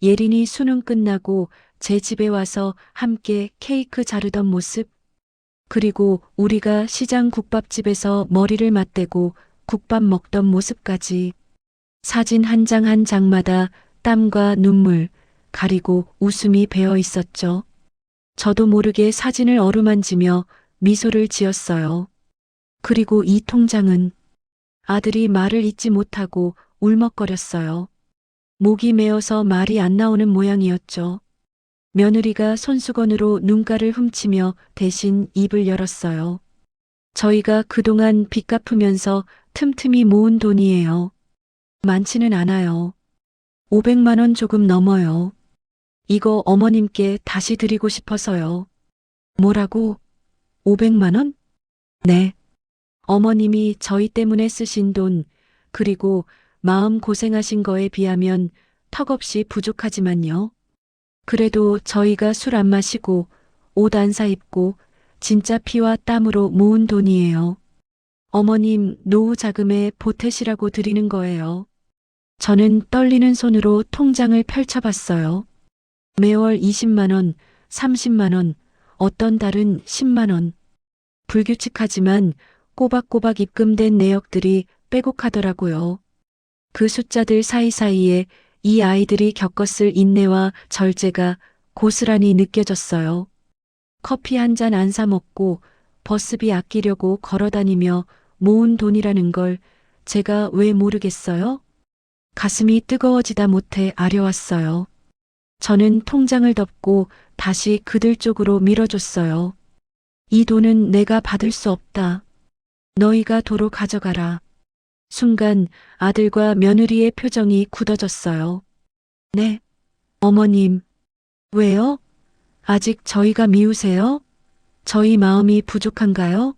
예린이 수능 끝나고 제 집에 와서 함께 케이크 자르던 모습. 그리고 우리가 시장 국밥집에서 머리를 맞대고 국밥 먹던 모습까지. 사진 한 장 한 장마다 땀과 눈물, 가리고 웃음이 배어 있었죠. 저도 모르게 사진을 어루만지며 미소를 지었어요. 그리고 이 통장은 아들이 말을 잇지 못하고 울먹거렸어요. 목이 메어서 말이 안 나오는 모양이었죠. 며느리가 손수건으로 눈가를 훔치며 대신 입을 열었어요. 저희가 그동안 빚 갚으면서 틈틈이 모은 돈이에요. 많지는 않아요. 500만 원 조금 넘어요. 이거 어머님께 다시 드리고 싶어서요. 뭐라고? 500만 원? 네. 어머님이 저희 때문에 쓰신 돈, 그리고 마음 고생하신 거에 비하면 턱없이 부족하지만요. 그래도 저희가 술 안 마시고 옷 안 사입고 진짜 피와 땀으로 모은 돈이에요. 어머님 노후 자금에 보태시라고 드리는 거예요. 저는 떨리는 손으로 통장을 펼쳐봤어요. 매월 20만 원, 30만 원, 어떤 달은 10만 원. 불규칙하지만 꼬박꼬박 입금된 내역들이 빼곡하더라고요. 그 숫자들 사이사이에 이 아이들이 겪었을 인내와 절제가 고스란히 느껴졌어요. 커피 한 잔 안 사 먹고 버스비 아끼려고 걸어다니며 모은 돈이라는 걸 제가 왜 모르겠어요? 가슴이 뜨거워지다 못해 아려왔어요. 저는 통장을 덮고 다시 그들 쪽으로 밀어줬어요. 이 돈은 내가 받을 수 없다. 너희가 도로 가져가라. 순간 아들과 며느리의 표정이 굳어졌어요. 네, 어머님. 왜요? 아직 저희가 미우세요? 저희 마음이 부족한가요?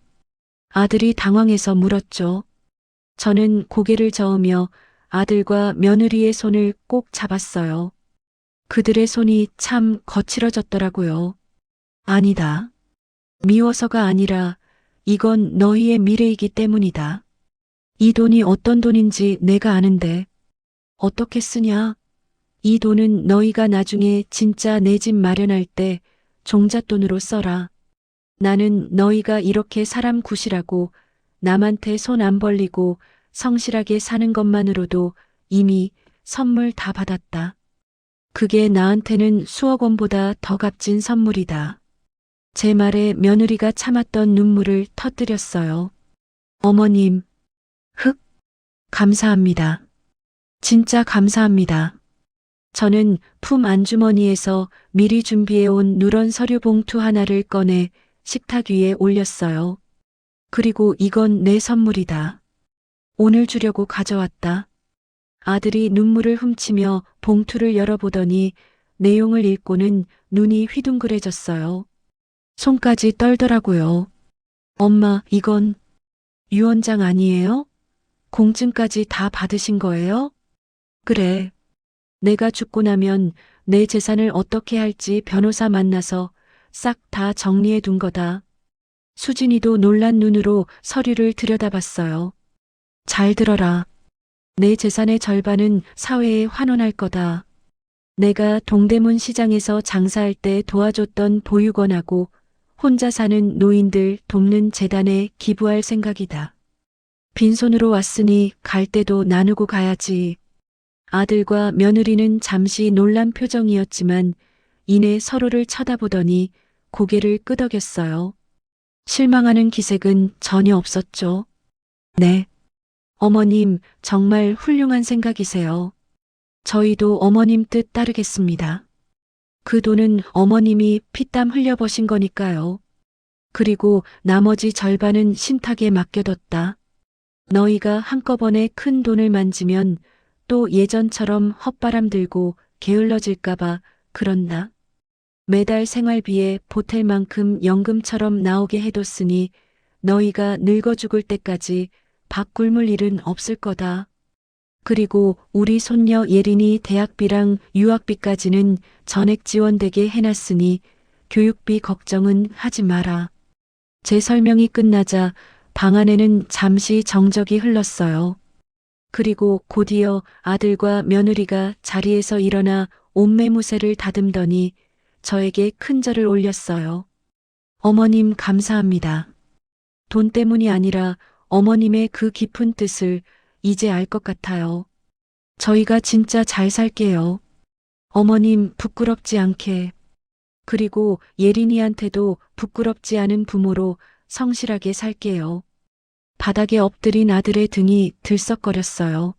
아들이 당황해서 물었죠. 저는 고개를 저으며 아들과 며느리의 손을 꼭 잡았어요. 그들의 손이 참 거칠어졌더라고요. 아니다. 미워서가 아니라 이건 너희의 미래이기 때문이다. 이 돈이 어떤 돈인지 내가 아는데 어떻게 쓰냐? 이 돈은 너희가 나중에 진짜 내 집 마련할 때 종잣돈으로 써라. 나는 너희가 이렇게 사람 구실하고 남한테 손 안 벌리고 성실하게 사는 것만으로도 이미 선물 다 받았다. 그게 나한테는 수억 원보다 더 값진 선물이다. 제 말에 며느리가 참았던 눈물을 터뜨렸어요. 어머님, 감사합니다. 진짜 감사합니다. 저는 품 안주머니에서 미리 준비해온 누런 서류 봉투 하나를 꺼내 식탁 위에 올렸어요. 그리고 이건 내 선물이다. 오늘 주려고 가져왔다. 아들이 눈물을 훔치며 봉투를 열어보더니 내용을 읽고는 눈이 휘둥그레졌어요. 손까지 떨더라고요. 엄마, 이건 유언장 아니에요? 공증까지 다 받으신 거예요? 그래. 내가 죽고 나면 내 재산을 어떻게 할지 변호사 만나서 싹 다 정리해 둔 거다. 수진이도 놀란 눈으로 서류를 들여다봤어요. 잘 들어라. 내 재산의 절반은 사회에 환원할 거다. 내가 동대문 시장에서 장사할 때 도와줬던 보육원하고 혼자 사는 노인들 돕는 재단에 기부할 생각이다. 빈손으로 왔으니 갈 때도 나누고 가야지. 아들과 며느리는 잠시 놀란 표정이었지만 이내 서로를 쳐다보더니 고개를 끄덕였어요. 실망하는 기색은 전혀 없었죠. 네. 어머님, 정말 훌륭한 생각이세요. 저희도 어머님 뜻 따르겠습니다. 그 돈은 어머님이 피땀 흘려버신 거니까요. 그리고 나머지 절반은 신탁에 맡겨뒀다. 너희가 한꺼번에 큰 돈을 만지면 또 예전처럼 헛바람 들고 게을러질까봐 그런다. 매달 생활비에 보탤 만큼 연금처럼 나오게 해뒀으니 너희가 늙어 죽을 때까지 밥 굶을 일은 없을 거다. 그리고 우리 손녀 예린이 대학비랑 유학비까지는 전액 지원되게 해놨으니 교육비 걱정은 하지 마라. 제 설명이 끝나자 방 안에는 잠시 정적이 흘렀어요. 그리고 곧이어 아들과 며느리가 자리에서 일어나 옷매무새를 다듬더니 저에게 큰 절을 올렸어요. 어머님 감사합니다. 돈 때문이 아니라 어머님의 그 깊은 뜻을 이제 알 것 같아요. 저희가 진짜 잘 살게요. 어머님 부끄럽지 않게. 그리고 예린이한테도 부끄럽지 않은 부모로 성실하게 살게요. 바닥에 엎드린 아들의 등이 들썩거렸어요.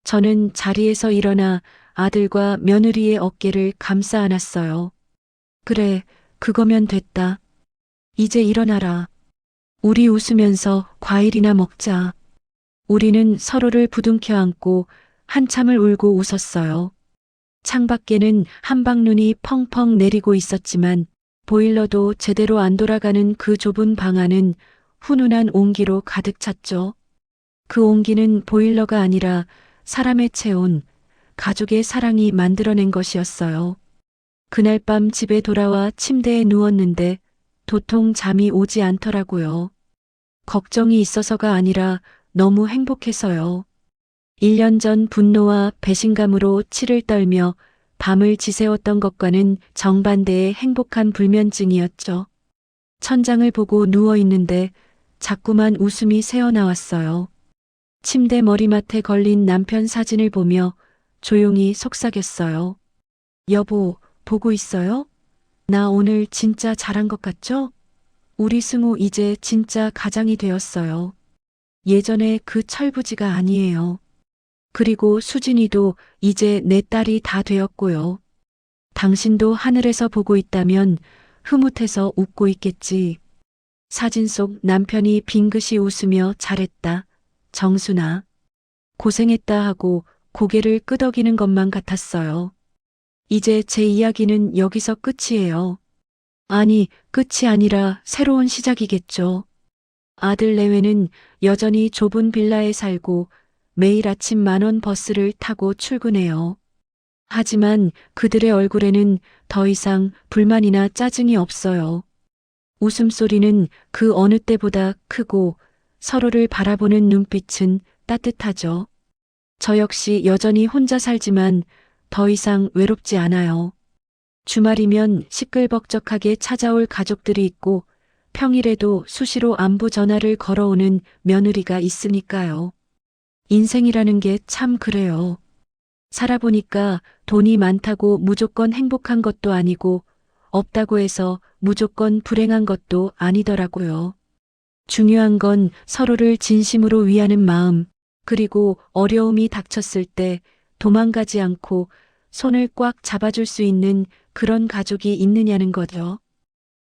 저는 자리에서 일어나 아들과 며느리의 어깨를 감싸 안았어요. 그래, 그거면 됐다. 이제 일어나라. 우리 웃으면서 과일이나 먹자. 우리는 서로를 부둥켜 안고 한참을 울고 웃었어요. 창밖에는 한방눈이 펑펑 내리고 있었지만 보일러도 제대로 안 돌아가는 그 좁은 방 안은 훈훈한 온기로 가득 찼죠. 그 온기는 보일러가 아니라 사람의 체온, 가족의 사랑이 만들어낸 것이었어요. 그날 밤 집에 돌아와 침대에 누웠는데 도통 잠이 오지 않더라고요. 걱정이 있어서가 아니라 너무 행복해서요. 1년 전 분노와 배신감으로 치를 떨며 밤을 지새웠던 것과는 정반대의 행복한 불면증이었죠. 천장을 보고 누워 있는데 자꾸만 웃음이 새어나왔어요. 침대 머리맡에 걸린 남편 사진을 보며 조용히 속삭였어요. 여보, 보고 있어요? 나 오늘 진짜 잘한 것 같죠? 우리 승우 이제 진짜 가장이 되었어요. 예전에 그 철부지가 아니에요. 그리고 수진이도 이제 내 딸이 다 되었고요. 당신도 하늘에서 보고 있다면 흐뭇해서 웃고 있겠지. 사진 속 남편이 빙긋이 웃으며 잘했다. 정순아. 고생했다 하고 고개를 끄덕이는 것만 같았어요. 이제 제 이야기는 여기서 끝이에요. 아니, 끝이 아니라 새로운 시작이겠죠. 아들 내외는 여전히 좁은 빌라에 살고 매일 아침 10,000원 버스를 타고 출근해요. 하지만 그들의 얼굴에는 더 이상 불만이나 짜증이 없어요. 웃음소리는 그 어느 때보다 크고 서로를 바라보는 눈빛은 따뜻하죠. 저 역시 여전히 혼자 살지만 더 이상 외롭지 않아요. 주말이면 시끌벅적하게 찾아올 가족들이 있고 평일에도 수시로 안부 전화를 걸어오는 며느리가 있으니까요. 인생이라는 게 참 그래요. 살아보니까 돈이 많다고 무조건 행복한 것도 아니고 없다고 해서 무조건 불행한 것도 아니더라고요. 중요한 건 서로를 진심으로 위하는 마음, 그리고 어려움이 닥쳤을 때 도망가지 않고 손을 꽉 잡아줄 수 있는 그런 가족이 있느냐는 거죠.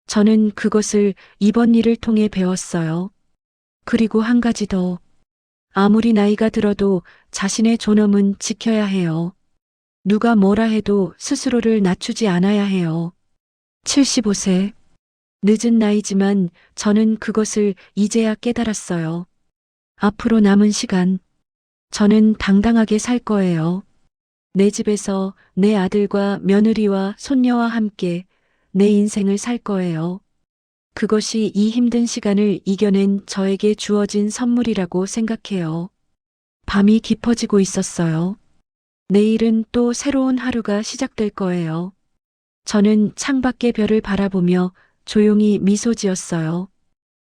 저는 그것을 이번 일을 통해 배웠어요. 그리고 한 가지 더. 아무리 나이가 들어도 자신의 존엄은 지켜야 해요. 누가 뭐라 해도 스스로를 낮추지 않아야 해요. 75세. 늦은 나이지만 저는 그것을 이제야 깨달았어요. 앞으로 남은 시간, 저는 당당하게 살 거예요. 내 집에서 내 아들과 며느리와 손녀와 함께 내 인생을 살 거예요. 그것이 이 힘든 시간을 이겨낸 저에게 주어진 선물이라고 생각해요. 밤이 깊어지고 있었어요. 내일은 또 새로운 하루가 시작될 거예요. 저는 창밖의 별을 바라보며 조용히 미소 지었어요.